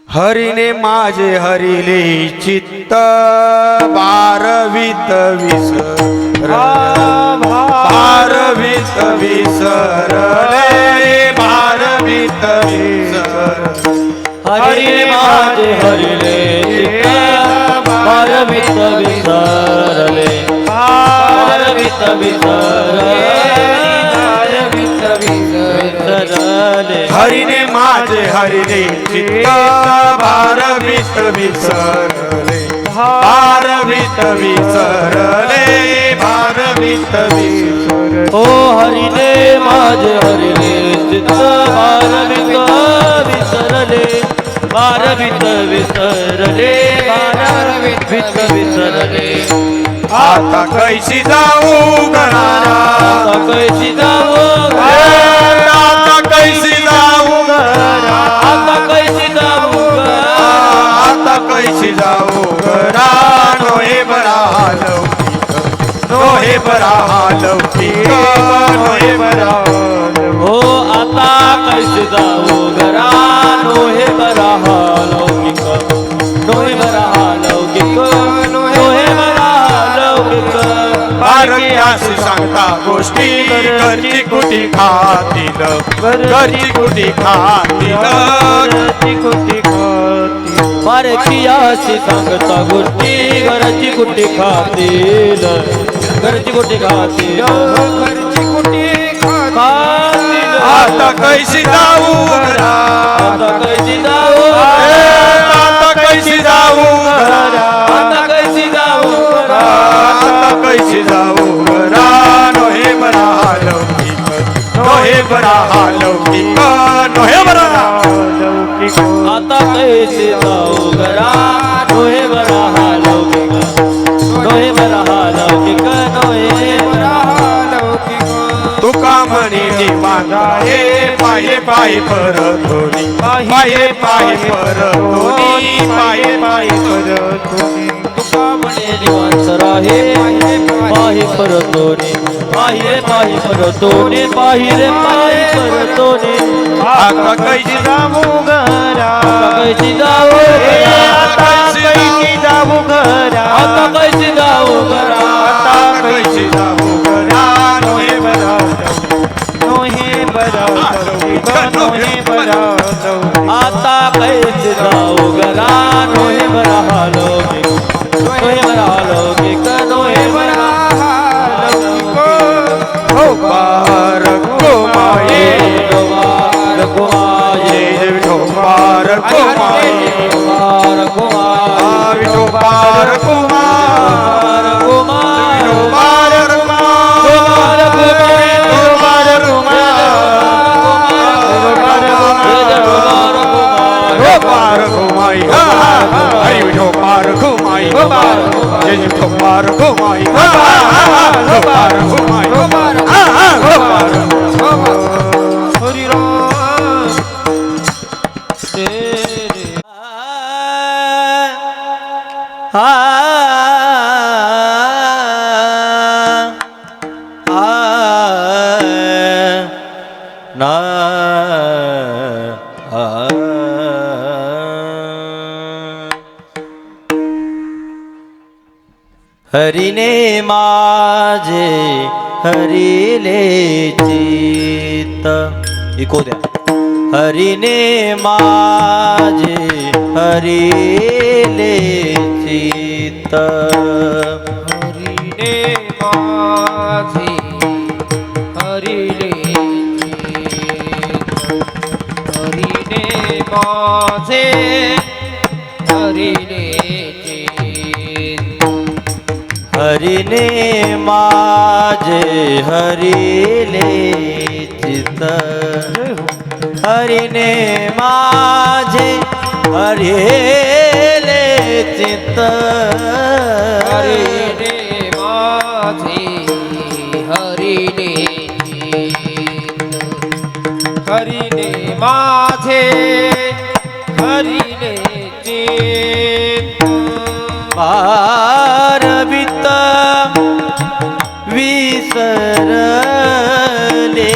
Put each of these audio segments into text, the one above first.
हरीने माझे हरिले चित्त भारवित भारवित विसरले भारवित विसर हरिने माझे हरिले चित्त भारवित विसरले भारवित विसरले हरिने माझे हरिले चित्त भारवित विसरले भारवित विसरले भारवित विसरले ओ हरिने माझे हरिले चित्त भारवित विसरले भारवित विसरले भारवित विसरले आता कैसी जाऊ घराला कैसी जाऊ आता कैसी जाऊ आता कैसी जाऊ आता कैसी जाऊ घरा नोहे बरा लौकिक नोहे बरा लौकिक नोहे बरा हो आता कैसी जाऊ घरा नोहे बरा लौकिक नोहे बरा लौकिक नोहे बरा लौकिक बारकी अशी सांगता गोष्टी घरची कुटी खातील घरची कुटी खातील घरची कुटी खातील बारकी अशी सांगता गोष्टी घरची कुटी खातील घरची कुटी खातील घरची कुटी खातील आता कैसी जाऊ घरा आता कैसी जाऊ आता कैसी जाऊ घरा आता कैसी जाऊ आता कैसी जाऊ घरा नोहे बरा लौकिक नोहे बरा लौकिक नोहे बरा लौकिक आता कैसी जाऊ घरा नोहे बरा लौकिक नोहे बरा लौकिक नोहे बरा लौकिक तुका म्हणे निवांता हे पाये पाये परतोनी पाये पाये परतोनी पाये पाये परतोनी तुका म्हणे निवांत राहे पाहे परतोने पाहे पाहे परतोने पाहिरे पाहे परतोने आता कैसी जाऊ घरा कैसी जाऊ आता कैसी जाऊ घरा आता कैसी जाऊ घरा आता कैसी जाऊ घरा नोहे बरा नोहे बरा नोहे बरा आता कैसी जाऊ घरा नोहे बरा लौकिक नोहे बरा लौकिक नोहे बरा हो पार कुमाये कुमार कुमाये विठो पार कुमाये कुमार कुमार विठो पार कुमार कुमार पार कुमार कुमार पार घुमाई हरि विठो पार घुमाई जय विठो पार घुमाई पार घुमाई पार हरि राम हरिने माझे हरिले चित्त इको द्या हरिने माझे हरिले चित्त हरिने माझे हरिले हरिने माझे हरिले हरिने माझे हरिले चित्त हरिने माझे हरिले चित्त हरिने माझे हरिले हरिने माझे हरिले भारवित विसरले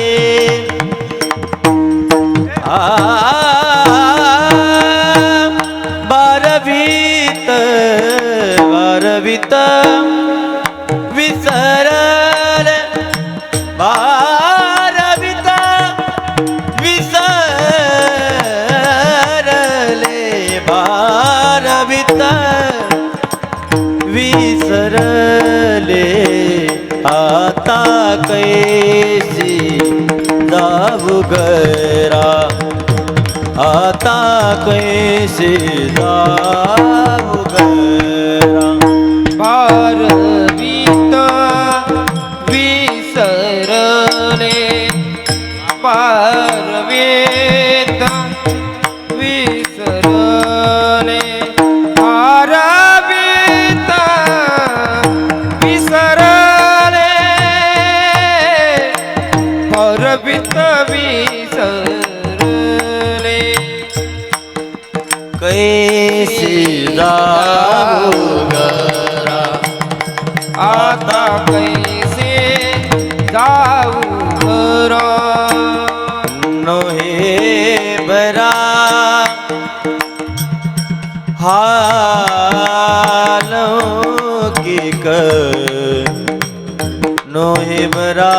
आता कैसी जाऊ घरा आता कैसी जाऊ घरा पारवीत विसरले पारवीत विसरले पारवीत विसरले पारवीत विसरले कैसी जाऊ घरा आता कैसे जाऊ घरा नोहे बरा हालौकिक नोहे बरा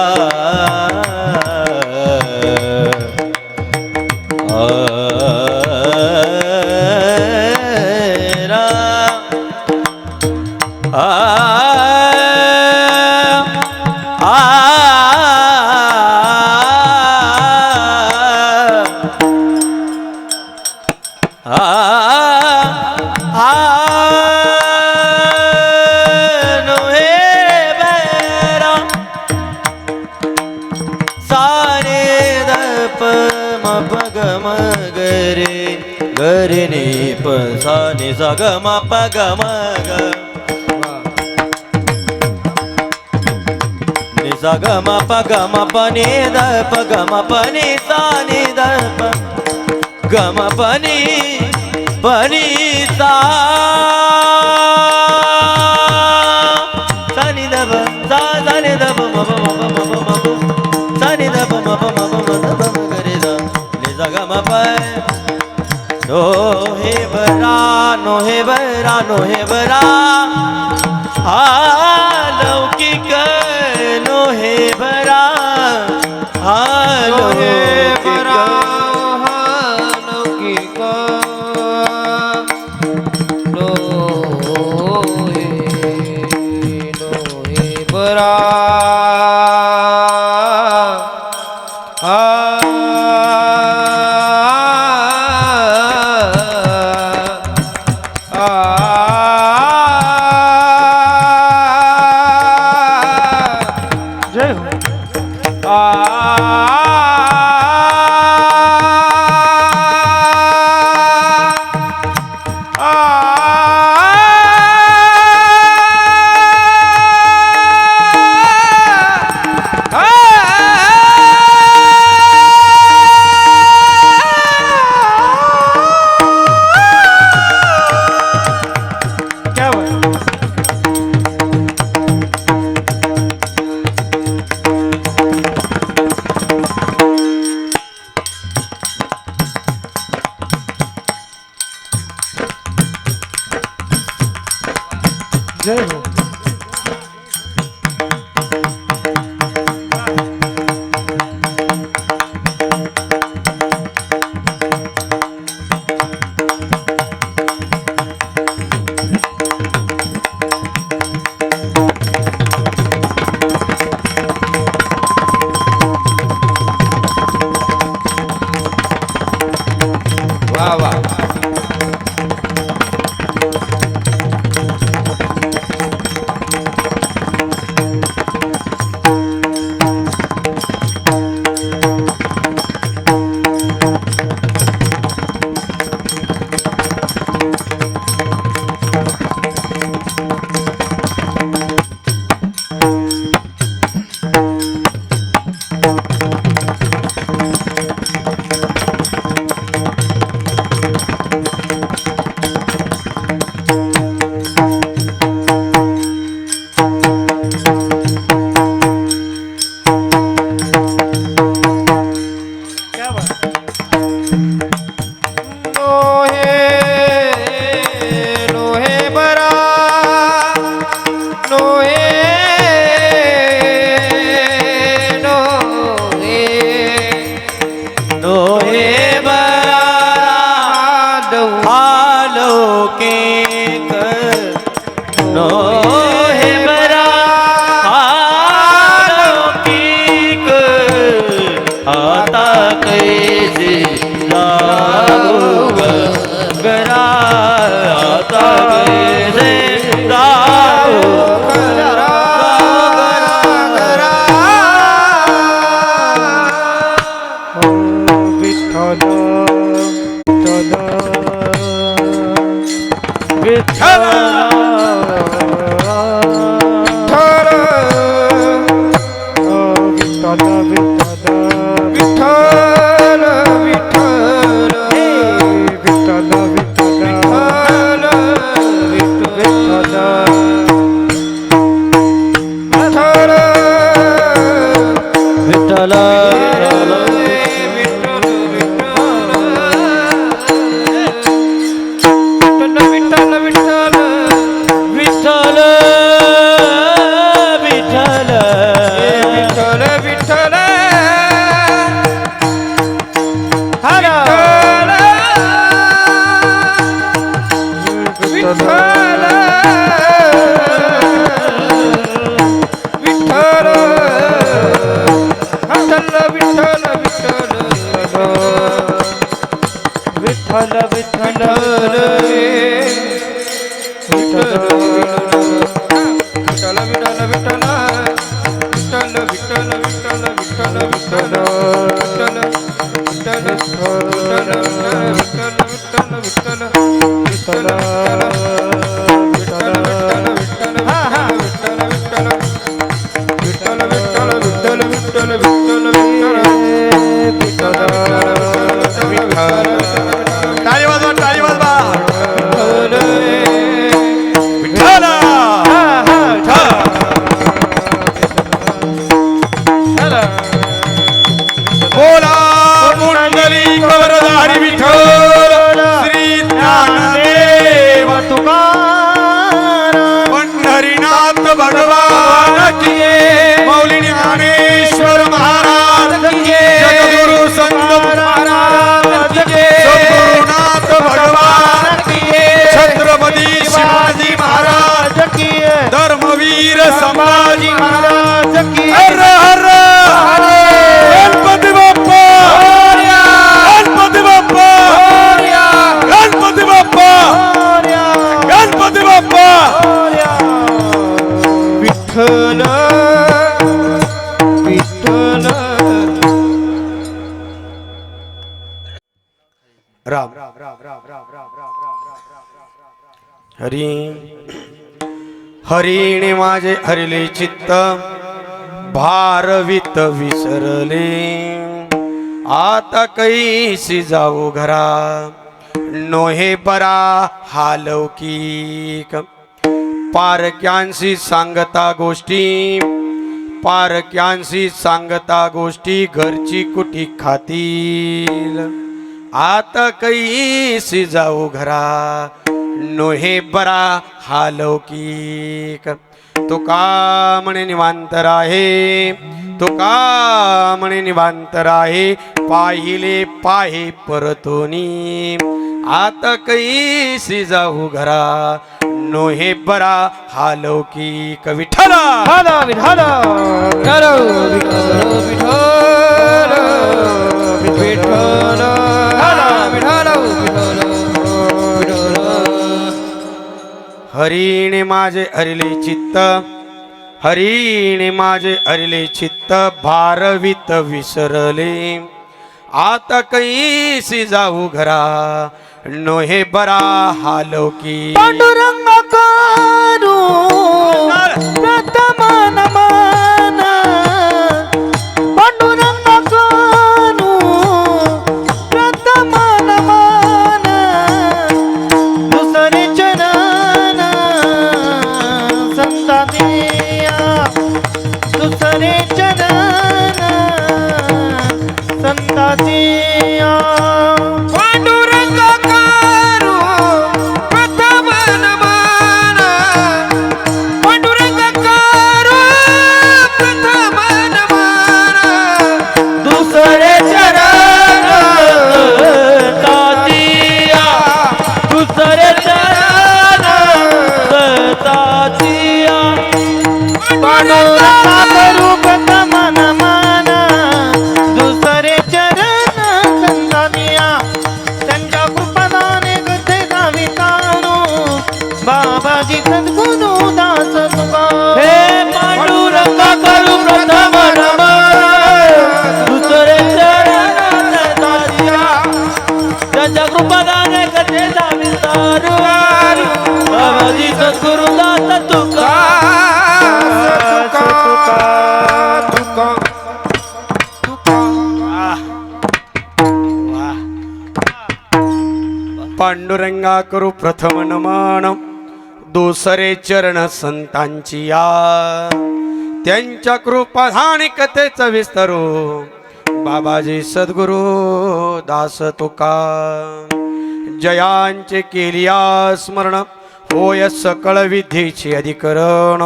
गरे नि प सा नि सा ग म प ग म ग नि सा ग म प ग म प नि द प ग म प नि सा नि द प ग म प नि सा सा नि द प सा सा नि द प म प म प म प म प सा नि द प म प म प म द प म ग रे द नि सा ग म प नोहे बरा नोहे बरा नोहे बरा हालौकिक नोहे बरा नोहे बरा हालौकिक हालौकिक नोहे नोहे बरा जय हो क्या बात जय हो वाह वाह क्या बात नोहे नोहे बरा नोहे नोहे नोहे बरा हालौकिक नोहे बरा हालौकिक आता कैसे जाऊ घरा आता कैसे जाऊ विठ्ठल विठ्ठल विठ्ठल विठ्ठल विठ्ठल विठ्ठल विठ्ठल विठ्ठल विठ्ठल विठ्ठल विठ्ठल विठ्ठल टाळी वाजवा टाळी वाजवा बोला कुंडली कवरधारी विठ्ठल श्री ज्ञानदेव तुकाराम पंढरीनाथ भगवान की मौली ज्ञानेश्वर महाराज जगद्गुरु संत महाराज सद्गुरुनाथ भगवान छत्रपती शिवाजी महाराज धर्मवीर संभाजी महाराज की हर हर गणपती बाप्पा गणपती बाप्पा गणपती बाप्पा गणपती बाप्पा विठ्ठल विठ्ठल राम हरी हरीने माझे हरिले चित्त भारवित विसरले आता कैसी जाऊ घरा नोहे बरा हा लौकिक पारक्यांशी सांगता गोष्टी पारक्यांशी सांगता गोष्टी घरची कुटी खातील आता कैसी जाऊ घरा नोहे बरा हा लौकिक तो का म्हणे निवांत राहे तो का म्हणे निवांत राहे पाहिले पाहे परतोनी आता कैसी जाऊ घरा नोहे बरा हा लौकिक विठ्ठला विठ्ठल विठ्ठल हरीने माझे हरिले चित्त हरीने माझे हरिले चित्त भारवित विसरले आता कैसी जाऊ घरा नोहे बरा हा लौकिक पांडुरंग करू प्रथम नमन पांडुरंग करू प्रथम नमन दुसरे चरण संतानिया दुसरे चरण संतानिया त्यांच्या कृपादाने कथेचा विस्तार बाबाजी सद्गुरुदास तुका पांडुरंगा करू प्रथम नमन दुसरे चरण संतांची या त्यांच्या कृपाधाने कथेचा विस्तारू बाबाजी सद्गुरु दास तुका जयांचे केलिया स्मरण होय सकळ विधीची अधिकरण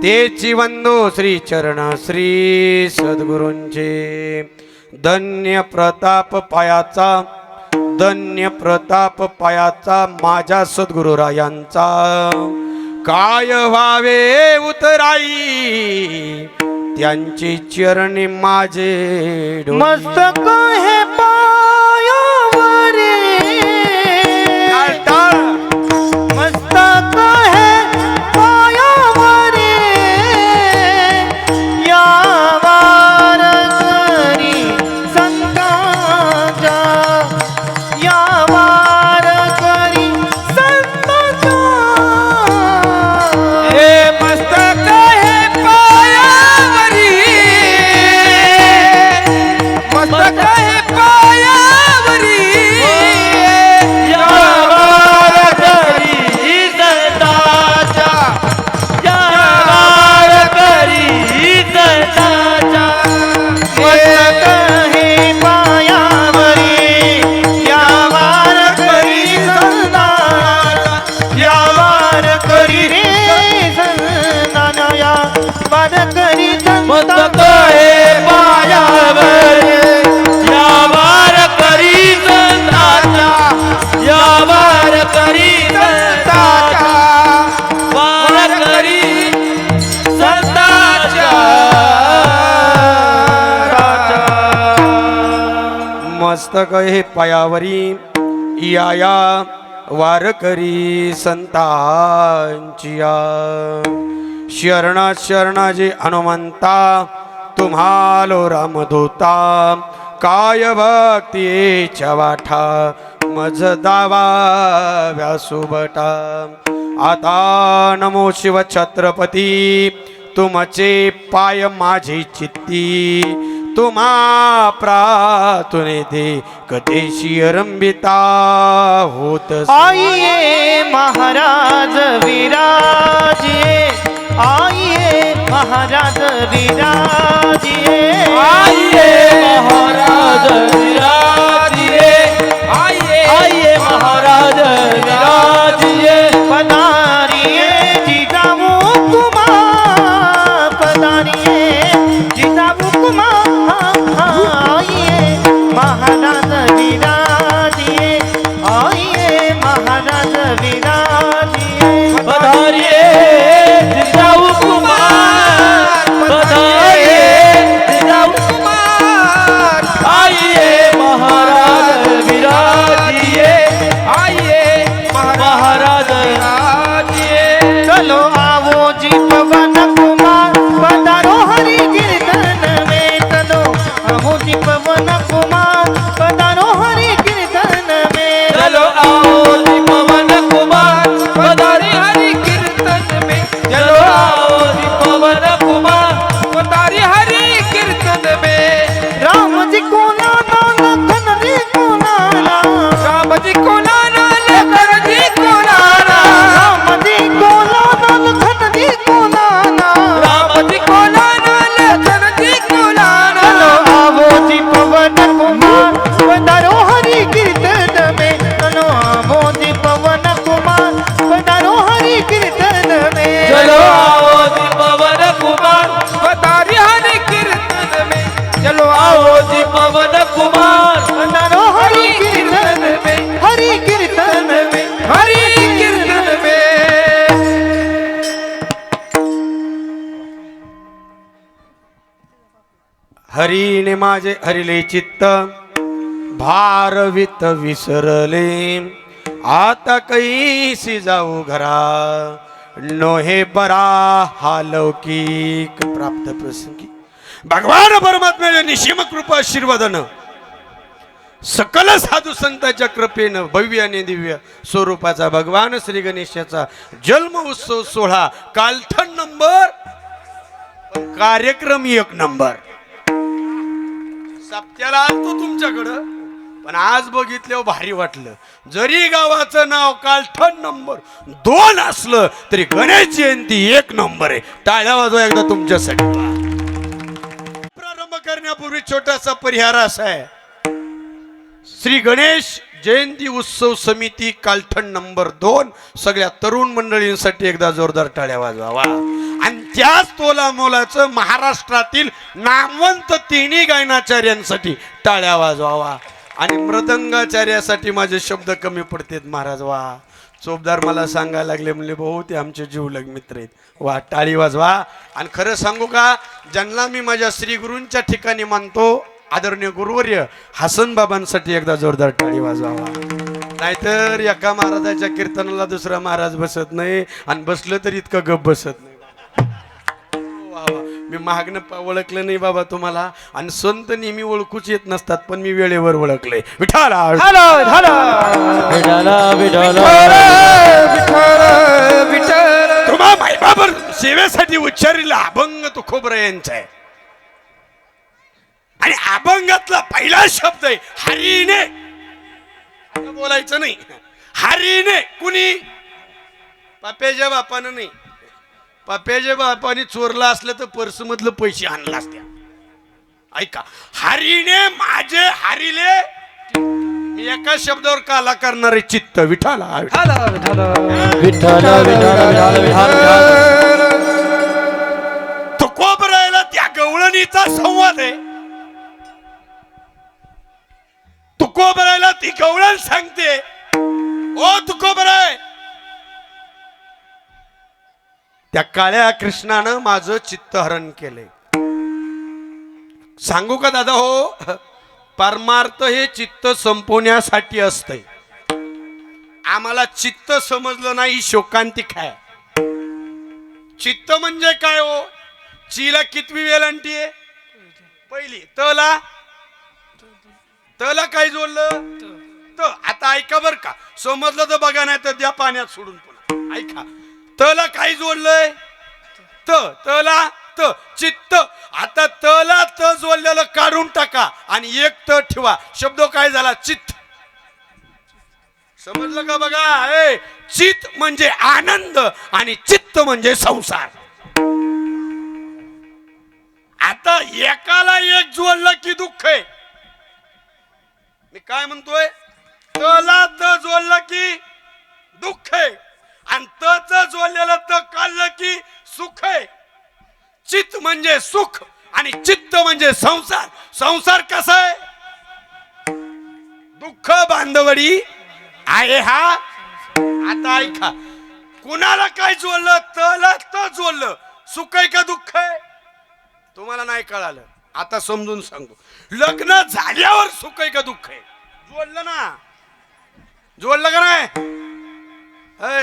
तेची वंदो श्री चरण श्री सद्गुरूंचे धन्य प्रताप पायाचा माझ्या सद्गुरुरायांचा काय व्हावे उतराई त्यांची चरणी माझे डोळे. मस्तक हे पायावरी टाळ. मस्तक हे पायावरी या वारकरी संतांच्या या वारकरी संतांच्या हे मस्तक हे पायावरी मस्तक हे पायावरी या वारकरी संतांच्या या वारकरी संतांच्या मस्तक हे पायावरी या वारकरी संतांच्या या वारकरी रे संतांच्या या वारकरी मस्तक संतांच्या हे पायावर या वारकरी संतांच्या या वारकरी संतांच्या वारकरी संतांच्या मस्तक हे पायावरी या वारकरी संतांची या शरणाजी हनुमंता तुम्हालो रामदूता काय भक्तीच्या वाठा मज दावा व्यासुबटा आता नमो शिव छत्रपती तुमचे पाय माझी चित्ती तुम्हा प्रातुने दे कथेशी रंबिता होत आइए महाराज विराजिए आइए महाराज विराजिए आइए महाराज विराजिए आइए महाराज विराजिए पधारिए जिजाऊ कुमार पधारिए जिजाऊ कुमार आइए महाराज विराजिए आइए महाराज विराजिए पधारिए जिजाऊ कुमार पधारिए जिजाऊ कुमार आइए महाराज विराजिए आइए महाराज विराजिए चलो आवो जी पवन कुमार पधारो हरि कीर्तन में चलो आवो जी पवन कुमार पधारो हरि कीर्तन में चलो आओ जी पवन कुमार पधारे हरि कीर्तन में चलो आओ जी पवन कुमार पधारे हरि कीर्तन में राम जी को नाना लखन जी को नाना राम जी को नाना लखन जी को नाना राम जी को नाना लखन जी को नाना राम जी को नाना लखन जी को नाना चलो आवो जी पवन कुमार पधारो हरि कीर्तन में चलो आवो जी पवन कुमार पधारो हरि कीर्तन में चलो आओ जी पवन कुमार पधारे हरि कीर्तन में चलो आओ जी पवन कुमार पधारो हरि कीर्तन में हरि कीर्तन में हरि कीर्तन में हरीने माझे हरिले चित्त भारवित विसरले आता कैसी जाऊ घरा नोहे बरा हा लौकिक प्राप्त प्रसंगी भगवान परमात्म्याने निशिम कृपा आशीर्वादन सकल साधू संतांच्या कृपेनं भव्य आणि दिव्य स्वरूपाचा भगवान श्री गणेशाचा जन्म उत्सव सोहळा कालठण नंबर, पण कार्यक्रम एक नंबर. सप्त्याला आलतो तुमच्याकडं, पण आज बघितल्यावर भारी वाटलं. जरी गावाचं नाव कालठण नंबर 2 असलं तरी गणेश जयंती एक नंबर आहे. टाळ्या वाजवा एकदा तुमच्यासाठी. प्रारंभ करण्यापूर्वी छोटासा परिहार असा आहे. श्री गणेश जयंती उत्सव समिती कालठण नंबर 2 सगळ्या तरुण मंडळींसाठी एकदा जोरदार टाळ्या वाजवावा. आणि त्याच तोला मोलाचं महाराष्ट्रातील नामवंत तिन्ही गायनाचार्यांसाठी टाळ्या वाजवावा. आणि मृदंगाचार्यासाठी माझे शब्द कमी पडतात महाराज. वा चोपदार मला सांगायला लागले, म्हणले भाऊ ते आमचे जीवलग मित्र आहेत. वा टाळी वाजवा. आणि खरं सांगू का, ज्यांना मी माझ्या श्री गुरूंच्या ठिकाणी मानतो आदरणीय गुरुवर्य हसन बाबांसाठी एकदा जोरदार टाळी वाजवावा. नाहीतर एका महाराजाच्या कीर्तनाला दुसरा महाराज बसत नाही, आणि बसलं तर इतकं गप बसत नाही. वा वा. मी महागनं ओळखलं नाही बाबा तुम्हाला, आणि संत नेहमी ओळखूच येत नसतात, पण मी वेळेवर ओळखले. विठाला तुम्हा मायबाबर सेवेसाठी उच्चारीला अभंग तो खोबरा यांचा आहे. आणि अभंगातला पहिला शब्द आहे हरीने. आता बोलायचं नाही. हरीने कुणी? पाप्याच्या बापानं नाही. पाप्याच्या बापाने चोरला असलं तर पर्स मधलं पैसे आणला असत्या. ऐका, हरीने माझे हरिले. मी एका शब्दावर काला करणारे चित्त. विठाला तुकोबरायला त्या गवळणीचा संवाद आहे. तुकोबरायला ती गवळण सांगते, ओ तुकोबराय, त्या काळ्या कृष्णानं माझं चित्त हरण केलंय. सांगू का दादा हो, परमार्थ हे चित्त संपवण्यासाठी असतंय. आम्हाला चित्त समजलं नाही, शोकांतिक आहे. चित्त म्हणजे काय हो? चीला कितवी वेलांटी आहे? पहिली. तला तला काय जोडलं? त. आता ऐका बर का, समजलं तर बघा, नाही तर द्या पाण्यात सोडून पुन्हा. ऐका, तला काय जोडलंय? त. तला त. चित्त. आता तला त जोडलेलं काढून टाका आणि एक त ठेवा. शब्द काय झाला? चित्त. समजलं का? बघा, चित्त म्हणजे आनंद आणि चित्त म्हणजे संसार. आता एकाला एक जोडलं की दुःख आहे. मी काय म्हणतोय? तला त जोडलं की दुःख आहे, आणि तच जोडलेलं त काढलं की सुख आहे. चित्त म्हणजे सुख आणि चित्त म्हणजे संसार. संसार कसा आहे? दुःख बांधवडी आहे हा. आता ऐका, कुणाला काय जोडलं? तला त जोडलं. सुख आहे का दुःख आहे? तुम्हाला नाही कळालं, आता समजून सांगू. लग्न झाल्यावर सुख आहे का दुःख आहे? जोडलं ना, जोडलं का नाही?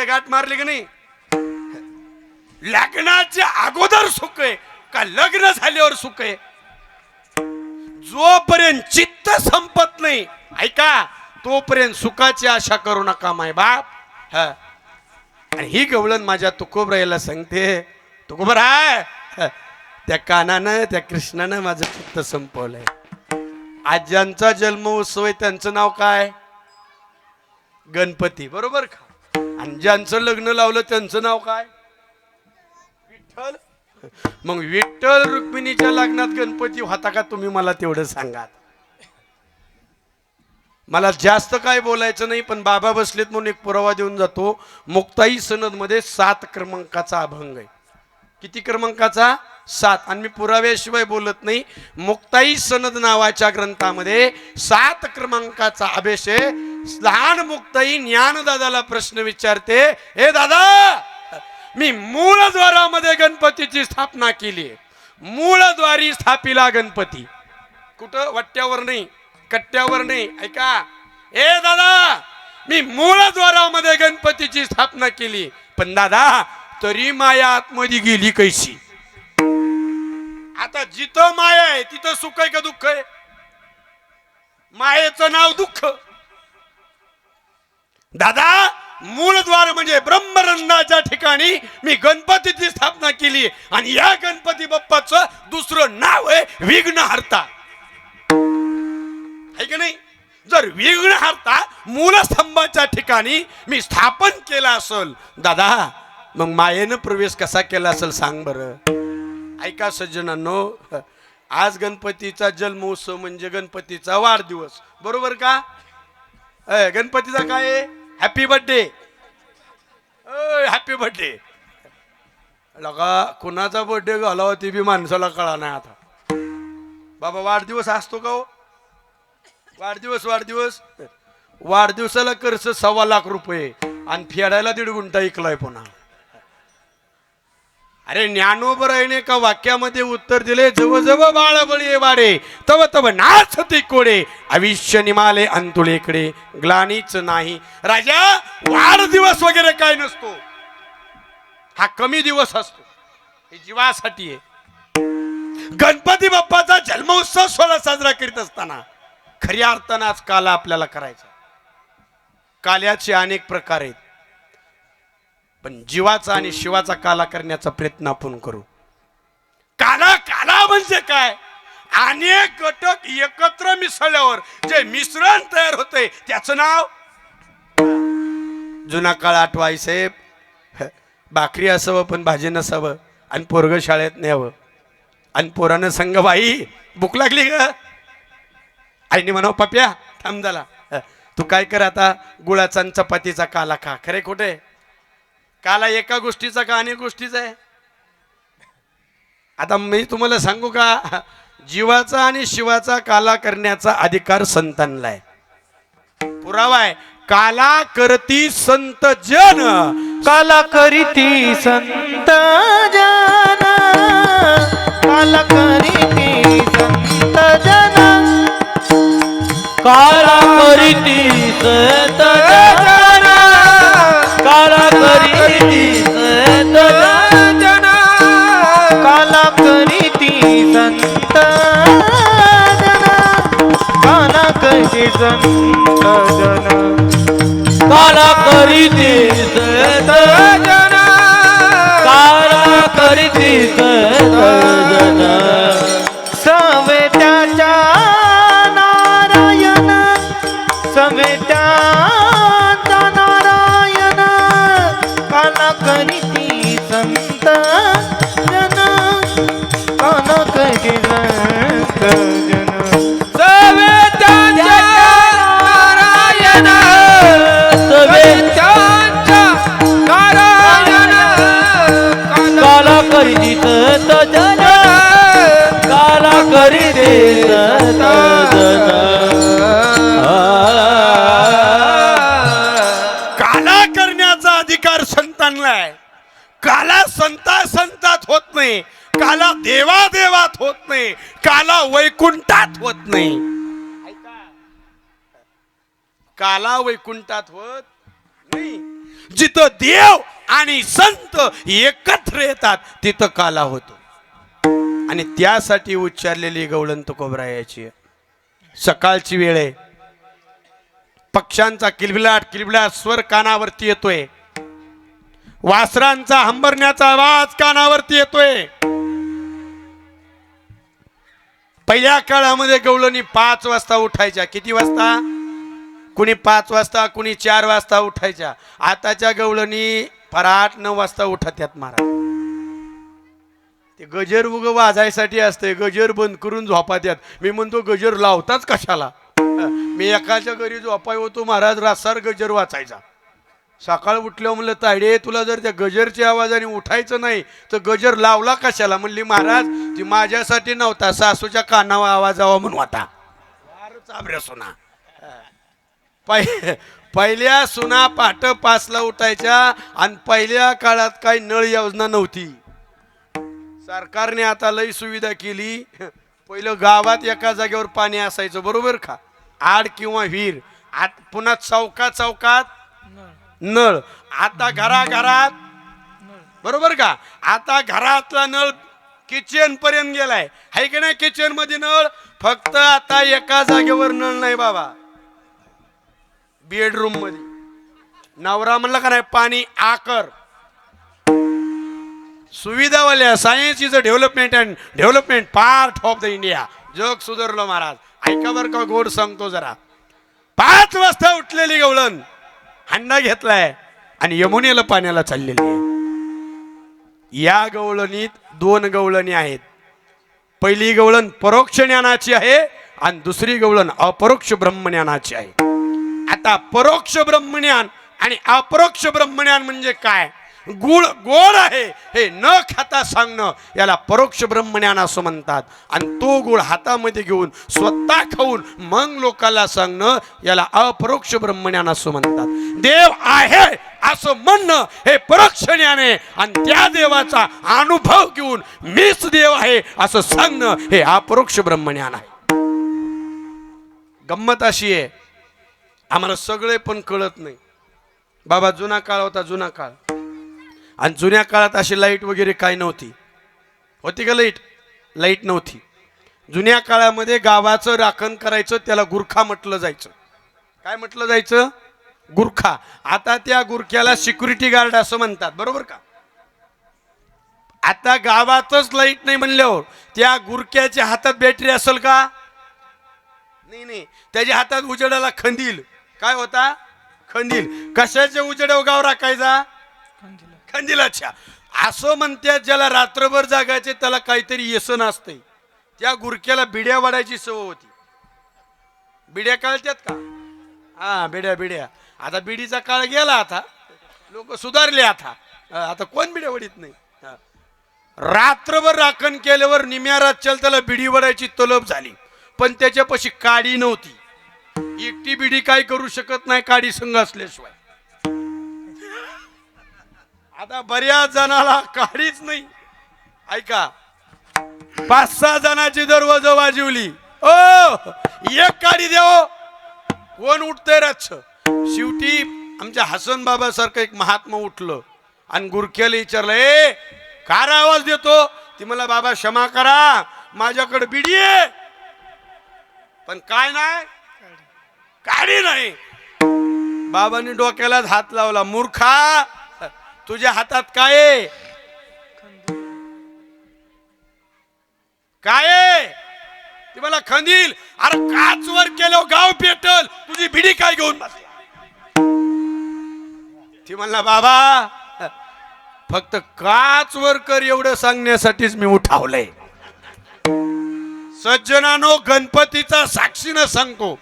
गाठ मारली का नाही? लग्नाच्या अगोदर सुख आहे का लग्न झाल्यावर सुख आहे? जोपर्यंत चित्त संपत नाही, ऐका, तोपर्यंत सुखाची आशा करू नका माय बाप. आणि ही गवळण माझ्या तुकोबरायला सांगते, तुकोबराय, त्या कानानं, त्या कृष्णानं माझं चित्त संपवलंय. आज ज्यांचा जन्म उत्सव आहे त्यांचं नाव काय? गणपती, बरोबर का? आणि ज्यांचं लग्न लावलं त्यांचं नाव काय? विठ्ठल. मग विठ्ठल रुक्मिणीच्या लग्नात गणपती होता का? तुम्ही मला तेवढं सांगा. मला जास्त काय बोलायचं नाही, पण बाबा बसलेत म्हणून एक पुरावा देऊन जातो. मुक्ताई सनद मध्ये 7 क्रमांकाचा अभंग आहे. किती क्रमांकाचा? 7. आणि मी पुराव्याशिवाय बोलत नाही. मुक्ताई सनद नावाच्या ग्रंथामध्ये 7 क्रमांकाचा अभेश आहे. लहान मुक्ताई ज्ञानदादाला प्रश्न विचारते, हे दादा, मी मूळद्वारामध्ये गणपतीची स्थापना केली. मूळद्वारी स्थापिला गणपती. कुठं? वट्ट्यावर नाही, कट्ट्यावर नाही. ऐका, ए दादा, मी मूळद्वारामध्ये गणपतीची स्थापना केली, पण दादा तरी माया आतमध्ये गेली कैशी? आता जिथं माया आहे तिथं सुख आहे का दुःख आहे? मायेचं नाव दुःख. दादा, मूळद्वार म्हणजे ब्रह्मरंध्राच्या ठिकाणी मी गणपतीची स्थापना केली आणि या गणपती बाप्पाचं दुसरं नाव आहे विघ्नहर्ता. आहे की नाही? जर विघ्नहर्ता मूलस्तंभाच्या ठिकाणी मी स्थापन केला असेल दादा, मग मायेनं प्रवेश कसा केला असेल सांग बरं. ऐका सज्जनांनो, आज गणपतीचा जन्मोत्सव म्हणजे गणपतीचा वाढदिवस, बरोबर का? गणपतीचा काय आहे? Happy birthday, happy birthday. लगा कुणाचा बर्थडे घालावा ते बी माणसाला कळा नाही आता. बाबा वाढदिवस असतो का हो? वाढदिवस वाढदिवस वाढदिवसाला खर्च 1.25 लाख रुपये आणि फेडायला 1.5 गुंठा ऐकलाय पुन्हा. अरे ज्ञानोबरायने का वाक्यामध्ये उत्तर दिले, जव जव बाळ बळी वाडे तव तव नाच ती कोडे आयुष्य निमाले अंतुळेकडे ग्लानीच नाही. राजा, वाढदिवस वगैरे काय नसतो, हा कमी दिवस असतो, हे जीवासाठी आहे. गणपती बाप्पाचा जन्मोत्सव सोहळा साजरा करीत असताना खऱ्या अर्थानं आज काला आपल्याला करायचा. काल्याचे अनेक प्रकार आहेत, पण जीवाचा आणि शिवाचा काला करण्याचा प्रयत्न आपण करू. काला काला म्हणजे काय? अनेक घटक एकत्र मिसळल्यावर जे मिश्रण तयार होते त्याचं नाव. जुना काळ आठवाई साहेब, भाकरी असावं पण भाजी नसावं आणि पोरग शाळेत न्यावं आणि पोरानं संग, बाई भूक लागली ग. आईने म्हणावं, पप्या थांब झाला, तू काय कर आता, गुळाचा आणि चपातीचा काला खा. खरे खोटे? काला एका गोष्टीचा का अनेक गोष्टीचा आहे? आता मी तुम्हाला सांगू का, जीवाचा आणि शिवाचा काला करण्याचा अधिकार संतांना आहे. पुरावा आहे, काला करती संत जन, काला करीती संत जन, काला करीती संत जन, काला करीती संत जन, काला करीती संत जन, काला करीती संत जन, काला करीती संत जन, काला करीती संत जन, काला करीती संत जन. सवेत्याच्या नारायण, सवेत्याचा नारायण, काला करीती संत जन, काला करीती संत जन. सवेत्याच्या नारायण, सवेत्याच्या नारायण, काला करीती संत जन, काला करीती संत जन. काला करण्याचा अधिकार संतांना आहे. काला संतात होत नाही, काला देवात होत नाही, काला वैकुंठात होत नाही. काला वैकुंठात होत नाही. जिथं देव आणि संत एकत्र येतात तिथं काला होतो. आणि त्यासाठी उच्चारलेली गवळण तुकोबरायाची सकाळची वेळ आहे. पक्ष्यांचा किलबिलाट किलबिलाट स्वर कानावरती येतोय, वासरांचा हंबरण्याचा आवाज कानावरती येतोय. पहिल्या काळामध्ये गवळणी 5 वाजता उठायच्या. किती वाजता? कुणी 5 वाजता, कुणी 4 वाजता उठायच्या. आताच्या गवळणी पराट 9 वाजता उठत्यात महाराज. ते गजर उग वाजायसाठी असते, गजर बंद करून झोपात्यात. मी म्हणतो गजर लावताच कशाला? मी एकाच्या घरी झोपाय होतो महाराज, रासार गजर वाचायचा. सकाळ उठल्यावर म्हणलं, तायडे तुला जर त्या गजरच्या आवाजाने उठायचं नाही तर गजर लावला कशाला? म्हणली, महाराज ती माझ्यासाठी नव्हता, सासूच्या कानावर आवाज यावा म्हणून होता. चाबऱ्या सुना. पहिल्या सुना पाट 5ला उठायच्या आणि पहिल्या काळात काही नळ योजना नव्हती. सरकारने आता लई सुविधा केली. पहिलं गावात एका जागेवर पाणी असायचं, बरोबर का? आड किंवा विहीर. पुन्हा चौकात नळ. आता घराघरात, बरोबर का? आता घरातला नळ किचन पर्यंत गेलाय, हाय की नाही? किचन मध्ये नळ, फक्त आता एका जागेवर नळ नाही बाबा, बेडरूम मध्ये नवरा म्हणला का नाही पाणी आकर. सुविधावाल्या science is a development and development part of the India. जग सुधारलं महाराज. ऐका बर का गोड सांगतो जरा. 5 वाजता उठलेली गवळण हंडा घेतलाय आणि यमुनेला पाण्याला चाललेली आहे. या गवळणीत 2 गवळणी आहेत. पहिली गवळण परोक्ष ज्ञानाची आहे आणि दुसरी गवळण अपरोक्ष ब्रह्मज्ञानाची आहे. आता परोक्ष ब्रह्मज्ञान आणि अपरोक्ष ब्रह्मज्ञान म्हणजे काय? गुळ गोड आहे हे न खाता सांगणं याला परोक्ष ब्रह्मज्ञान असं म्हणतात. आणि तो गुळ हातामध्ये घेऊन स्वतः खाऊन मग लोकांना सांगणं याला अपरोक्ष ब्रह्मज्ञान असं म्हणतात. देव आहे असं म्हणणं हे परोक्ष ज्ञान आहे आणि त्या देवाचा अनुभव घेऊन मीच देव आहे असं सांगणं हे अपरोक्ष ब्रह्मज्ञान आहे. गंमत अशी आहे, आम्हाला सगळे पण कळत नाही बाबा. जुना काळ होता, जुना काळ. आणि जुन्या काळात अशी लाईट वगैरे काय नव्हती. होती का लाईट? लाईट नव्हती. जुन्या काळामध्ये गावाचं राखण करायचं त्याला गुरखा म्हटलं जायचं. काय म्हटलं जायचं? गुरखा. आता त्या गुरख्याला सिक्युरिटी गार्ड असं म्हणतात, बरोबर का? आता गावातच लाईट नाही म्हणल्यावर त्या गुरख्याच्या हातात बॅटरी असेल का? नाही. त्याच्या हातात उजेडाला खंदील. काय होता? खंदील. कशाच्या उजेडावर गाव राखायचा? खंदिलाच्या. असं म्हणतात ज्याला रात्रभर जागायचे त्याला काहीतरी व्यसन असते. त्या गुरक्याला बिड्या वाढायची सवय होती. बिड्या कळतात का? हा, बिड्या. आता बिडीचा काळ गेला, आता लोक सुधारले. आता कोण बिड्या वडीत नाही. रात्रभर राखण केल्यावर निम्या रातच्याला त्याला बिडी वडायची तलब झाली, पण त्याच्यापाशी काडी नव्हती. एकटी बिडी काय करू शकत नाही काडी संघ असल्याशिवाय. आता बऱ्याच जणाला काडीच नाही. ऐका, 5-6 जणांची दरवाजा वाजवली, ओ एक काडी देव, कोण उठतंय रातच. शेवटी आमच्या हसन बाबा सारखं एक महात्मा उठलं आणि गुरख्याला विचारलं, ए कार आवाज देतो? ती मला बाबा क्षमा करा, माझ्याकडे बिडी आहे पण काय नाही, काडी नाही. बाबांनी डोक्याला हात लावला, मूर्खा तुझ्या हातात काय आहे? काय? ती मला खंदील. अरे काचवर केलं गाव पेटल, तुझी बिडी काय घेऊन बसला? ती म्हणला, बाबा फक्त काचवर कर एवढं सांगण्यासाठीच मी उठावलंय. सज्जनानो, गणपतीचा साक्षीनं सांगतो,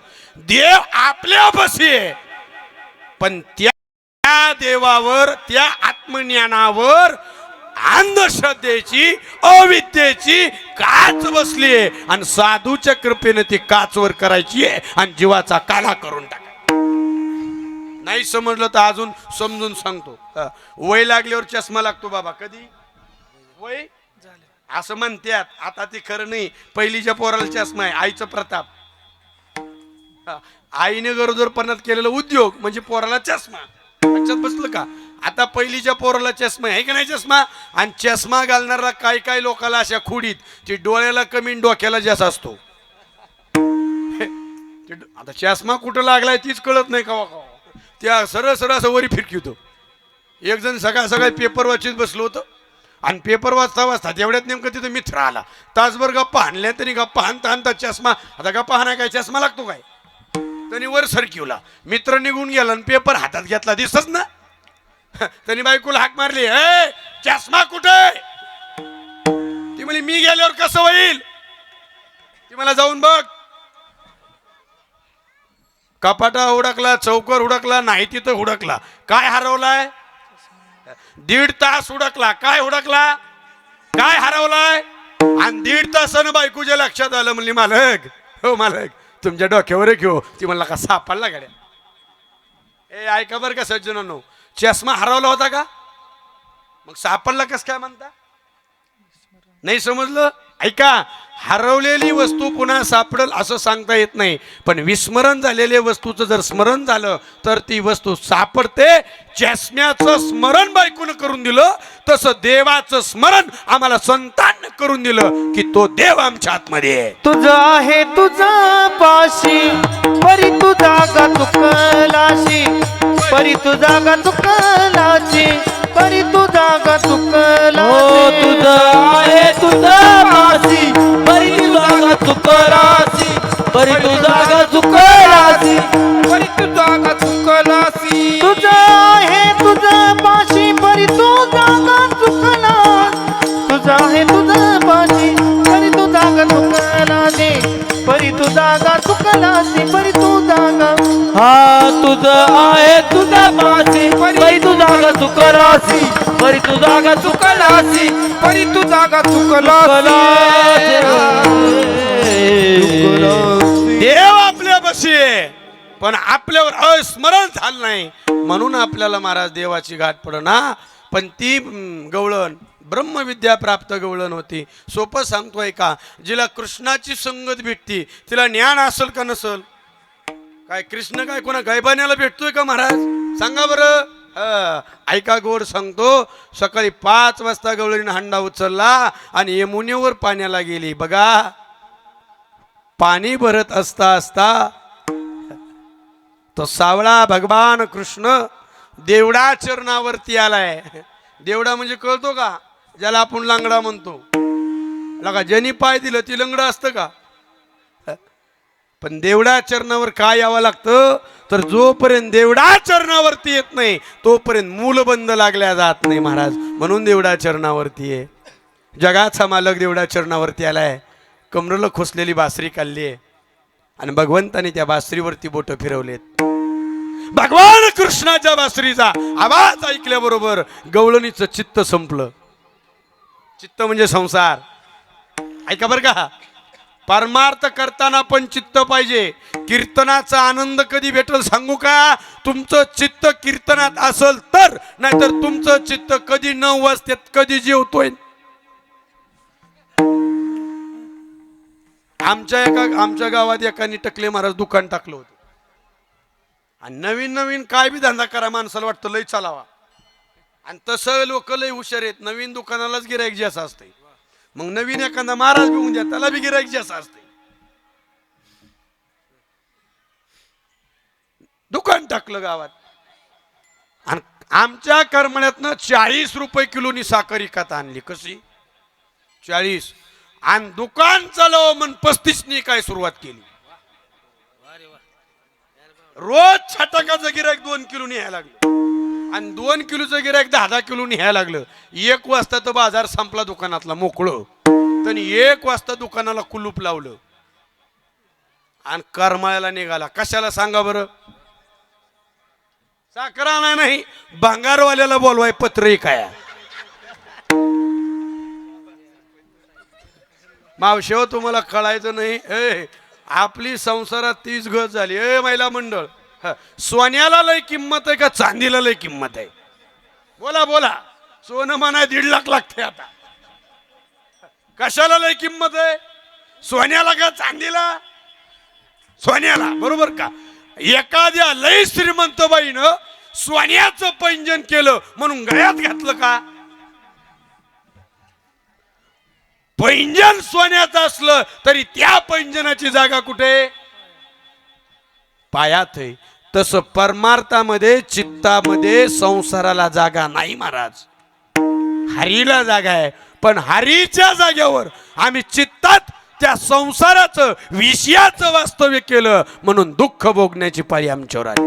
देव आपल्या बशी आहे, पण त्या देवावर, त्या आत्मज्ञानावर अंधश्रद्धेची, अविद्येची काच बसली आहे आणि साधूच्या कृपेने ती काचवर करायची आहे आणि जीवाचा काला करून टाका. नाही समजलं तर अजून समजून सांगतो. वय लागल्यावर चष्मा लागतो बाबा. कधी वय असं म्हणतात, आता ती खरं नाही. पहिलीच्या पोराला चष्मा आहे, आईचं प्रताप. आईने गरोदरपणात केलेला उद्योग म्हणजे पोराला चष्मा. लक्षात बसलं का? आता पहिलीच्या पोराला चष्मा आहे का नाही चष्मा? आणि चष्मा घालणारा काय लोकांना अशा खुडीत ती डोळ्याला कमी डोक्याला जास्त असतो. आता चष्मा कुठं लागलाय तीच कळत नाही का? त्या सरळ असं वरी फिरकिवतो. एक जण सकाळ पेपर वाचित बसलो होतं आणि पेपर वाचता तेवढ्यात नेमकं तिथं मित्र आला. तासभर गप्पा हाणल्या तरी गप्पा हाणता चष्मा, आता गप्पा हाणाय काय चष्मा लागतो काय? त्यांनी वर सरकिवला. मित्र निघून गेला आणि पेपर हातात घेतला, दिसतच ना. त्यांनी बायकोला हाक मारली, ए चष्मा कुठे? ती म्हणली, मी गेल्यावर कसं होईल? ती मला जाऊन बघ. कपाटा हुडकला, चौकर हुडकला, नाही तिथं हुडकला. काय हरवलाय? 1.5 तास हुडकला. काय हुडकला? काय हरवलाय? आणि 1.5 तासानं बायकोच्या लक्षात आलं. म्हणली, मालक, हो मालक, तुमच्या डोक्यावर घेऊ. ती म्हणला, का सापडला गाड्या? ए ऐका बरं का सज्जनांनो, चष्मा हरवला होता का? मग सापडला कस काय म्हणता? नाही समजलं? ऐका, हरवलेली वस्तू पुन्हा सापडेल असं सांगता येत नाही, पण विस्मरण झालेल्या वस्तूचं जर स्मरण झालं तर ती वस्तू सापडते. चष्म्याचं स्मरण बायकोनं करून दिलं तसं देवाचं स्मरण आम्हाला संतान करून दिलं की तो देव आमच्या आतमध्ये आहे. तुझं आहे तुझं पाशी, परी तू जागा चुकलाशी, परी तू जागा चुकलाशी, परी तू जागा चुकलाशी. तुझं आहे तुझं पाशी, परी तू जागा चुकलासी, परी तू जागा चुकलासी, परी तू जागा चुकलासी. तुझं आहे तुझं पाशी, परी तू जागा चुकला. तुझं आहे तुझं पाशी, परी तू जागा चुकलाशी, परी तू जागा चुकलाशी, परी तू जागा. हा तुझं आहे तुझं पाशी, परी तू जागा चुकलासी, परी तू जागा चुकलासी, परी तू जागा चुकलासी. देव आपल्या बशी आहे, पण आपल्यावर अस्मरण झालं नाही म्हणून आपल्याला महाराज देवाची गाठ पडना. पण ती गवळण ब्रह्मविद्या प्राप्त गवळण होती. सोपं सांगतोय का, जिला कृष्णाची संगत भेटती तिला ज्ञान असेल का नसल? काय कृष्ण काय कोणा गायबाण्याला भेटतोय का महाराज? सांगा बरं. ऐका गोड सांगतो, सकाळी 5 वाजता गवळीने हंडा उचलला आणि यमुनेवर पाण्याला गेली. बघा, पाणी भरत असता असता तो सावळा भगवान कृष्ण देवडा चरणावरती आलाय. देवडा म्हणजे कळतो का? ज्याला आपण लंगडा म्हणतो. लगा ज्यांनी पाय दिलं ती लंगडा असतं का? पण देवडा चरणावर काय यावं लागतं, तर जोपर्यंत देवडा चरणावरती येत नाही तोपर्यंत मूलबंध लागल्या जात नाही महाराज. म्हणून देवडा चरणावरती आहे. जगाचा मालक देवडा चरणावरती आलाय. कमरेला खोसलेली बासरी काढली आहे आणि भगवंताने त्या बासरीवरती बोट फिरवलेत. भगवान कृष्णाच्या बासरीचा आवाज ऐकल्याबरोबर गवळणीचं चित्त संपलं. चित्त म्हणजे संसार. ऐका बरं का, परमार्थ करताना पण चित्त पाहिजे. कीर्तनाचा आनंद कधी भेटेल सांगू का? तुमचं चित्त कीर्तनात असेल तर, नाहीतर तुमचं चित्त कधी 9 वाजतात कधी जेवतोय. आमच्या गावात एकाने टकले महाराज दुकान टाकलं होतं आणि नवीन नवीन काय बी धंदा करा माणसाला वाटतं लय चालावा. आणि तसं लोक लय हुशार आहेत, नवीन दुकानालाच गिराईक जास्त असते. मग नवीन एखादा महाराज बी होऊन द्या त्याला बी गिराईक जास्त असते. दुकान टाकलं गावात आणि आमच्या करमण्यातनं 40 रुपये किलोनी साखर विकत आणली. कशी? 40. आणि दुकान चालव म्हण 35नी काय सुरुवात केली. रोज छटाकाचं गिरायक 2 किलो न्यायला लागलं आणि 2 किलोचं गिरायक 10 किलो न्यायला लागलं. 1 वाजता तो बाजार संपला दुकानातला मोकळं. त्यांनी 1 वाजता दुकानाला कुलूप लावलं आणि करमाळ्याला निघाला. कशाला सांगा बरं? साखर आणाय नाही, भांगारवाल्याला बोलवाय पत्र काय. मावशेव तुम्हाला कळायचं नाही, आपली संसारात 30 गज झाली. महिला मंडळ, सोन्याला लय किंमत आहे का चांदीला लय किंमत आहे? बोला बोला. सोनं म्हणाय 1.5 लाख लागते आता. कशाला लय किंमत आहे? सोन्याला का चांदीला? सोन्याला. बरोबर का? एखाद्या लय श्रीमंत बाईनं सोन्याचं पैंजन केलं म्हणून गळ्यात घातलं का? पैंजन सोन्याचं असलं तरी त्या पैंजनाची जागा कुठे? पायात आहे. तसं परमार्थामध्ये चित्तामध्ये संसाराला जागा नाही महाराज. हरीला जागा आहे. पण हरीच्या जाग्यावर आम्ही चित्तात त्या संसाराचं विषयाचं वास्तव्य केलं म्हणून दुःख भोगण्याची पाळी आमच्यावर आली.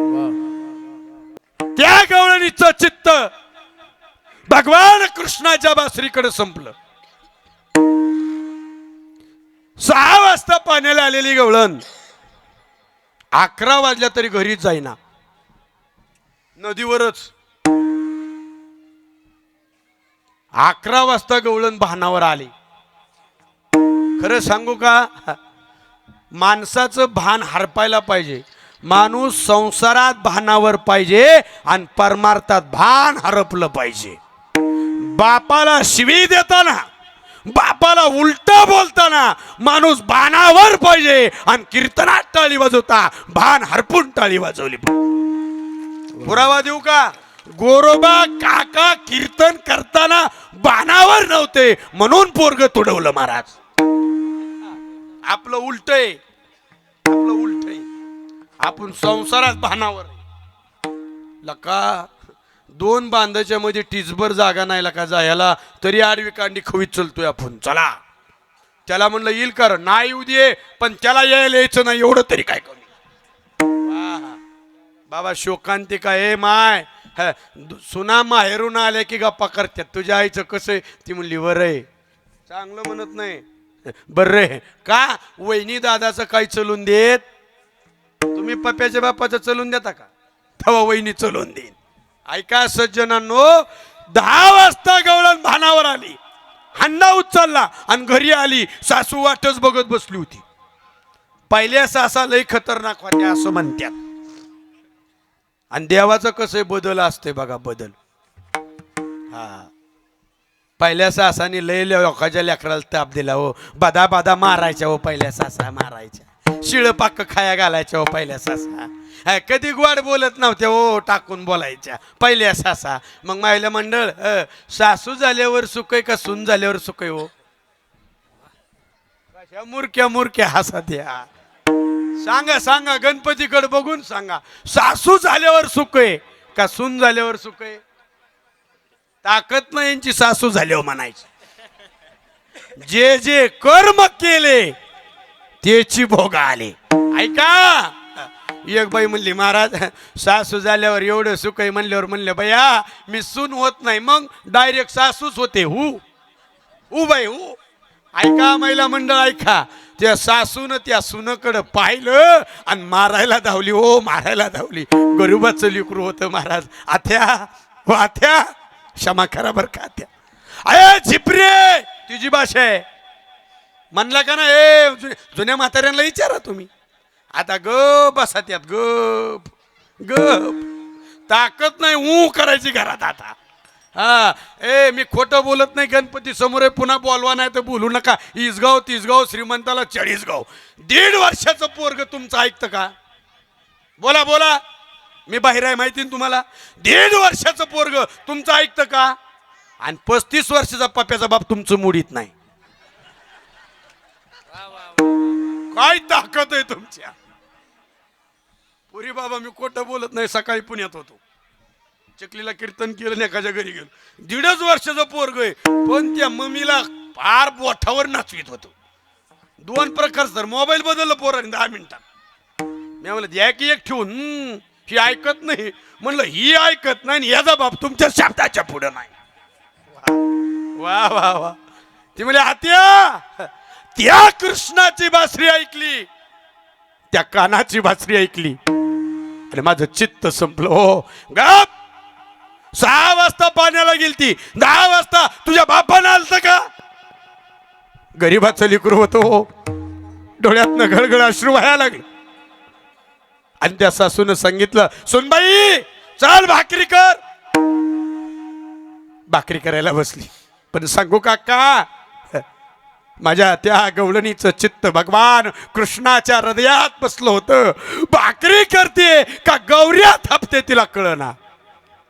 त्या गवळणीचं चित्त भगवान कृष्णाच्या बासरीकडे संपलं. 6 वाजता पाण्याला आलेली गवळण 11 वाजल्या तरी घरीच जाईना. नदीवरच 11 वाजता गवळण भानावर आली. खरं सांगू का, माणसाचं भान हरपायला पाहिजे. माणूस संसारात भानावर पाहिजे आणि परमार्थात भान हरपलं पाहिजे. बापाला शिवी देताना बापाला उलट बोलताना माणूस बाणावर पाहिजे आणि कीर्तनात टाळी वाजवता भान हरपून टाळी वाजवली पाहिजे. पुरावा देऊ का? गोरोबा काका कीर्तन करताना बाणावर नव्हते म्हणून पोरग तुडवलं महाराज. आपलं उलट आहे, आपलं उलट आहे. आपण संसारात बाणावर लका 2 बांधाच्या मध्ये टिचभर जागा नाही लका जायला, तरी आडवी कांडी खवीत चलतोय आपण. चला त्याला म्हणलं येईल कर, नाही येऊ दे पण त्याला यायला यायचं नाही एवढं तरी काय कमी. बाबा शोकांतिका हे माय सुना माहेरून आले की गप्पा करतात. तुझ्या आईचं कसं आहे? ती म्हणली बरं आहे. चांगलं म्हणत नाही, बरं रे. का वहिनी दादाचं काही चलून देत? तुम्ही पप्याच्या बापाचं चलून देता का? तेव्हा वहिनी चलून देईन. ऐका सज्जनांनो, 10 वाजता गवळण भानावर आली, हंडा उचलला आणि घरी आली. सासू वाटच बघत बसली होती. पहिल्या सासा लय खतरनाक होत्या असं म्हणतात. आणि देवाचं कसं बदल असते बघा, बदल. हा पहिल्या सासाने लय लोकांच्या लेकराला ताप दिला हो. बादा बादा मारायच्या हो पहिल्या सासा, मारायच्या. शिळपाक खाया घालायच्या हो पहिल्या सासा. कधी गोड बोलत नव्हत्या हो, टाकून बोलायच्या पहिल्या सासा. मग महिला मंडळ सासू झाल्यावर सुखय का सून झाल्यावर सुखय हो? कशा मुरक्या मुरक्या हसत या. सांगा सांगा, गणपतीकडे बघून सांगा, सासू झाल्यावर सुख आहे का सून झाल्यावर सुख आहे? ताकद नाही यांची सासू झाल्यावर म्हणायची. जे जे कर्म केले त्याची भोग आले. ऐका, एक बाई म्हणली महाराज सासू झाल्यावर एवढं सुख आहे म्हणल्यावर म्हणलं बया मी सून होत नाही, मग डायरेक्ट सासूच होते. हू बाई हू. ऐका महिला मंडळ, ऐका. त्या सासून त्या सुनकडं पाहिलं आणि मारायला धावली हो, मारायला धावली. गरीबाचं लेकरू होतं महाराज. आत्या हो आत्या, क्षमा करा बरं का आत्या. अय झिपरे तुझी भाषा आहे म्हणला का ना. हे जुन्या म्हाताऱ्यांना विचारा तुम्ही. आता गप बसा त्यात, गप गप. ताकद नाही ऊ करायची घरात आता. हा मी खोटं बोलत नाही. गणपती समोर पुन्हा बोलवा नाही तर बोलू नका. इसगाव तिसगाव श्रीमंताला 40 गाव. 1.5 वर्षाचं पोरग तुमचं ऐकतं का? बोला बोला, मी बाहेर आहे माहिती ना तुम्हाला. 1.5 वर्षाचं पोरग तुमचं ऐकतं का? आणि 35 वर्षाचा पप्याचा बाप तुमचं मुडीत नाही. काय ताकद आहे तुमच्या. पुरी बाबा मी खोटं बोलत नाही. सकाळी पुण्यात होतो, चकलीला कीर्तन केलं, एखाद्या घरी गेलो. 1.5 वर्षाचं पोरग आहे पण त्या मम्मीला फार बोठावर नाचवीत होतो. 2 प्रकार सर. मोबाईल बदललं पोराने 10 मिनिटात. मी म्हणलं द्या की एक ठेवून. ही ऐकत नाही. म्हणलं ही ऐकत नाही, याचा बाप तुमच्या शब्दाच्या पुढे नाही. वा वा वा. ती म्हणले आत्या त्या कृष्णाची बासरी ऐकली, त्या कानाची बासरी ऐकली आणि माझं चित्त संपलं. हो गप. 6 वाजता पाण्याला गेलती, 10 वाजता तुझ्या बापानं आलत का? गरीबाचं लेकरू होतं हो. डोळ्यातनं घळघळ अश्रू व्हायला लागले. आणि त्या सासून सांगितलं सुनबाई चल भाकरी कर. भाकरी करायला बसली. पण सांगू काका, माझ्या त्या गवळणीचं चित्त भगवान कृष्णाच्या हृदयात बसलं होतं. भाकरी करते का गौऱ्या थापते तिला कळना.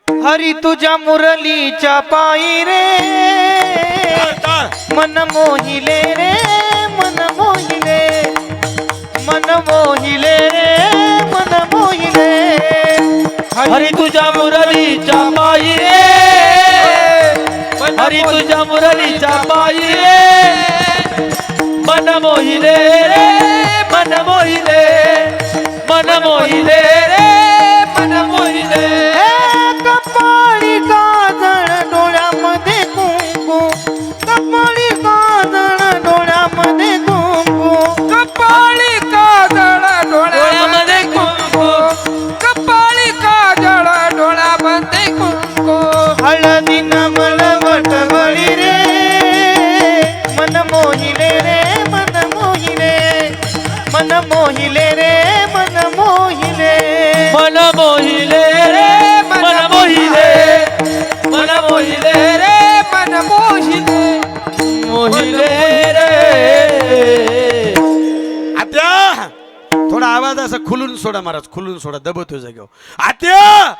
हरी तुझ्या मुरलीच्या पायी रे मन मोहिले रे, मन मोहिले, मन मोहिले रे, मन मोहिले. हरी तुझ्या मुरलीच्या पायी रे, हरी तुझ्या मुरलीच्या पायी रे, मन मोहिले रे, मन मोहिले, मन मोहिले रे, मन मोहिले. कपाळी काजळ डोळ्यामध्ये कुंकू, कपाळी काजळ डोळ्यामध्ये कुंकू, कपाळी काजळ डोळ्यामध्ये कुंकू, कपाळी काजळ डोळ्यामध्ये कुंकू. हळदीन मलवट गळी रे मन मोहिले रे, मन मोहिले, मन मोहिले रे, मन मोहिले. असं खुलून सोडा महाराज, खुलून सोडा, दबतोय जागेवर. आत्या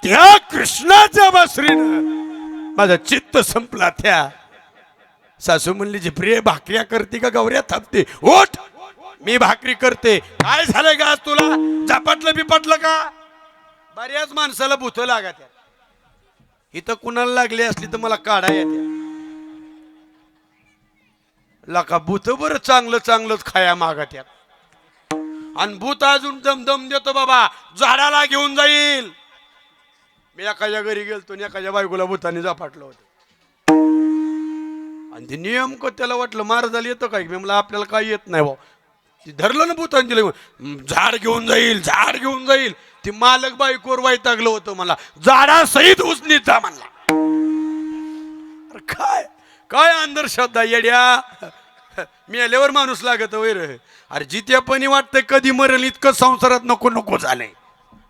त्या कृष्णाच्या बासरीनं माझं चित्त संपला. त्या सासू म्हणली जी प्रिय भाकऱ्या करते का गौऱ्या थापते? ओठ, मी भाकरी करते. काय झालंय का आज तुला? झपाटलं बिपाटलं का? बऱ्याच माणसाला भूत लागा त्या. इथं कुणाला लागली असली तर मला काढा येते. लका भूत बरं चांगलं चांगलंच खाया मागा त्यात. आणि भूत अजून दमदम देतो बाबा, झाडाला घेऊन जाईल. मी एखाद्या घरी गेलतो आणि एखाद्या बायकोला भूताने झपाटलं होतं. आणि ते नेमकं त्याला वाटलं महाराजाला येतं काय? मी म्हणलं आपल्याला काही येत नाही भाऊ. ती धरलं ना भूताने, दिलं झाड घेऊन जाईल, झाड घेऊन जाईल. ती मालक बायकोवर वैतागलं होतं, मला झाडासहित उचनीत जा म्हणला. अरे काय काय अंधश्रद्धा येड्या. मी आल्यावर माणूस लागत वैर. अरे जित्यापणी वाटतंय कधी मरेल इतकं संसारात नको नको झालंय.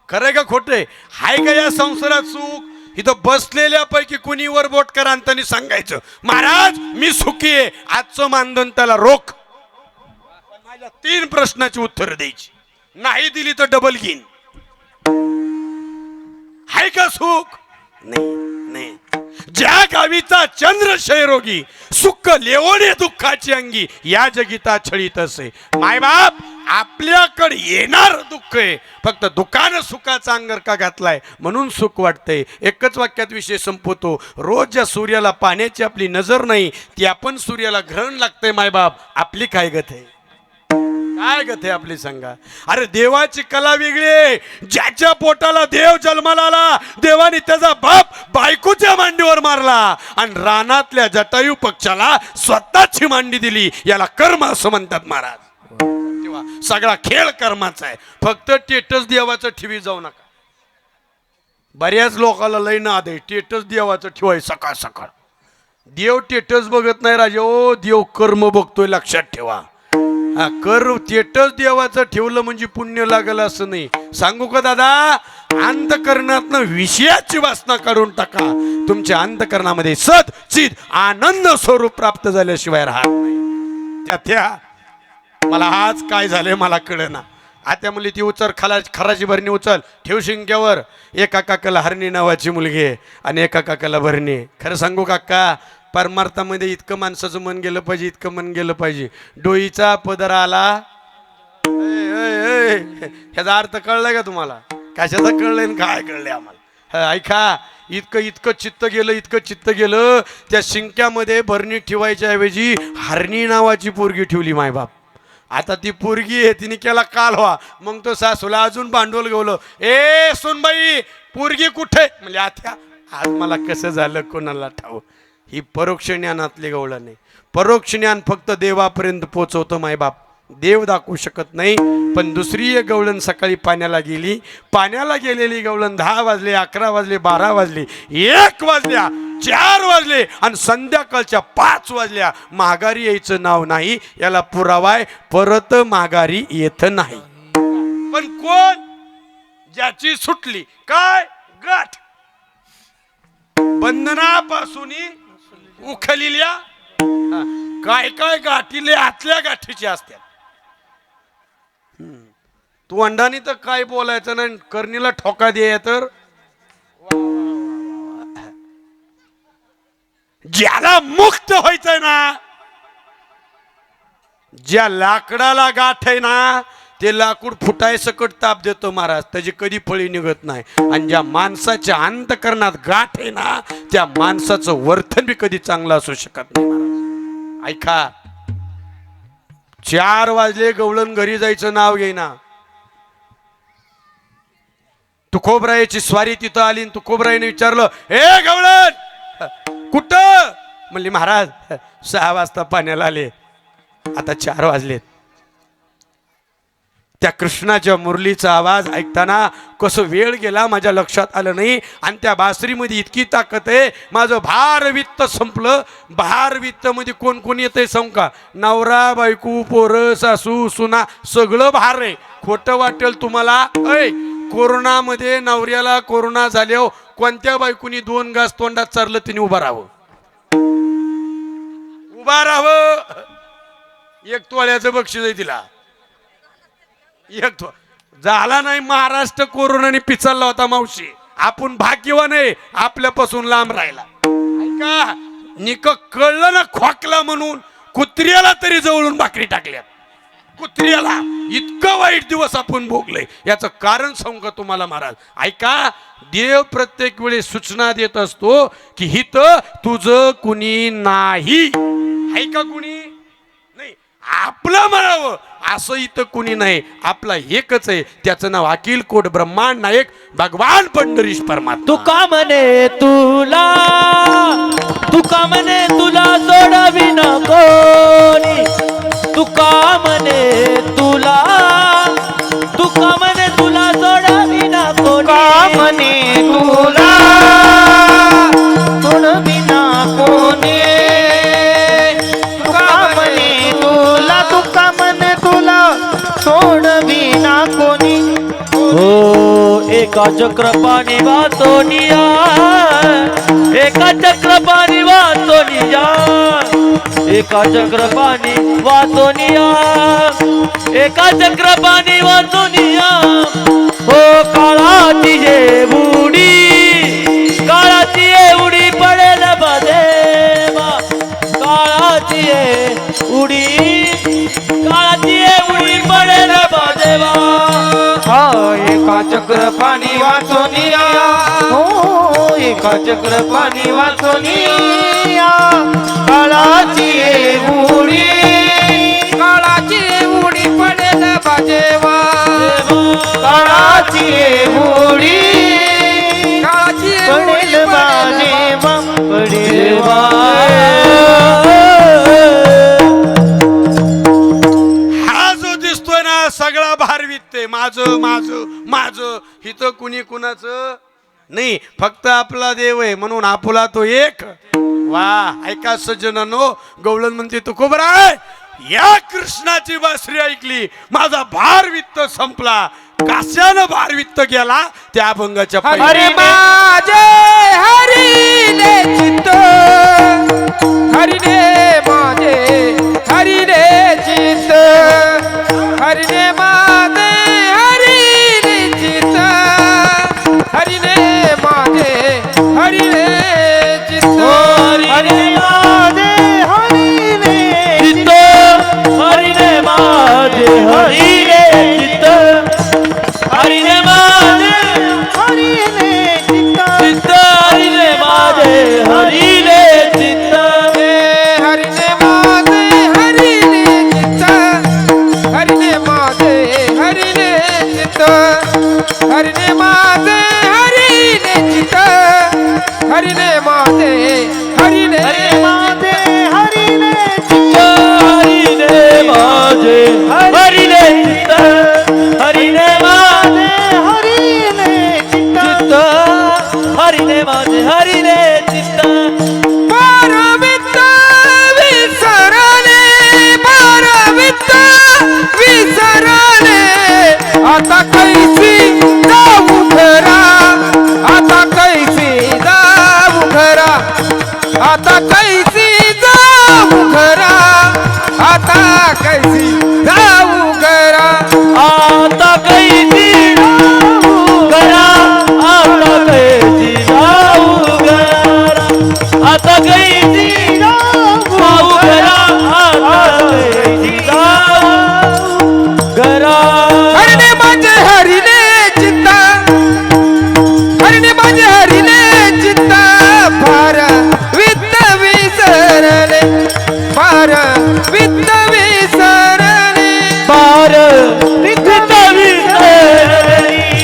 खरंय का खोटंय? हाय का या संसारात सुख? इथं बसलेल्यापैकी कुणी वर बोट करा आणि त्यांनी सांगायचं महाराज मी सुखी आहे. आजचं मानधन त्याला रोख. माझ्या 3 प्रश्नाची उत्तर द्यायची, नाही दिली तर डबल घेईन. हाय का सुख? नाही नाही. ज्या गावीचा चंद्र क्षयरोगी सुख लेवणे दुःखाची अंगी या जगिता छळीत असे. मायबाप आपल्याकडे येणार दुःख आहे, फक्त दुःखानं सुखाचा अंगर का घातलाय म्हणून सुख वाटतंय. एकच वाक्यात विषय संपवतो. रोज ज्या सूर्याला पाण्याची आपली नजर नाही, ती आपण सूर्याला ग्रहण लागतंय. मायबाप आपली काय गत आहे? काय गत आहे आपली सांगा? अरे देवाची कला वेगळी आहे. ज्याच्या पोटाला देव जन्माला आला, देवाने त्याचा बाप बायकोच्या मांडीवर मारला आणि रानातल्या जटायू पक्षाला स्वतःची मांडी दिली. याला कर्म असं म्हणतात महाराज. तेव्हा सगळा खेळ कर्माचा आहे. फक्त टेटस देवाचं ठेवी जाऊ नका. बऱ्याच लोकांना लय नाद आहे टेटस देवाचं ठेवाय सकाळ सकाळ. देव टेटस बघत नाही राजा, ओ देव कर्म बघतोय, लक्षात ठेवा. हा कर तेटच देवाचं ठेवलं म्हणजे पुण्य लागलं असं नाही. सांगू का दादा, अंतकरणातनं विषयाची वासना काढून टाका. तुमच्या अंतकरणामध्ये सत चित आनंद स्वरूप प्राप्त झाल्याशिवाय राहत नाही. त्या मला आज काय झालंय मला कळेना. आता म्हणली ती उचल खराची भरणी उचल ठेव शिंक्यावर. एका काकाला हरणी नावाची मुलगी आहे आणि एका काकाला भरणी. खरं सांगू काका, परमार्थामध्ये इतकं माणसाचं मन गेलं पाहिजे, इतकं मन गेलं पाहिजे. डोईचा पदरा आला. ह्याचा अर्थ कळलाय का तुम्हाला? कशाचा कळलंय काय कळलंय आम्हाला? ऐका, इतकं इतकं चित्त गेलं, इतकं चित्त गेलं. त्या शिंक्यामध्ये भरणी ठेवायच्या ऐवजी हरणी नावाची पोरगी ठेवली मायबाप. आता ती पोरगी आहे, तिने केला काल व्हा. मग तो सासूला अजून भांडवल घेवलं. ए सोनबाई पोरगी कुठे? म्हणजे आता आज मला कसं झालं कोणाला ठाऊ. ही परोक्ष ज्ञानातली गवळण नाही. परोक्ष ज्ञान फक्त देवापर्यंत पोचवतो मायबाप. देव दाखवू शकत नाही. पण दुसरी एक गवळण सकाळी पाण्याला गेली. पाण्याला गेलेली गवळण 10 वाजले, 11 वाजले, 12 वाजले, 1 वाजल्या, 4 वाजले आणि संध्याकाळच्या 5 वाजल्या. माघारी यायचं नाव नाही. याला पुरावाय परत माघारी येत नाही. पण कोण? ज्याची सुटली काय गाठ बंधनापासून उखलिल्या काय काय गाठीले आतल्या गाठीची असतात. तू अंडानी तर काय बोलायचं नाही, करणीला ठोका दे. तर ज्याला मुक्त व्हायचंय ना, ज्या लाकडाला गाठ आहे ना, ते लाकूड फुटाय सकट ताप देतो महाराज, त्याची कधी फळी निघत नाही. आणि ज्या माणसाच्या अंतकरणात गाठ आहे ना, त्या माणसाचं वर्तन बी कधी चांगलं असू शकत नाही महाराज. ऐका, 4 वाजले, गवळण घरी जायचं नाव घेईना. तुकोबरायाची स्वारी तिथं आली. तुकोबरायाने विचारलं, ए गवळण कुठं? म्हणली महाराज 6 वाजता पाण्याला आले, आता 4 वाजलेत. त्या कृष्णाच्या मुरलीचा आवाज ऐकताना कसं वेळ गेला माझ्या लक्षात आलं नाही. आणि त्या बासरीमध्ये इतकी ताकद आहे. माझं भारवित्त संपलं. भारवित्तमध्ये कोण कोण येतंय सांगू का? नवरा बायको पोरं सासू सुना सगळं भार आहे. खोटं वाटेल तुम्हाला. ऐ कोरोनामध्ये नवऱ्याला कोरोना झाल्यावर कोणत्या बायकोनी 2 घास तोंडात चारलं तिने उभा राहावं. उभा राहावं. 1 तोळ्याचं बक्षीस आहे तिला. एक झाला नाही महाराष्ट्र कोरोनाने पिचलला होता मावशी. आपण भाग्यवान आहे आपल्यापासून लांब राहिला. ऐका निक कळलं ना खोकला म्हणून कुत्र्याला तरी जवळून भाकरी टाकल्यात. कुत्र्याला इतकं वाईट दिवस आपण भोगले. याचं कारण सांगू का तुम्हाला महाराज. ऐका देव प्रत्येक वेळी सूचना देत असतो की हित तुझं कुणी नाही. ऐका कुणी नाही आपलं म्हणावं असं इथं कुणी नाही. आपला एकच आहे त्याचं नाव अखिल कोट ब्रह्मांड नायक भगवान पंढरीश परमात्मा. तुका म्हणे तुला सोडावी न कोणी. तुका म्हणे तुला सोडावी न कोणी. का म्हणे तुला सोड बिना कोणी. तुका म्हणे तुला तुका म्हणे तुला सोड बिना कोणी. हो एका चक्रपाणी वाचोनिया. एका चक्रपाणी वाचोनिया. एका चक्रपाणी वाचोनिया. एका चक्रपाणी वाचोनिया. हो काळाची ये उडी. काळाची ये उडी पडेल बदेवा. काळाची ये उडी. काळाची ये उडी पडेल बदेवा. एका चक्र पाणी वाचोनिया. हो एका चक्र पाणी वाचोनिया. काळाची उडी. काळाची उडी पडेल बाजेवा. काळाची उडी. काळाची पडेल बाजेवा. पडेल हा जो दिसतोय ना सगळा भार विकते माझं माझं माझं. हिथं कुणी कुणाचं नाही फक्त आपला देव आहे म्हणून आपुला तो एक. वा ऐका सज्जनानो गवळण म्हणते तू कोबरा या कृष्णाची बासरी ऐकली माझा भार वित्त संपला. कशानं भार वित्त गेला त्या अभंगाच्या हरी माझे हरिले चित्त. हरिने माझे हरिले चित्त. हरिने माझे हरिले चित्त. हरिने माझे हरिले चित्त. हरिने माझे हरिने चित्त. हरिने माझे हरिले चित्त. हरिने माझे हरिने चित्त. चित्त. हरिने माझे हरिले चित्त. हरिने माझे हरिले चित्त. हरिने माझे हरिले चित्त. हरिने माझे हरिले चित्त. हरिने माझे हरिले माझे हरिने चित्त. हरिने माझे हरिले चित्त. हरिने माझे हरिने चित्त. चित्त. हरिने माझे हरिले चित्त. पारवित्त विसरले. पारवित्त विसरले. आता कैसी जाऊ घरा. आता कैसी जाऊ घरा. आता कैसी जाऊ घरा. आता कैसी जाऊ घरा. आता कैसी जाऊ घरा. आता कैसी जाऊ घरा. आता कैसी जाऊ घरा. आता कैसी जाऊ घरा. हरिने माझे हरिले चित्त. हरिने माझे हरिले चित्त. फार वित्त विसरले. फार वित्त विसरले. फार वित्त विसरले.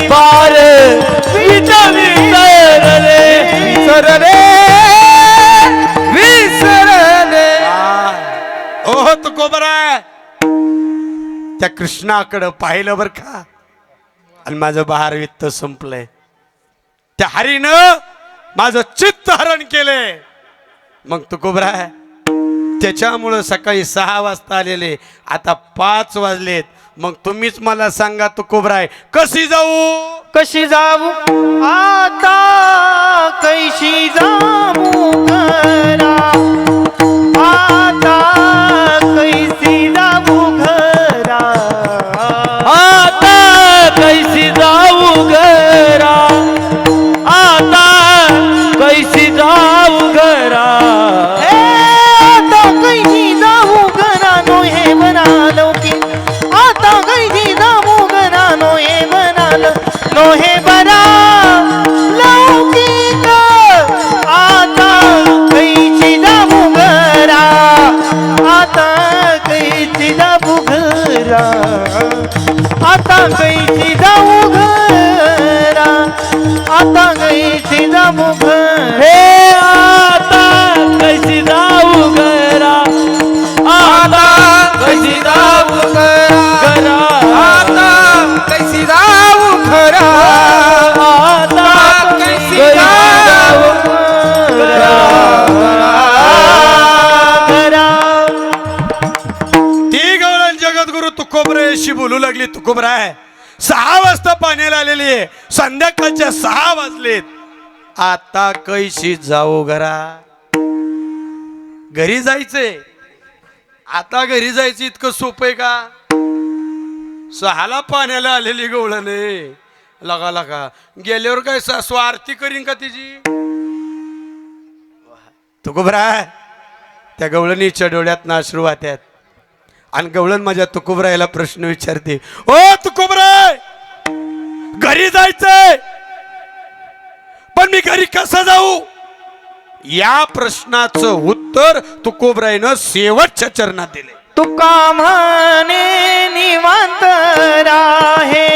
फार वित्त विसरले. विसरले. विसरले. ओह तू कोबरा त्या कृष्णाकडं पाहिलं बर का आणि माझं बहार वित्त संपलंय. त्या हरीनं माझं चित्त हरण केलंय. मग तू कोबरा त्याच्यामुळं सकाळी 6 वाजता आलेले आता 5 वाजलेत. मग तुम्हीच मला सांगा तू कोबरा कशी जाऊ. कशी जाऊ आता कैशी जाऊ घरा. आता कैसी जाऊ घरा. आता 6 वाजता पाण्याला आलेली आहे, संध्याकाळच्या 6 वाजलेत. आता कैशी जाऊ घरा. घरी जायचंय, आता घरी जायचं इतकं सोपं आहे का? 6ला पाण्याला आलेली गवळणे लगा लगा गेल्यावर काय सासू आरती करीन का तिची? तुकोबरा त्या गवळणीच्या डोळ्यात अश्रू वाहतात आणि गवळण माझ्या तुकोबरायला प्रश्न विचारते, ओ तुकोबराय, घरी जायचंय पण मी घरी कसं जाऊ? या प्रश्नाचं उत्तर तुकोबरायनं शेवटच्या चरणात दिले. तुका म्हणे निवांत राहे,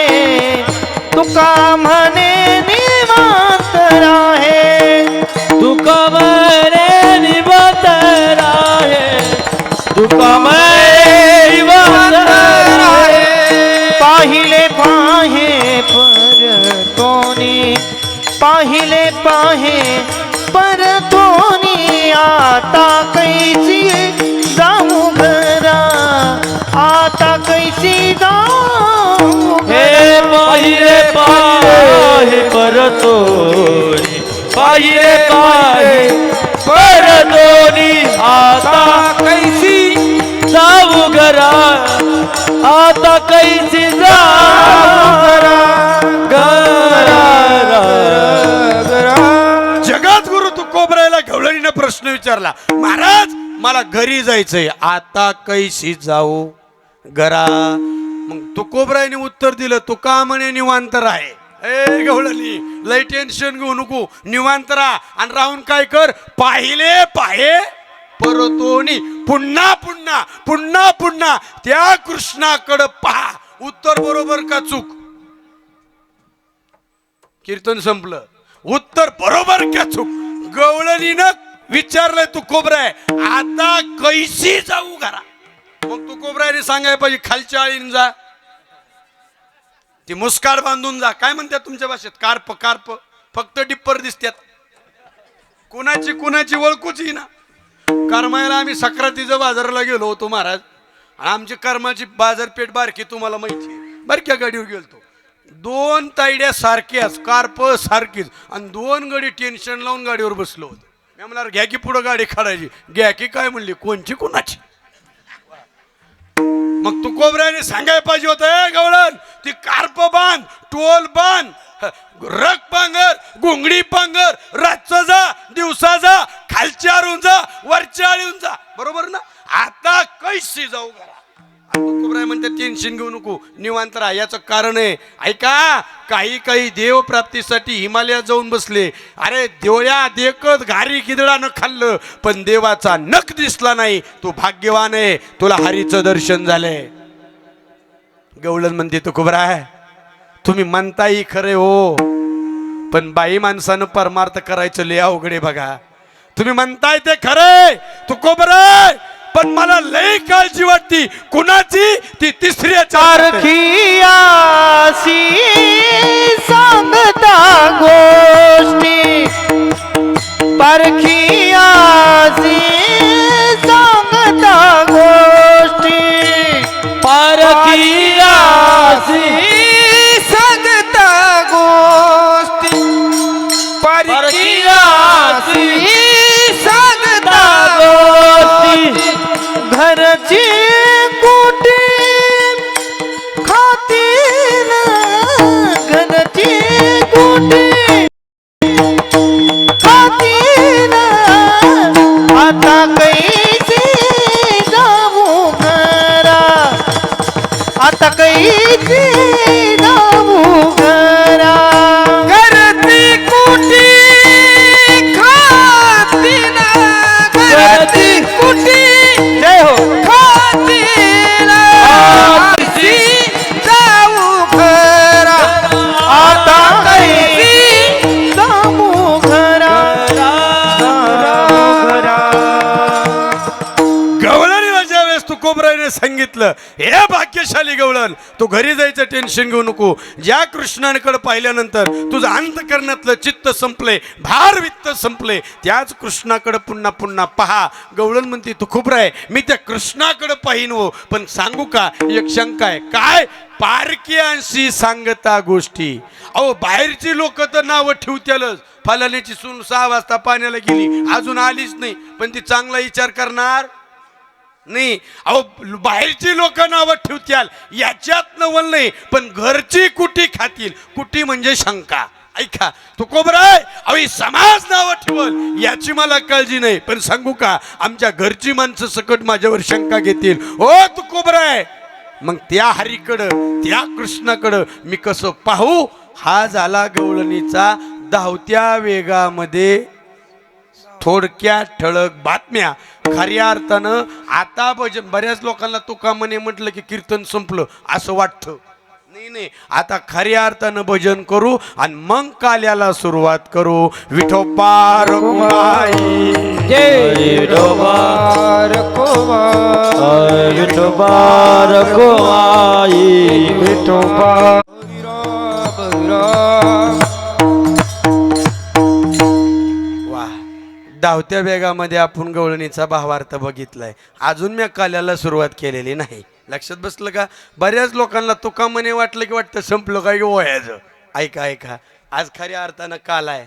तुका म्हणे निवांत राहे, तुका म्हणे निवांत राहे, तुका म्हणे निवांत राहे. पाहिले पाहे परतोनी, पाहिले पाहे परतोनी, आता कैसी जाऊ घरा, आता कैसी जाऊ हे पाहिले पाहे परतोनी, पाहिले पाहे परतोनी, आता कैसी जाऊ घरा, आता कैसी जाऊ घरा. जगद्गुरु तुकोबरायला गवळणीनं प्रश्न विचारला, महाराज मला घरी जायचंय, आता कैशी जाऊ घरा? मग तुकोबरायने उत्तर दिलं, तुका म्हणे निवांत राहे. ए गवळणी, लय टेन्शन घेऊ नको, निवांत राहा आणि राहून काय कर, पाहिले पाहे परतोनी, पुन्हा पुन्हा पुन्हा पुन्हा त्या कृष्णाकडे पहा. उत्तर बरोबर का चूक? कीर्तन संपलं. उत्तर बरोबर का चूक? गवळणीनं विचारलंय तुकोबराय, आता कैसी जाऊ घरा? मग तुकोबरायने सांगायला पाहिजे, खालच्या आळीन जा, ती मुस्काड बांधून जा. काय म्हणतात तुमच्या भाषेत? कार्प. कार्प फक्त डिप्पर दिसतात, कुणाची कुणाची ओळखूची ना. कर्मायला आम्ही सक्रातीच्या बाजाराला गेलो होतो महाराज, आणि आमची कर्माची बाजारपेठ बारकी तुम्हाला माहिती आहे. बारक्या गाडीवर गेलतो, 2 तायड्या सारख्याच, कार्प सारखीच, आणि 2 गडी टेन्शन लावून गाडीवर बसलो होतो. मी म्हणणार घ्या की पुढं गाडी काढायची, घ्या की काय म्हणली, कोणची कोणाची? मग तुकोबरायने सांगायला पाहिजे होतं, गवळण ती कार्प बांध, टोल बांध, रग पांगर, गुंगडी पांगर, रातचं जा, दिवसा जा, खालच्या आळून जा, वरच्या आळून जा, बरोबर ना? आता कैशी जाऊ घरा? तुकोबराय म्हणते टेन्शन घेऊ नको, निवांत राहा. याचं कारण आहे, ऐका, काही काही देव प्राप्तीसाठी हिमालयात जाऊन बसले. अरे देवळ्या देखत घारी किदळानं खाल्लं, पण देवाचा नख दिसला नाही. तू भाग्यवान आहे, तुला हरीचं दर्शन झालंय. गवळण म्हणते तुकोबराय, तुम्ही म्हणताही खरे हो, पण बाई माणसानं परमार्थ करायचं लय अवघड आहे बघा. तुम्ही म्हणताय ते खरे तुकोबराय, पण मला लय काळजी वाटती. कुणाची? ती तिसऱ्या सारखी आसी सांगता गोष्टी, पारखी आसी सांगता गोष्टी, पारखी आसी सांगता गोष्टी, पारखी आसी सांगता गोष्टी. घरची कुटी खातील, घरची कुटी खातील, आता कैसी जाऊ घरा, आता कैसी जाऊ घरा. घरची कुटी खातील, घरची कुटी जय हो खातील, जाऊ घरा, आता कैसी जाऊ घरा, घरा. गवळणीला ज्यावेळेस तुकोबरायने सांगितलं, हे भाग्यशाली गवळण, तू घरी जायचं टेन्शन घेऊ नको. ज्या कृष्णाकडे पाहिल्यानंतर तुझं अंतकरणातलं चित्त संपले, भार वित्त संपले, त्याच कृष्णाकडे पुन्हा पुन्हा पहा. गवळण म्हणते तुकोबराय, मी त्या कृष्णाकडे पाहिन हो, पण सांगू का, एक शंका आहे. काय? पारक्यांशी सांगता गोष्टी. अहो बाहेरची लोक तर नावं ठेवत्यालच, फलाण्याची सून 6 वाजता पाण्याला गेली अजून आलीच नाही, पण ती चांगला विचार करणार नाही. अहो बाहेरची लोक नावं ठेवत्याल याच्यात नवल नाही, पण घरची कुटी खातील. कुटी म्हणजे शंका. ऐका तू कोबरा आहे, अहो ही समाज नावं ठेवल याची मला काळजी नाही, पण सांगू का आमच्या घरची माणसं सकट माझ्यावर शंका घेतील. ओ तू कोबरा आहे, मग त्या हरीकडं त्या कृष्णाकडं मी कसं पाहू. हा झाला गवळणीचा धावत्या वेगामध्ये थोडक्यात ठळक बातम्या. खऱ्या अर्थानं आता भजन बऱ्याच लोकांना तुका म्हणे म्हटलं की कीर्तन संपलं असं वाटतं. नाही, आता खऱ्या अर्थानं भजन करू आणि मग काल्याला सुरुवात करू. विठोबा रखुमाई जय विठोबा रखुमाई, विठोबा रखुमाई, विठोबा वा. धावत्या वेगामध्ये आपण गवळणीचा भावार्थ बघितलाय. अजून मी काल्याला सुरुवात केलेली नाही. लक्षात बसलं का. बऱ्याच लोकांना तुका म्हणे वाटलं की वाटतं संपलं काय वयाचं. ऐका ऐका आज खऱ्या अर्थानं काल आहे.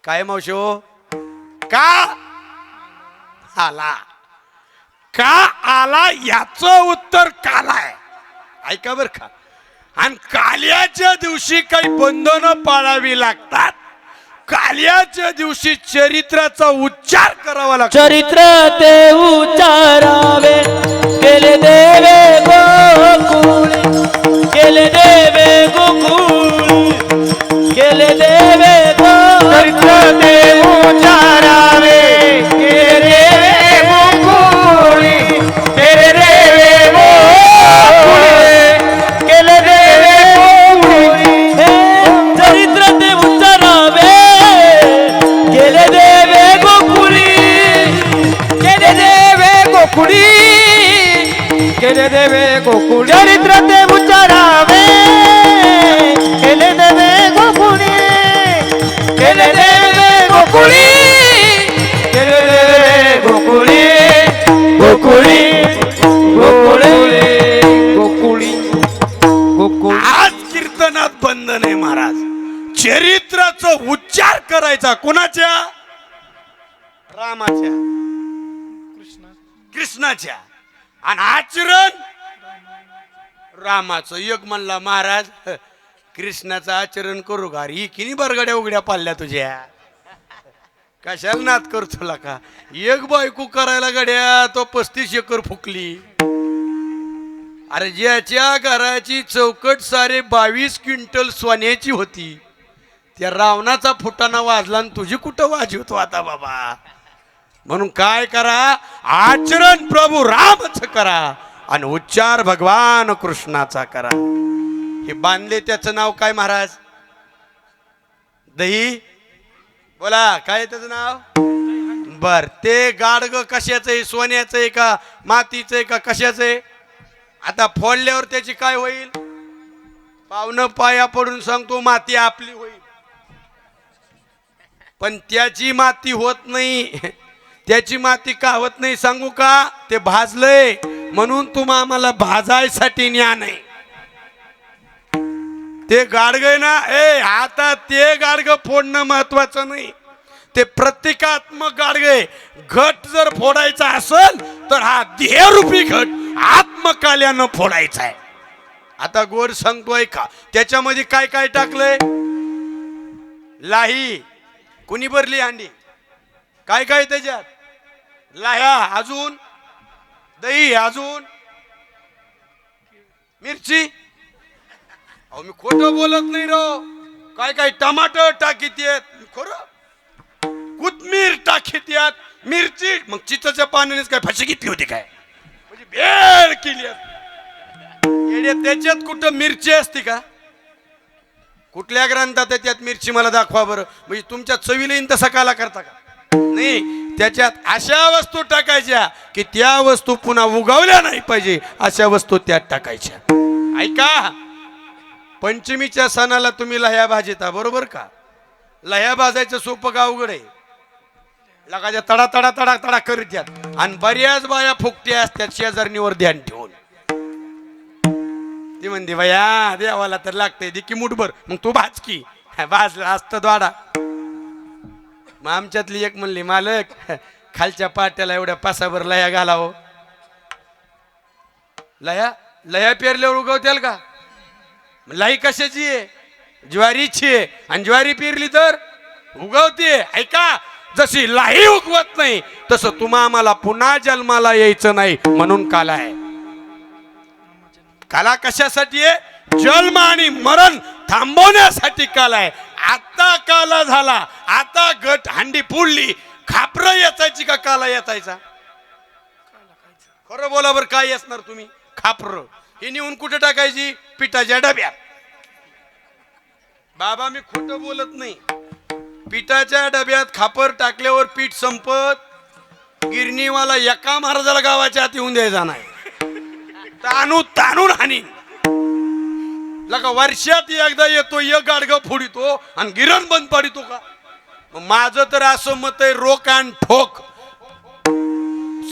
काय मावशी हो, का आला, का आला याचं उत्तर काल आहे. ऐका बर का. आणि काल्याच्या दिवशी काही बंधनं पाळावी लागतात. काल्याच्या दिवशी चरित्राचा उच्चार करावा लागतो. चरित्र ते उच्चारावे, केले देवे गोकुळी, केले देवे गोकुळी, केले देवे चरित्र ते उच्चारावे, केले देवे गोकुळी, केले देवे गोकुळी, केले देवे गोकुळी. चरित्र ते उच्चारावे, केले देवे गोकुळी, केले देवे गोकुळी, केले देवे गोकुळी, चरित्र ते उच्चारावे, केले देवे गोकुळी, केले देवे गोकुळी, केले देवे गोकुळी, गोकुळी, गोकुळी, गोकुळी, गोकुळी. आज कीर्तनात बंधन आहे महाराज. चरित्राचा उच्चार करायचा कोणाच्या, रामाच्या कृष्णाच्या, आणि आचरण रामाचं. एक म्हणला महाराज कृष्णाचं आचरण करू का ही किनी बरगड्या उघड्या पाळल्या तुझ्या, कशाला नाद करतो ला का. एक बायको करायला गड्या तो 35 एकर फुकली. अरे ज्याच्या घराची चौकट सारे 22 क्विंटल सोन्याची होती, त्या रावणाचा फुटाणा वाजला आणि तुझी कुठं वाजवतो आता बाबा. म्हणून काय करा, आचरण प्रभू रामच करा आणि उच्चार भगवान कृष्णाचा करा. हे बांधले त्याचं नाव काय महाराज, दही. बोला काय त्याचं नाव. बर ते गाडग कशाचं आहे, सोन्याचं आहे का मातीचं आहे का कशाचं आहे. आता फोडल्यावर त्याची काय होईल, पावनं पाया पडून सांगतो माती आपली होईल, पण त्याची माती होत नाही. त्याची माती का होत नाही सांगू का, ते भाजलंय म्हणून तुम्हा आम्हाला भाजायसाठी न्या नाही. ते गाडगं ना आता ते गाडगं फोडणं महत्वाचं नाही, ते प्रतिकात्मक गाडगे. घट जर फोडायचा असेल तर हा देहरूपी घट आत्मकाल्यानं फोडायचा आहे. आता गोर सांगतोय का, त्याच्यामध्ये काय काय टाकलंय, लाही कुणी भरली अंडी, काय काय त्याच्यात लाह्या, अजून दही, अजून मिरची. अहो मी खोटं बोलत नाही राव. काय काय टमाटर टाकीत येत, खरं कोथमीर टाकीत यात, मिरची. मग चिताच्या पाण्यानेच काय फाशी घेतली होती काय, म्हणजे भेळ केली येड्या. त्याच्यात कुठं मिरची असते का, कुठल्या ग्रंथात आहे त्यात मिरची मला दाखवा बरं. म्हणजे तुमच्या चवीला येईन तसा काला करता का नाही. त्याच्यात अशा वस्तू टाकायच्या की त्या वस्तू पुन्हा उगवल्या नाही पाहिजे, अशा वस्तू त्यात टाकायच्या. ऐका पंचमीच्या सणाला तुम्ही लह्या भाजता बरोबर का. लह्या भाजायचं सोपं का अवघड आहे, लगाच्या तडा तडा तडा तडा करीत यात. आणि बऱ्याच बाया फुकट्या असतात शेजारणीवर ध्यान ठेवून. ती म्हणते बाया देवाला तर लागतंय दे की मुठभर, मग तू भाज की. भाजला असतं द्वाडा. मग आमच्यातली एक म्हणली मालक खालच्या पाट्याला एवढ्या पासाभर लया घालावं. लया लया पेरल्यावर उगवत्याल का? लाई कशाची आहे? ज्वारीची आहे. आणि ज्वारी पेरली तर उगवते. ऐका, जशी लाई उगवत नाही तसं तुम्हा आम्हाला पुन्हा जन्माला यायचं नाही म्हणून काला आहे. काला कशासाठी आहे? जन्म आणि मरण थांबवण्यासाठी काला आहे. आता काला झाला, आता गट हांडी फोडली, खापर येतायची का काला येतायचा? खरं बोला बरं, काय असणार तुम्ही? खापर ही नेऊन कुठे टाकायची? पिठाच्या डब्यात. बाबा मी खोटं बोलत नाही. पिठाच्या डब्यात खापर टाकल्यावर पीठ संपत, गिरणीवाला एका महाराजाला गावाच्या आत येऊन द्यायचा नाही. ताणून ताणून हानी लका वर्षात एकदा येतो, एक गाडगा फोडितो आणि गिरण बंद पाडितो का? माझं तर असं मत आहे, रोक आणि ठोक.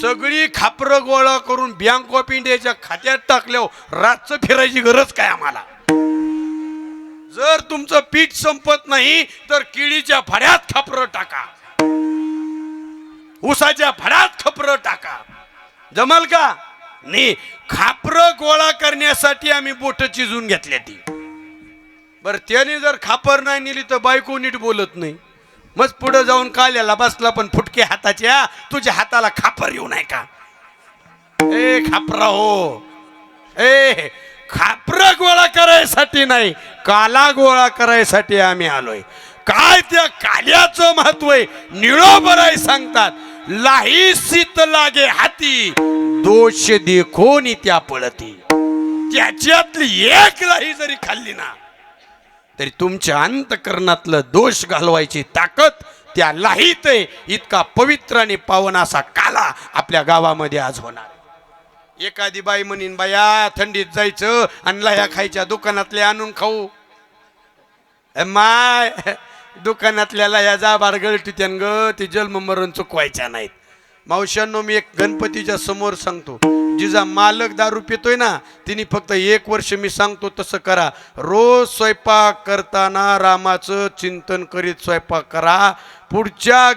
सगळी खापर गोळा करून बँक ऑफ इंडियाच्या खात्यात टाकल्यावर रातचं फिरायची गरज काय आम्हाला? जर तुमचं पीठ संपत नाही तर केळीच्या फड्यात खापर टाका, ऊसाच्या फड्यात खापर टाका. जमल का? नाही. खापर गोळा करण्यासाठी आम्ही बोट चिजून घेतल्या ती. बर त्याने जर खापर नाही नेली तर बायको नीट बोलत नाही. मग पुढे जाऊन काल्याला बसला पण फुटके हाताच्या, तुझ्या हाताला खापर येऊ नाही का? ए खापरा हो, ए खापर गोळा करायसाठी नाही, काला गोळा करायसाठी आम्ही आलोय. काय त्या काल्याचं महत्व आहे निळोबराय सांगतात. लाही शीत लागे हाती, दोष देखोनी त्या पळती. त्याच्यातली एक लाही जरी खाल्ली ना तरी तुमच्या अंतकरणातलं दोष घालवायची ताकद त्या लाहीत आहे. इतका पवित्र आणि पावन असा काला आपल्या गावामध्ये आज होणार. एखादी बाई म्हणीन बाया थंडीत जायचं आणि लाह्या खायच्या दुकानातले आणून खाऊ. माय दुकानातल्या लाह्या जा बारगळ टित्यान ग, ते जन्म मरण चुकवायच्या नाहीत. मावशांनो मी एक गणपतीच्या समोर सांगतो, जिचा मालक दारू पितोय ना तिने फक्त 1 वर्ष मी सांगतो तसं करा. रोज स्वयंपाक करताना रामाचं चिंतन करीत स्वयंपाक करा. पुढच्या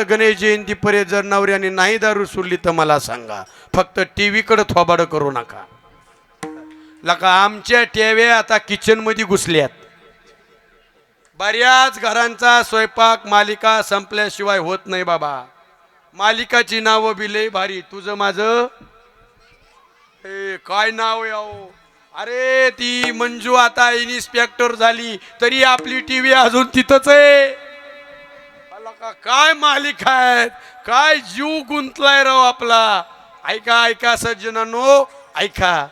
गणेश जयंतीपर्यंत जर नवऱ्याने नाही दारू सोडली तर मला सांगा. फक्त टीव्ही कडे थोबाड करू नका. लका आमच्या टेव्या आता किचन मध्ये घुसल्यात. बऱ्याच घरांचा स्वयंपाक मालिका संपल्याशिवाय होत नाही बाबा. मालिकाची नावं बी लय भारी. तुझं माझं हे काय नाव यावं? अरे ती मंजू आता इन्स्पेक्टर झाली तरी आपली टीव्ही अजून तिथंच आहे. काय मालिका आहेत, काय जीव गुंतलाय राव आपला. ऐका ऐका सज्जनांनो ऐका,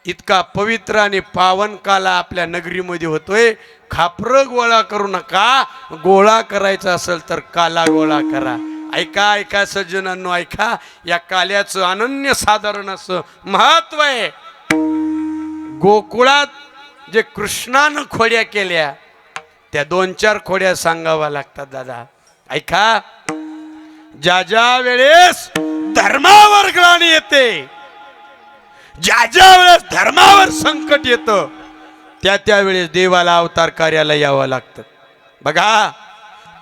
इतका पवित्र आणि पावन काला आपल्या नगरीमध्ये होतोय. खापर गोळा करू नका, गोळा करायचा असेल तर काला गोळा करा. ऐका ऐका सज्जनांनो ऐका, या काल्याचं अनन्य साधारण असं महत्व आहे. गोकुळात जे कृष्णानं खोड्या केल्या त्या 2-4 खोड्या सांगाव्या लागतात दादा. ऐका, ज्या ज्या वेळेस धर्मावर ग्लानी येते, ज्या ज्या वेळेस धर्मावर संकट येतं त्या त्यावेळेस देवाला अवतार कार्याला यावं लागतं. बघा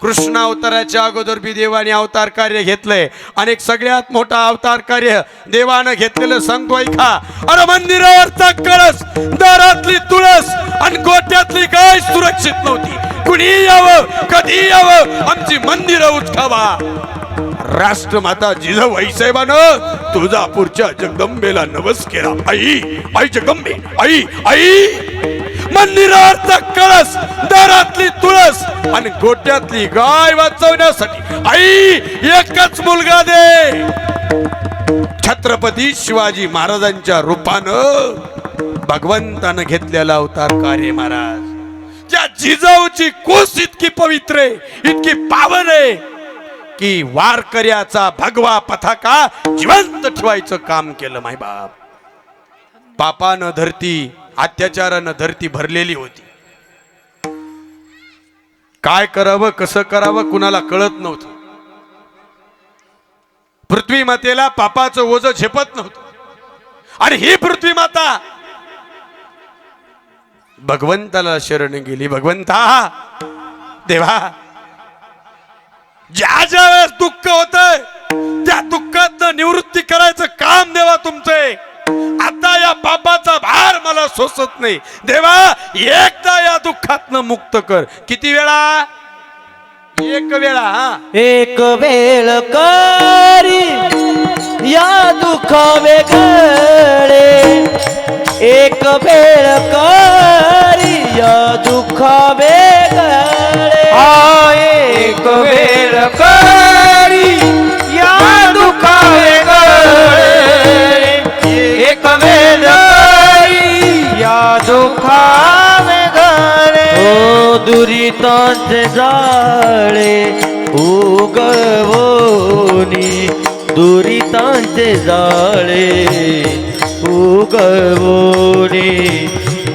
कृष्ण अवताराच्या अगोदर बी देवाने अवतार कार्य घेतलंय. अनेक सगळ्यात मोठा अवतार कार्य देवानं घेतलेलं सांगतो ऐका. अरे मंदिरावरचा कळस, दारातली तुळस आणि गोट्यातली गाय सुरक्षित नव्हती. कुणी यावं कधी यावं आमची मंदिरं उचकावा. राष्ट्रमाता जिजाबाई साहेबानं तुळजापूरच्या जगदंबेला नवस केला. आई आई जगदंबे आई आई. मंदिरावरचा कळस, दारातली तुळस आणि गोट्यातली गाय वाचवण्यासाठी आई एकच मुलगा दे. छत्रपती शिवाजी महाराजांच्या रूपानं भगवंतानं घेतलेला अवतार कार्य महाराज. ज्या जिजाऊची कोस इतकी पवित्र आहे, इतकी पावन आहे की वारकऱ्याचा भगवा पताका जिवंत ठेवायचं काम केलं. माय बाप, पापानं धरती, अत्याचारानं धरती भरलेली होती. काय करावं कसं करावं कुणाला कळत नव्हतं. पृथ्वी मातेला पापाचं ओझं झेपत नव्हतं. आणि ही पृथ्वी माता भगवंताला शरण गेली. भगवंता, देवा, ज्या ज्या वेळेस दुःख होतंय त्या दुःखातनं निवृत्ती करायचं काम देवा तुमचे. आता या पापाचा भार मला सोसत नाही देवा, एकदा या दुःखातनं मुक्त कर. किती वेळा? एक वेळा. हा, एक वेळ करी या दुःख वेगळे, एक वेळ करी या दुःख वेगळे. एक वेळ करी या दुःख वेगळे, एक वेळ करी या दुःख वेगळे. ओ दुरितांचे जाळे उगवोनी, दुरितांचे जाळे उगवोनी,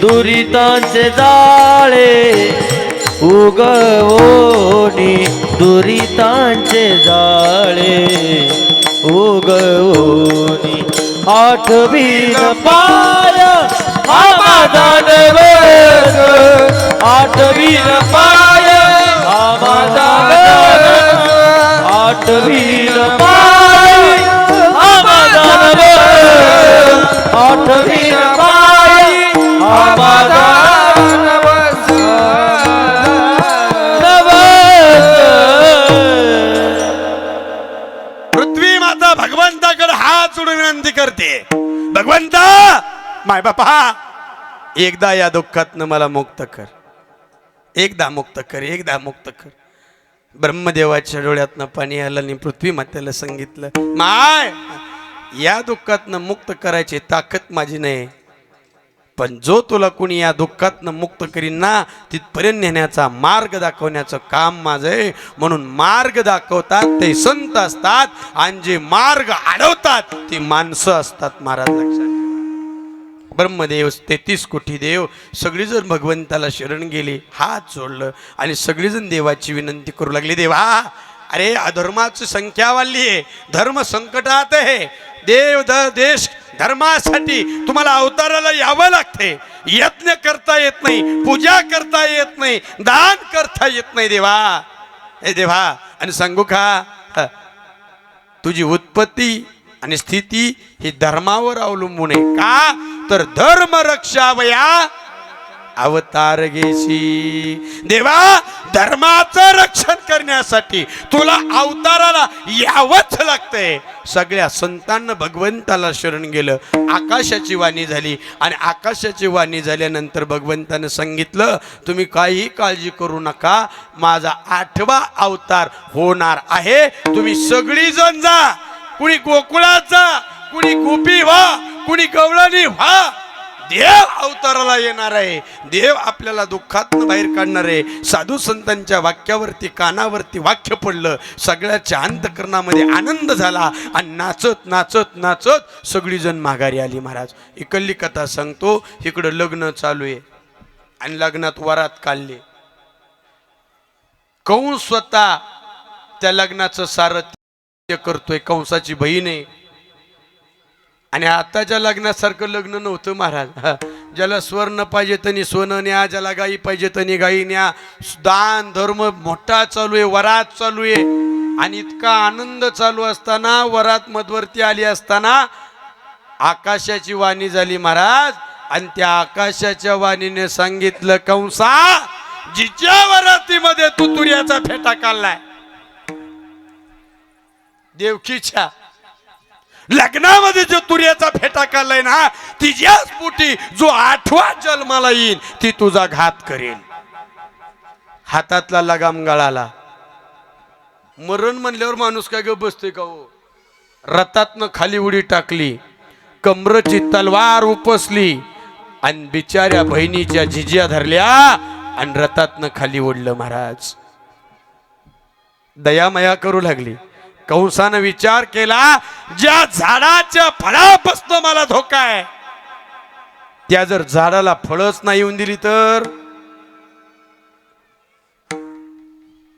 दुरितांचे जाळे उगवोनी, दुरितांचे जाळे उगवोनी. आठवीन पाय हा माझा नवस, आठवीन पाय हा माझा नवस, आठवीन पाय हा माझा नवस, आठवीन पाय हा माझा नवस. पृथ्वी माता भगवंताकडे हात जोडून विनंती करते. भगवंता, माय बापा, एकदा या दुःखातनं मला मुक्त कर, एकदा मुक्त कर, एकदा मुक्त कर. ब्रह्मदेवाच्या डोळ्यातनं पाणी आलं आणि पृथ्वी मातेला सांगितलं, माय, या दुःखातनं मुक्त करायची ताकद माझी नाही, पण जो तुला कोणी या दुःखातनं मुक्त करीन ना, तिथपर्यंत नेण्याचा मार्ग दाखवण्याचं काम माझं आहे. म्हणून मार्ग दाखवतात ते संत असतात आणि जे मार्ग अडवतात ती माणसं असतात. महाराज लक्षात. ब्रह्मदेव 33 कोटी देव सगळीजण भगवंताला शरण गेली, हात जोडलं आणि सगळीजण देवाची विनंती करू लागली. देवा, अरे अधर्माची संख्या वाढली आहे, धर्म संकटात आहे. देव देश धर्मासाठी तुम्हाला अवताराला यावं लागते. यज्ञ करता येत नाही, पूजा करता येत नाही, दान करता येत नाही. देवा, हे देवा, आणि सांगू का, तुझी उत्पत्ती आणि स्थिती ही धर्मावर अवलंबून आहे. का तर धर्म रक्षावया अवतार घेशी. देवा, धर्माचं रक्षण करण्यासाठी तुला अवताराला यावंच लागतंय. सगळ्या संतांना भगवंताला शरण गेलं. आकाशाची वाणी झाली आणि आकाशाची वाणी झाल्यानंतर भगवंतानं सांगितलं, तुम्ही काही काळजी करू नका, माझा 8वा अवतार होणार आहे. तुम्ही सगळीजण जा, कुणी गोकुळात जा, कुणी गोपी व्हा, कुणी गवळणी व्हा. देव अवताराला येणार आहे, देव आपल्याला दुःखातून बाहेर काढणार आहे. साधू संतांच्या वाक्यावरती, कानावरती वाक्य पडलं. सगळ्याच्या अंतकरणामध्ये आनंद झाला आणि नाचत नाचत नाचत सगळीजण माघारी आली. महाराज, इकडली कथा सांगतो. इकडं लग्न चालू आहे आणि लग्नात वरात काढली. कंस स्वतः त्या लग्नाचं सारथ्य करतोय, कंसाची बहीण आहे. आणि आताच्या लग्नासारखं लग्न नव्हतं महाराज. ज्याला स्वर्ण पाहिजे त्यांनी सोनं न्या, ज्याला गाई पाहिजे त्यांनी गाई न्या. दान धर्म मोठा चालू आहे, वरात चालू आहे. आणि इतका आनंद चालू असताना, वरात मध्यवर्ती आली असताना आकाशाची वाणी झाली महाराज. आणि त्या आकाशाच्या वाणीने सांगितलं, कंसा, जिच्या वरातीमध्ये तू तुर्याचा फेटा काढलाय, देवकीच्या लग्नामध्ये जो तुर्याचा फेटा काढलाय ना, तिच्याच पोटी जो 8वा जन्माला येईल ती तुझा घात करेल. हातातला लगाम गळाला. मरण म्हणल्यावर माणूस काय ग बसतोय का हो? रथातनं खाली उडी टाकली, कमरची तलवार उपसली आणि बिचाऱ्या बहिणीच्या झिजिया धरल्या आणि रथातनं खाली ओढलं. महाराज दयामया करू लागली. कंसानं विचार केला, ज्या झाडाच्या फळापासून मला धोका आहे, त्या जर झाडाला फळच नाही येऊन दिली तर.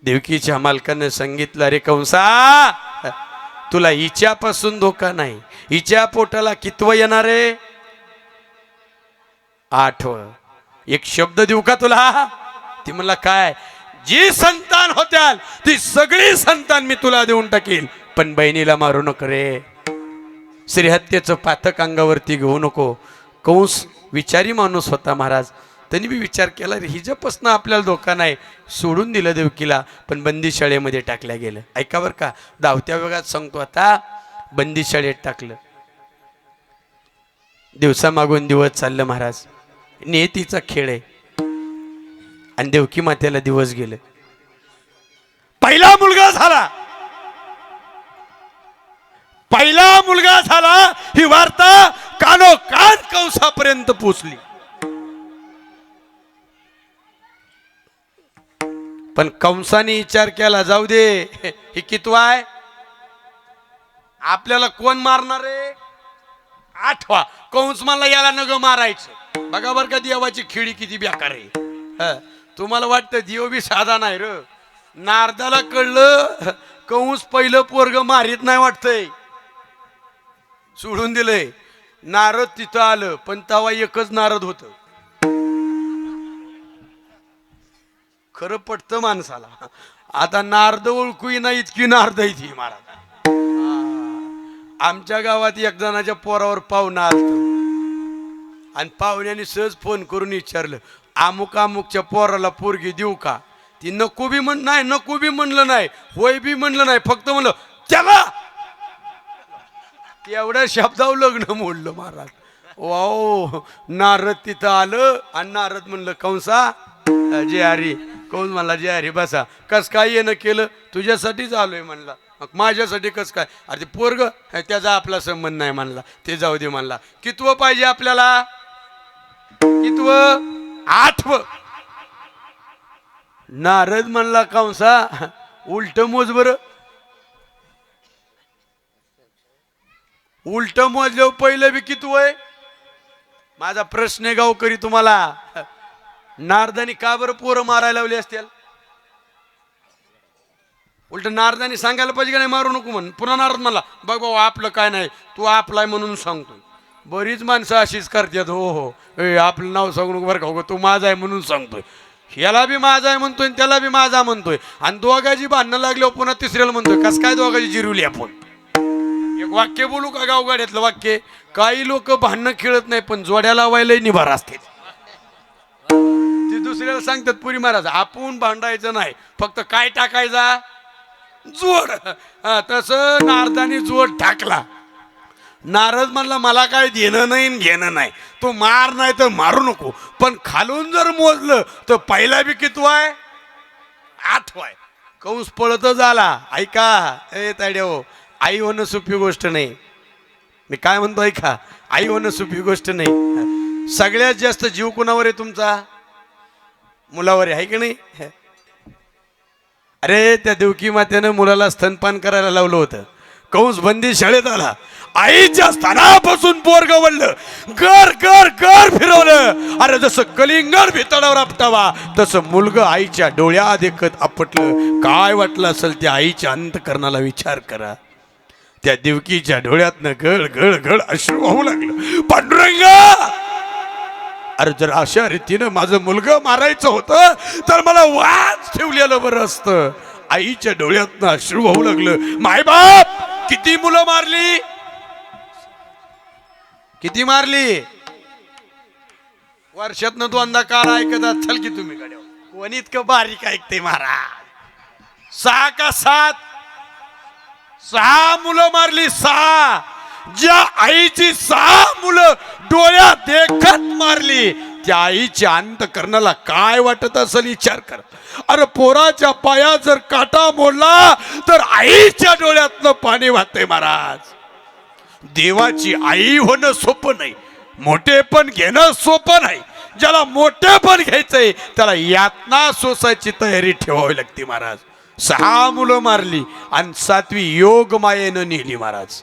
देवकीच्या मालकानं सांगितलं, अरे कंसा, तुला हिच्यापासून धोका नाही, हिच्या पोटाला कितवं येणार आहे? 8वं. एक शब्द देऊ का तुला? ती म्हणला काय? जी संतान होत्याल ती सगळी संतान मी तुला देऊन टाकील, पण बहिणीला मारू नको रे. श्रीहत्येचं पातक अंगावरती घेऊ नको. कंस विचारी माणूस होता महाराज. त्यांनी बी विचार केला रे हिच्यापासून आपल्याला धोका नाही, सोडून दिलं देवकीला, पण बंदीशाळेमध्ये टाकल्या गेलं. ऐका बरं का, धावत्या वेगात सांगतो आता. बंदीशाळेत टाकलं. दिवसामागून दिवस चाललं महाराज. नियतीचा खेळ आहे. आणि देवकी मातेला दिवस गेले. पहिला मुलगा झाला. पहिला मुलगा झाला. ही वार्ता कानोकान कंसापर्यंत पोचली. पण कंसाने विचार केला जाऊ दे, हे कितवा आहे, आपल्याला कोण मारणार आहे? आठवा. कंस मला याला नग मारायचं. बघा बर का देवाची खिळी किती बेकार आहे. तुम्हाला वाटतं देव बी साधा नाही र. नारदाला कळलं कंस पहिलं पोरग मारित नाही वाटतंय, सोडून दिलंय. नारद तिथं आलं, पण तेव्हा एकच नारद होत. खरं पटतं माणसाला. आता नारद ओळखू ना इतकी नारद आहे ती महाराज. आमच्या गावात एक जणाच्या पोरावर पाहुणा आलत आणि पाहुण्याने सहज फोन करून विचारलं अमुक अमुकच्या पोराला पोरगी देऊ का? ती नको बी नाही, नको बी म्हणलं नाही, होय बी म्हणलं नाही, फक्त म्हणलं त्याला. एवढ्या शब्दावर लग्न मोडलं महाराज. वाओ. नारद तिथं आलं आणि नारद म्हणलं कंसा जे हरी. कंस म्हणला जे हरी बसा. कस काय येणं केलं? तुझ्यासाठीच आलोय म्हणला. मग माझ्यासाठी कस काय? अरे ते पोरग त्याचा आपला संबंध नाही म्हणला, ते जाऊ दे म्हणला. कितवं पाहिजे आपल्याला? कितवं? आठवं. नारद म्हणला कंसा उलट मोज बर. उलट मोजल्यावर पहिलं बी कितवं? माझा प्रश्न आहे गावकरी तुम्हाला. नारदानी का बरं पोरं मारायला लावली असतील? उलट नारदानी सांगायला पाहिजे का नाही मारू नको म्हणून. पुन्हा नारद म्हणला बघ भाऊ आपलं काय नाही, तू आपलाय म्हणून सांगतोय. बरीच माणसं अशीच करतात. हो हो आपलं नाव सांगू नको बरं का, तू माझा आहे म्हणून सांगतोय. ह्याला बी माझा आहे म्हणतोय, त्याला बी माझा म्हणतोय, आणि दोघाची भांडणं लागल्यावर पुन्हा तिसऱ्याला म्हणतोय. कस काय दोघाची जिरवली आपण? एक वाक्य बोलू का गावगाड्यातलं वाक्य? काही लोक भांडणं खेळत नाही, पण जोड्या लावायला निभार असते. ती दुसऱ्याला सांगतात पुरी महाराज आपण भांडायचं नाही, फक्त काय टाकायचा? जोड. तसं नारदाने जोड टाकला. नारद म्हणला मला काय देणं नाही घेणं नाही, तो मार नाही तर मारू नको, पण खालून जर मोजलं तर पहिला बी कितवा आहे? आठवा आहे. कंस पळतच आला. ऐका ए ताड्याओ, आई होणं सोपी गोष्ट नाही. मी काय म्हणतो ऐका, आई होणं सोपी गोष्ट नाही. सगळ्यात जास्त जीव कुणावर आहे तुमचा? मुलावर आहे की नाही? अरे त्या देवकी मातेनं मुलाला स्तनपान करायला लावलं होतं. कंस बंदी शाळेत आला. आईच्या स्थानापासून पोरग वळलं, घर घर घर फिरवलं. अरे जसं कलिंगड भितडावर आपटावा तसं मुलगा आईच्या डोळ्यात देखत आपटलं. काय वाटलं असेल त्या आईच्या अंतकरणाला विचार करा. त्या देवकीच्या डोळ्यातनं गळ गळ गळ अश्रू वाहू लागलं. पांडुरंगा, अरे जर अशा रीतीनं माझं मुलगा मारायचं होतं तर मला वाच ठेवलेलं बरं असतं. आईच्या डोळ्यातनं अश्रू वाहू लागलं. मायबाप किती मुलं मारली? किती मारली? वर्षातनं दोनदा काळ ऐकतात. चल की तुम्ही गाड्या कोणी इतकं बारीक ऐकते महाराज? 6 का 7? 6 मुलं मारली. 6. ज्या आईची 6 मुलं डोळ्यात देखत मारली त्या आईच्या अंतकरणाला काय वाटत असेल विचार कर. अरे पोराच्या पायात जर काटा मोडला तर आईच्या डोळ्यातनं पाणी वाहते महाराज. देवाची आई होणं सोपं नाही, मोठेपण घेणं सोपं नाही. ज्याला मोठेपण घ्यायचंय त्याला यातना सोसायची तयारी ठेवावी लागते महाराज. 6 मुलं मारली आणि 7वी योग मायेनं नेली महाराज.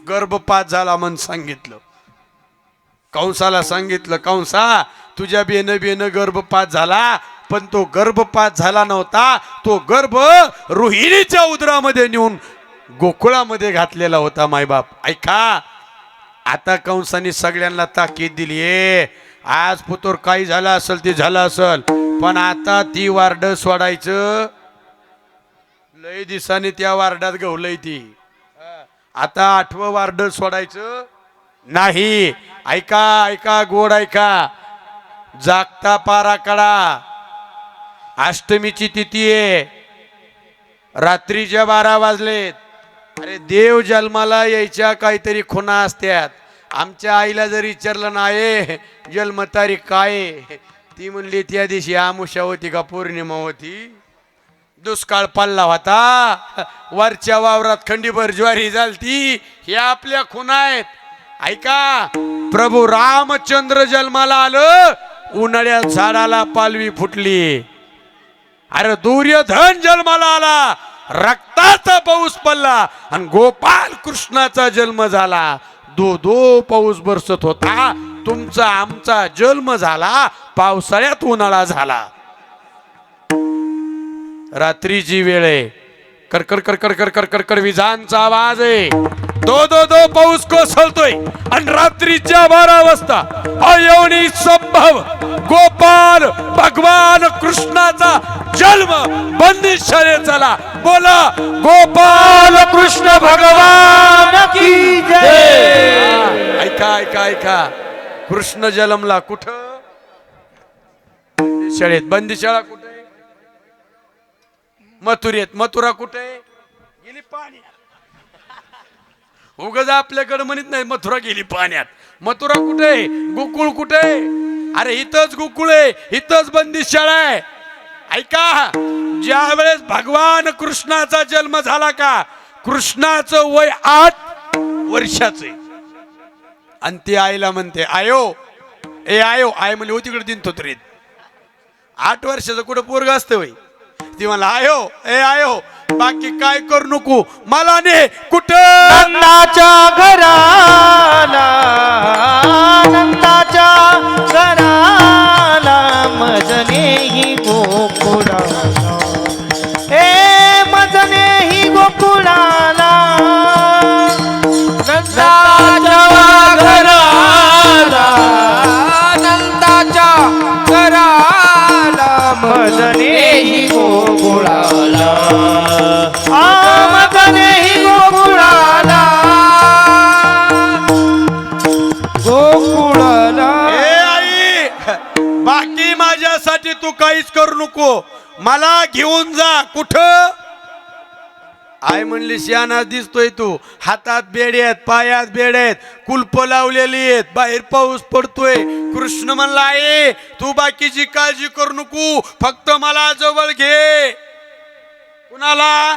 गर्भपात झाला म्हणून सांगितलं. कंसाला सांगितलं कंसा तुझ्या बेनं गर्भपात झाला, पण तो गर्भपात झाला नव्हता. तो गर्भ रोहिणीच्या उदरामध्ये नेऊन गोकुळामध्ये घातलेला होता. मायबाप ऐका, आता कंसाने सगळ्यांना ताकीद दिली आहे. आज पुतोर काही झालं असेल ते झालं असेल, पण आता ती वार्ड सोडायचं लय दिवसाने त्या वार्डात गवलंय ती. आता 8वं वार्ड सोडायचं नाही. ऐका ऐका गोड ऐका, जागता पारा कडा. अष्टमीची तिथी आहे, रात्रीच्या 12 वाजलेत. अरे देव जन्माला यायच्या काहीतरी खुणा असत्यात. आमच्या आईला जर विचारलं नाही जन्मतारीख काय आहे, ती म्हणली त्या दिवशी आमुषा होती का पौर्णिमा होती, दुष्काळ पडला होता, वरच्या वावरात खंडीभर ज्वारी झालती. हे आपल्या खुणा आहेत. ऐका, प्रभू रामचंद्र जन्माला आलं, उन्हाळ्यात झाडाला पालवी फुटली. अरे दुर्योधन जन्माला आला, रक्ताचा पाऊस पडला. आणि गोपाल कृष्णाचा जन्म झाला, दो पाऊस बरसत होता. तुमचा आमचा जन्म झाला, पावसाळ्यात उन्हाळा झाला. रात्रीची वेळ आहे, करकड करकड करकड करकड विजांचा आवाज आहे. दो पाऊस कोसळतोय. आणि रात्रीच्या 12 वाजता अयोनी संभव गोपाल भगवान कृष्णाचा जन्म बंदिशाने झाला. बोला गोपाल कृष्ण भगवान की जय. ऐका ऐका ऐका, कृष्ण जन्मला कुठं? शाळेत. बंदिशाळा कुठे? मथुरेत. मथुरा कुठे गेली? पाण्यात. उगाच आपल्याकडे म्हणत नाही मथुरा गेली पाण्यात. मथुरा कुठे? गोकुळ कुठे? अरे इथंच गोकुळ आहे, इथंच बंदिशाळा आहे. ऐका, ज्या वेळेस भगवान कृष्णाचा जन्म झाला का, कृष्णाचं वय 8 वर्षाचं आहे. आणि ती आईला म्हणते आयो, ए आयो. आई म्हणली हो तिकडे दिन थोतरीत. 8 वर्षाचं कुठं पोरग असतं वय? ती म्हणला आयो, ए आयो, बाकी काय करू नको, मला ने कुठं? नंदाच्या घराला, नंदाच्या घराला, मजने ही गोकुळाला, ए मजने ही गोकुळाला. नंदाच्या घराला, नंदाच्या घराला, मजने ही गोकुळाला, मजने ही गोकुळाला, गोकुळाला. ए आई, बाकी माझ्यासाठी तू काहीच करू नको, मला घेऊन जा. कुठं? आई म्हणली शहाणा दिसतोय तू, हातात बेडे आहेत, पायात बेडे आहेत, कुलप लावलेली आहेत, बाहेर पाऊस पडतोय. कृष्ण म्हणला आहे तू बाकीची काळजी करू नको, फक्त मला जवळ घे. कुणाला?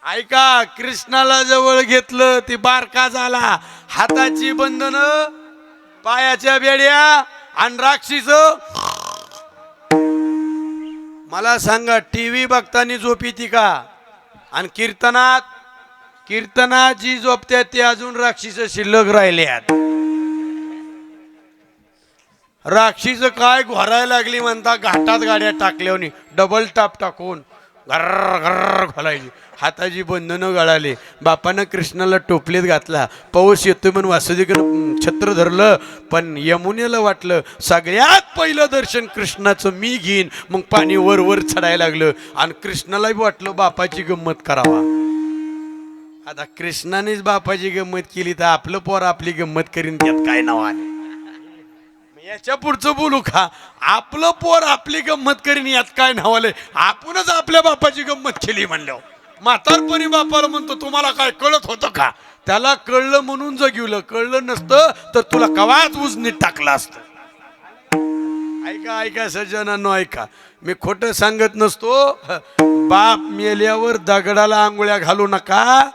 ऐका, कृष्णाला जवळ घेतलं, ती बारका झाला. हाताची बंधन, पायाच्या बेड्या आणि राक्षीच. मला सांगा, टीव्ही बघताना झोप येते का? आणि कीर्तनात जी झोपत्यात ते अजून राक्षीच शिल्लक राहिल्यात. राक्षीच काय घोरायला लागली म्हणता, घाटात गाड्या टाकल्यावर डबल टाप टाकून घर्र घर्र घोलायची. हाताची बंधनं गळाली. बापानं कृष्णाला टोपलीत घातला. पाऊस येतोय म्हणून वासुदेवानं छत्र धरलं. पण यमुनेला वाटलं सगळ्यात पहिलं दर्शन कृष्णाचं मी घेईन. मग पाणी वर वर चढायला लागलं. आणि कृष्णाला बी वाटलं बापाची गंमत करावा. आता कृष्णानेच बापाची गंमत केली तर आपलं पोर आपली गंमत करीन, त्यात काय नाव आले? याच्या पुढचं बोलू का? आपलं पोर आपली गंमत करीन यात काय नाव आले? आपणच आपल्या बापाची गंमत केली म्हणल्यावर म्हातारपणी बापाला म्हणतो तुम्हाला काय कळत होतं का? त्याला कळलं म्हणून जगिवलं, कळलं नसतं तर तुला कवाच उजनीत टाकलं असतं. ऐका ऐका सज्जनांनो, ऐका, मी खोटं सांगत नसतो. बाप मेल्यावर दगडाला आंघोळ्या घालू नका,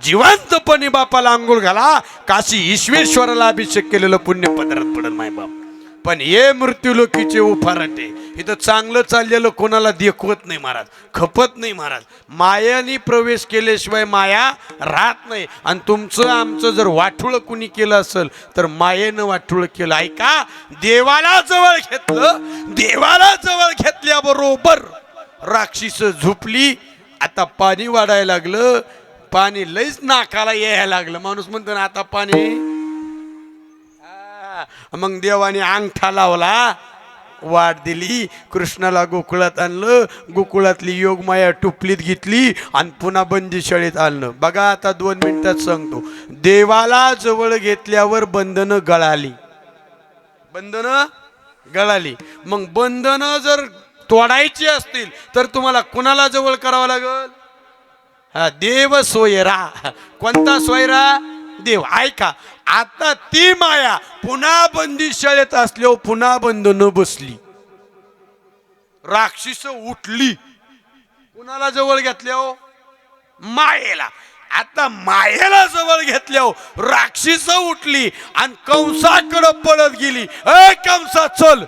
जिवंतपणे बापाला आंघोळ घाला. काशी ईश्वेश्वराला अभिषेक केलेलं पुण्य पदरात पडत नाही बाप. पण हे मृत्यूलोकीचे उफाराटे इथं चांगलं चाललेलं कोणाला देखवत नाही महाराज, खपत नाही महाराज. मायानी प्रवेश केल्याशिवाय माया राहत नाही. आणि तुमचं आमचं जर वाठुळ कुणी केलं असेल तर मायेनं वाठुळ केलं. ऐका, देवाला जवळ घेतलं, देवाला जवळ घेतल्याबरोबर राक्षस झोपली. आता पाणी वाढायला लागलं, पाणी लईच नाकाला यायला लागलं. माणूस म्हणतो ना आता पाणी मग देवाने अंगठा लावला, वाट दिली, कृष्णाला गोकुळात आणलं, गोकुळातली योगमाया टुपलीत घेतली आणि पुन्हा बंदीशाळेत आणलं. बघा आता 2 मिनिटात सांगतो. देवाला जवळ घेतल्यावर बंधनं गळाली, बंधनं गळाली. मग बंधनं जर तोडायची असतील तर तुम्हाला कुणाला जवळ करावं लागल? हा, देव सोयरा. कोणता सोयरा? देव. ऐका, आता ती माया पुन्हा बंदीशाळेत असल्यावर पुन्हा बंधनं बसली, राक्षस उठली. कुणाला जवळ घेतल्यावर? मायेला. आता मायेला जवळ घेतल्यावर राक्षस उठली आणि कंसाकडे पळत गेली. ए कंसा चल,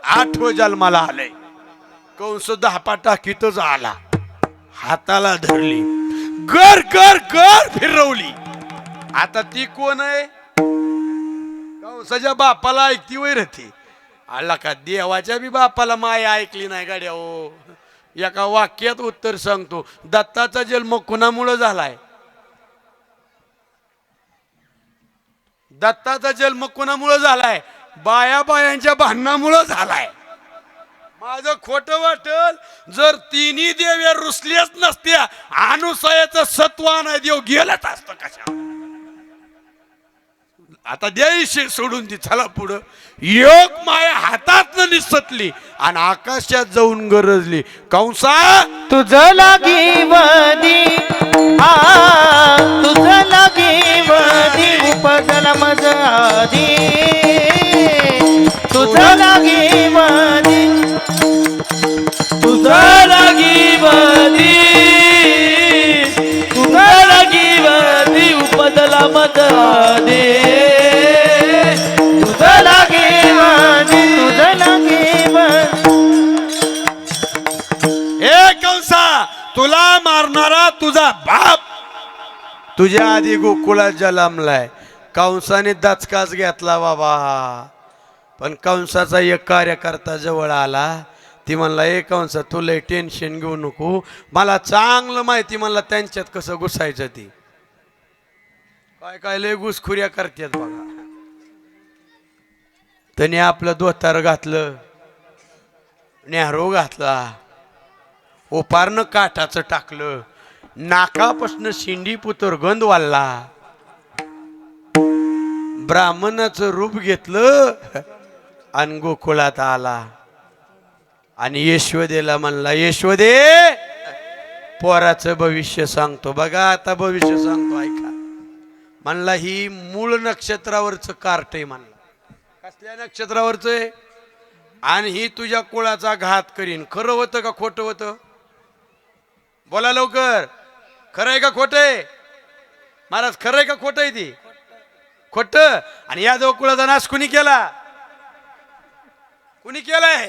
8 जन्माला आले. कंस 10 टाकीतच आला, हाताला धरली, गर गर गर फिरवली. आता ती कोण आहे? कंसाच्या बापाला ऐकती वय रहती. आला का देवाच्या बी बापाला माया ऐकली नाही गाड्या हो. एका वाक्यात उत्तर सांगतो. दत्ताचा जन्म कुणामुळे झालाय? दत्ताचा जन्म कुणामुळे झालाय? बाया बायांच्या भांडणामुळे झालाय. माझं खोटं वाटल जर तिन्ही देव्या रुसल्याच नसत्या, अनुसयाचं सत्व नाही देव गेलंच असतं कशा. आता द्यायशी सोडून ती चला पुढं. योग माया हातात निसटली आणि आकाशात जाऊन गरजली. कंसा तुझं लागी वदी, तुझं लागी वदी उपजल मज आधी. तुझं लागी वदी, तुझं लागी वदी, तुझं लागी वदी उपदला मत दे. तुझं लागी वदी, तुझं लागी वदी. हे कंसा, तुला मारणारा तुझा बाप तुझ्या आधी गोकुळात जन्मलाय. कंसाने दचकाच घेतला बाबा. पण कंसाचा एक कार्यकर्ता जवळ आला. ती म्हणला, ए कंसा, तू लय टेन्शन घेऊ नको, मला चांगलं माहिती म्हणला त्यांच्यात कसं घुसायचं. ती काय काय लय घुसखुऱ्या करतात बघा. त्याने आपलं धोतर घातलं, नेहरू घातला, ओपारनं काठाचं टाकलं, नाकापासून शिंडी पुतर गंध वाढला, ब्राह्मणाचं रूप घेतलं आणि गोकुळात आला. आणि यशोदेला म्हणला, यशोदे, पोराचं भविष्य सांगतो. बघा आता भविष्य सांगतो, ऐका. म्हणला, ही मूळ नक्षत्रावरचं कार्ट आहे. म्हणला, कसल्या नक्षत्रावरचं आहे? आणि ही तुझ्या कुळाचा घात करीन. खरं होतं का खोटं होतं? बोला लवकर, खरं आहे का खोटं आहे? महाराज, खरं आहे का खोटं आहे? ती खोटं. आणि या जो कुळाचा नाश कुणी केला? कुणी केलाय?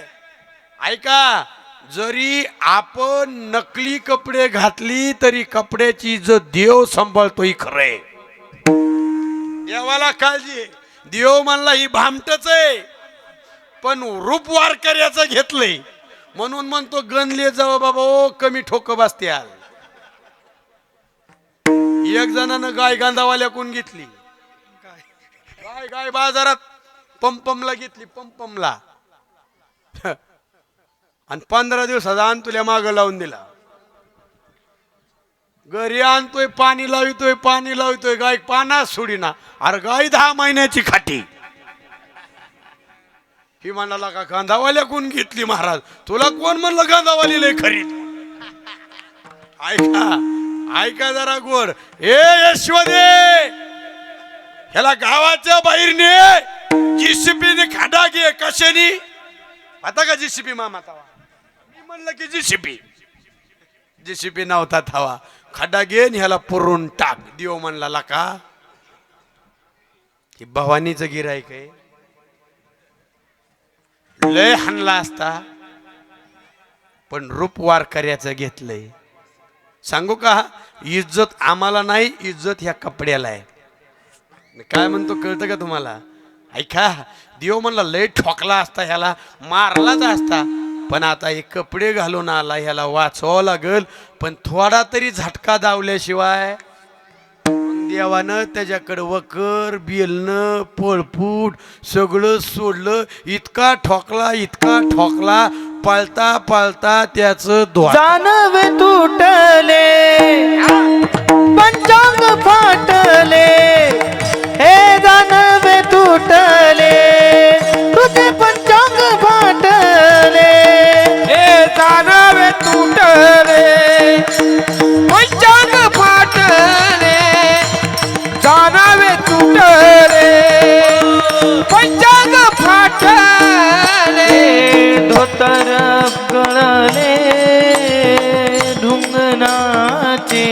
ऐका, जरी आपण नकली कपडे घातली तरी कपड्याची इज्जत देव सांभाळतोय. खरंय, देवाला काळजी आहे. देव म्हणला ही भामटच आहे, पण रूप वारकऱ्याचं घेतलंय म्हणून म्हणतो गणले जावं बाबा, ओ कमी ठोक बसत्याल. एक जणानं गाय गांधावाल्या कोण घेतली, गाय गाय बाजारात पंपमला घेतली, पंपमला, आणि 15 दिवसाचा तुला माग लावून दिला. घरी आणतोय, पाणी लावितोय, पाणी लावितोय, गाय पानात सोडीना. अरे गाय 10 महिन्याची खाटी. ही म्हणाला का गांधावाल्या कोण घेतली? महाराज, तुला कोण म्हणलं गांधावाली लय खरीद? ऐका ऐका जरा गोड. ए यशवदे, ह्याला गावाच्या बाहेर ने, जीसीपीने खाडा घे. कशाने? आता का जीसीपी मामा तवा? मी म्हणलं की जीसीपी, जीसीपी नव्हता थावा. खड्डा घेन ह्याला पुरून टाक. देव म्हणला का की भवानीचं गिराईक आहे, लय हाणला असता, पण रूप वारकऱ्याचं घेतलंय. सांगू का, इज्जत आम्हाला नाही, इज्जत ह्या कपड्याला आहे. काय म्हणतो कळतं का तुम्हाला? ऐका, देव म्हणला लय ठोकला असता, ह्याला मारलाच असता, पण आता हे कपडे घालून आला, ह्याला वाचवावं लागल. पण थोडा तरी झटका दावल्याशिवाय देवानं त्याच्याकडे वकर बेलणं पळपूट सगळं सोडलं. इतका ठोकला पळता पळता त्याचं जानवे तुटले पंचांग फाटले हे जानवे तुटले तुझे पंचांग फाटले हे जानवे तुटले पंचांग फाटले जानवे तुटले पंचांग फाटले धोतर गळले ढुंगणाचे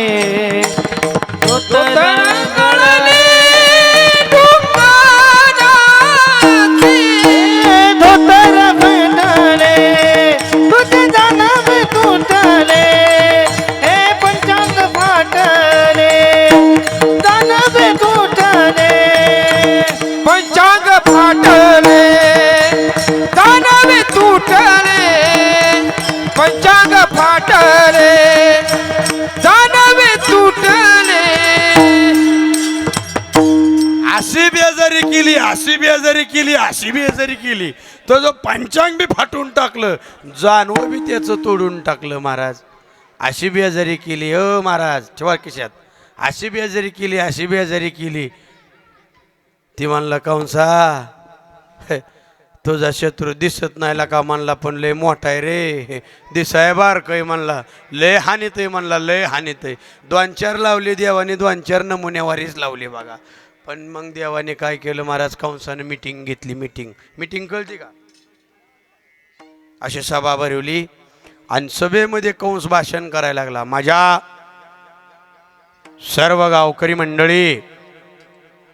धोतर गळले धोतर फाटले तुझे जानवे तुटले हे पंचांग फाटले जानवे तुटले पंचांग फाटले जानवे तुटले पंचांग फाटले जानवे तुटले अशी बेजारी केली तो जो पंचांग बी फाटून टाकलं जानवं बी त्याचं तोडून टाकलं महाराज. अशी बेजारी केली महाराज ठेवा किशात. अशी बेजारी केली ती म्हणला कंसा तुझा शत्रू दिसत नाही का म्हणला पण लय मोठा आहे रे दिसाय बार काही म्हणला लय हानीत आहे म्हणला लय हानीत आहे. 2-4 लावले देवाने 2-4 नमुन्यावारीच लावली बघा. पण मग देवाने काय केलं महाराज कंसानं मिटिंग घेतली. मिटिंग कळते का अशी सभा भरवली आणि सभेमध्ये कंस भाषण करायला लागला. माझ्या सर्व गावकरी मंडळी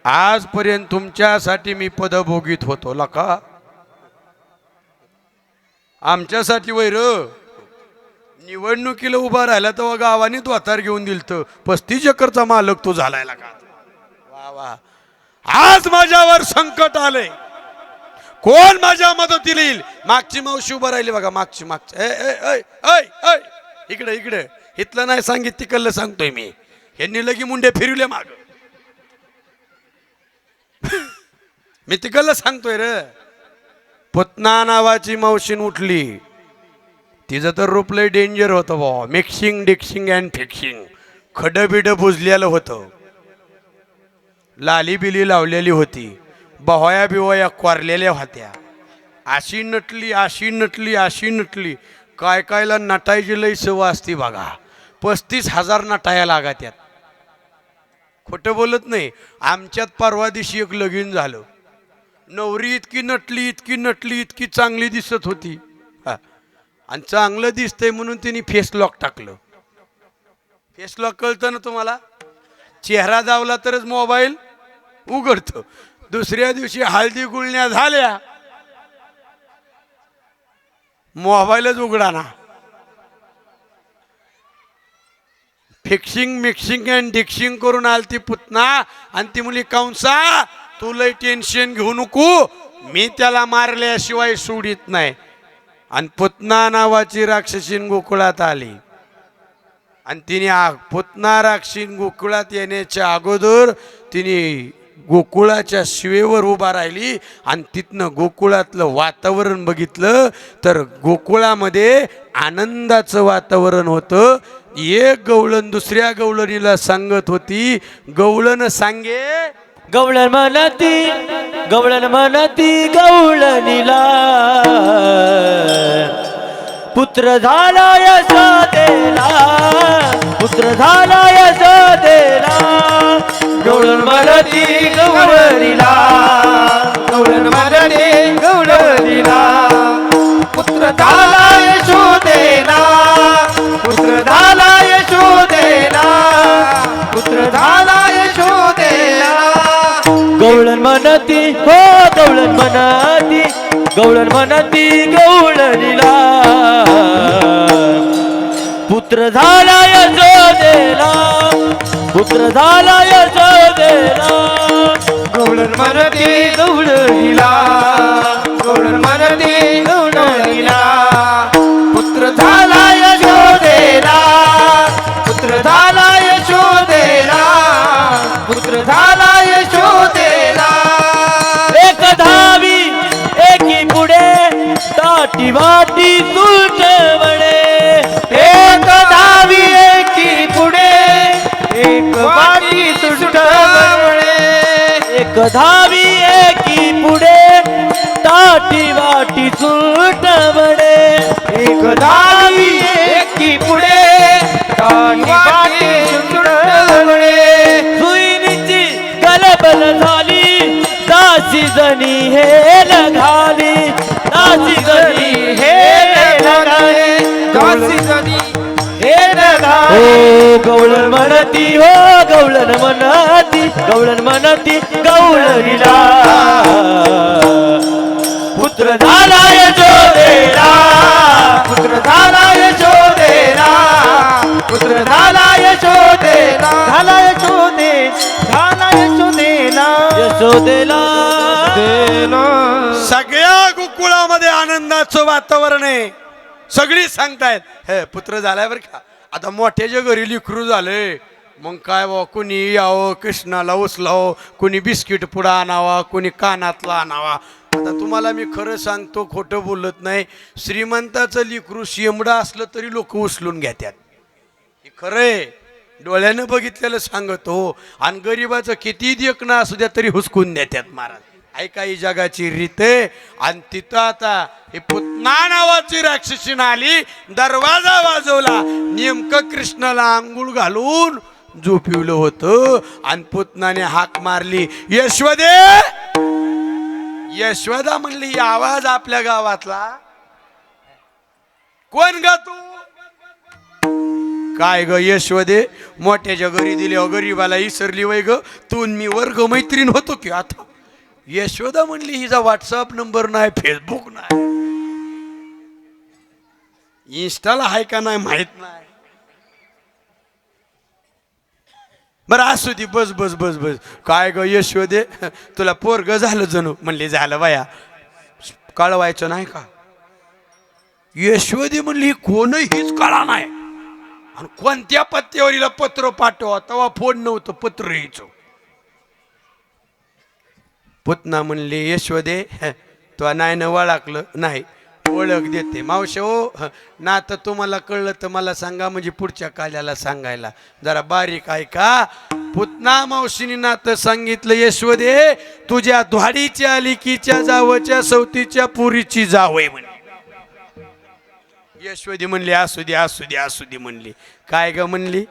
आजपर्यंत तुमच्यासाठी मी पद भोगीत होतो लका आमच्यासाठी वैर निवडणुकीला उभा राहिला तेव्हा गावाने द्वातार घेऊन दिलतं 35 एकरचा मालक तो झालाय लका. वा वा आज माझ्यावर संकट आले कोण माझ्या मदतीला येईल. मागची मावशी उभा राहिली बघा मागची इकडे इथलं नाही सांगित तिकडलं सांगतोय मी. यांनी लगी मुंडे फिरवले माग मी तिकडलं सांगतोय रे. पुतना नावाची मावशीन उठली तिचं तर रूप लय डेंजर होतं बा. मिक्सिंग डिक्सिंग अँड फिक्सिंग खडं बिडं बुजलेलं होतं. लाली बिली लावलेली होती. बहोया बिवया कोरलेल्या होत्या. अशी नटली काय कायला नटायची लय सवय असती बघा. 35,000 नटाया लागा त्यात. खोटं बोलत नाही. आमच्यात परवा दिवशी एक लगीन झालं. नवरी इतकी नटली चांगली दिसत होती आणि चांगलं दिसतंय म्हणून तिने फेस लॉक टाकलं. फेस लॉक कळतं ना तुम्हाला. चेहरा दावला तरच मोबाईल उघडतो. दुसऱ्या दिवशी हळदी गुळण्या झाल्या मोबाईलच उघडा ना. फिक्सिंग मिक्सिंग अँड डिक्सिंग करून आलती पुतना आणि ती मुली कंसा तू लय टेन्शन घेऊ नको मी त्याला मारल्याशिवाय सोडित नाही. आणि पुतना नावाची राक्षसीन गोकुळात आली आणि तिने पुतना राक्षसीन गोकुळात येण्याच्या अगोदर तिने गोकुळाच्या शिवेवर उभा राहिली आणि तिथनं गोकुळातलं वातावरण बघितलं तर गोकुळामध्ये आनंदाचं वातावरण होतं. एक गवळण दुसऱ्या गवळणीला सांगत होती. गवळण सांगे गवळण म्हणती गवळणीला पुत्र झाला यशोदेला गवळण म्हणती गवळणीला पुत्र झाला यशोदेला पुत्र झाला यशोदेला गवळण म्हणती गवळणीला पुत्र झाला यशोदेला गवळण म्हणती गवळणीला पुत्र झाला यशोदेला पुत्र ताटी वाटी सुट वडे एक धावी एकी पुढे एक वाटी सुट एक धावी एकी पुढे ताटी वाटी सुट वडे एक धावी एकी पुढे ताटी वाटी सुट सुईनीची गलबल झाली दासी जणी हेल घाली दासी जणी हेल घाली दासी जणी हो गवळण म्हणती हो गवळण म्हणती गवळण म्हणती गवळणीला पुत्र झाला यशोदेला पुत्र झाला यशोदेला पुत्र झाला यशोदेला झाला यशोदेला यशोदेला सगळ्या गोकुळामध्ये आनंदाचं वातावरण आहे. सगळी सांगतायत हे पुत्र झालाय बरं का. आता मोठ्याच्या घरी लिकरू झाले मग काय बा कुणी यावं कृष्णाला उचलावं कुणी बिस्किट पुडा आणावा कुणी कानातला आणावा. आता तुम्हाला मी खरं सांगतो खोटं बोलत नाही. श्रीमंताचं लिकरू शेंबडा असलं तरी लोक उचलून घेतात. हे खरंय डोळ्यानं बघितलेलं सांगतो. आणि गरिबाचं किती देखणं असू द्या तरी हुसकून देतात महाराज. ऐका ही जगाची रीत आहे. आणि तिथं आता हे पुतना नावाची राक्षसीन आली दरवाजा वाजवला नेमकं कृष्णाला आंघोळ घालून झोपिवलं होतं. आणि पुतनाने हाक मारली यशोदे. यशोदा म्हणली आवाज आपल्या गावातला कोण ग तू. काय ग यशोदे मोठ्याच्या घरी दिल्या गरीबाला इसरली वय ग. तू मी वर्ग मैत्रीण होतो की आता. यशोदा म्हणली हिचा व्हॉट्सअप नंबर नाही फेसबुक नाही इन्स्टाला आहे का नाही माहित नाही. बरं असू दे बस बस बस बस. काय ग यशोदे तुला पोरग झालं जणू. म्हणली झालं बाया कळवायचं नाही का. यशोदे म्हणली कोणहीच कळा नाही. आणि कोणत्या पत्त्यावर हिला पत्र पाठवा तेव्हा फोन नव्हतं पत्र यायचं. पुतना म्हणले यशोदे तो नाही न ओळखलं नाही ओळख देते मावशी हो ना. तर तुम्हाला कळलं तर मला सांगा म्हणजे पुढच्या काल्याला सांगायला जरा बारीक आहे का. पुतना मावशीने नातं सांगितलं यशोदे तुझ्या द्वाडीच्या लिकीच्या जावच्या सवतीच्या पुरीची जावय म्हणे. यशोदी म्हणली असू दे असू दे असू दे म्हणली. काय ग म्हणली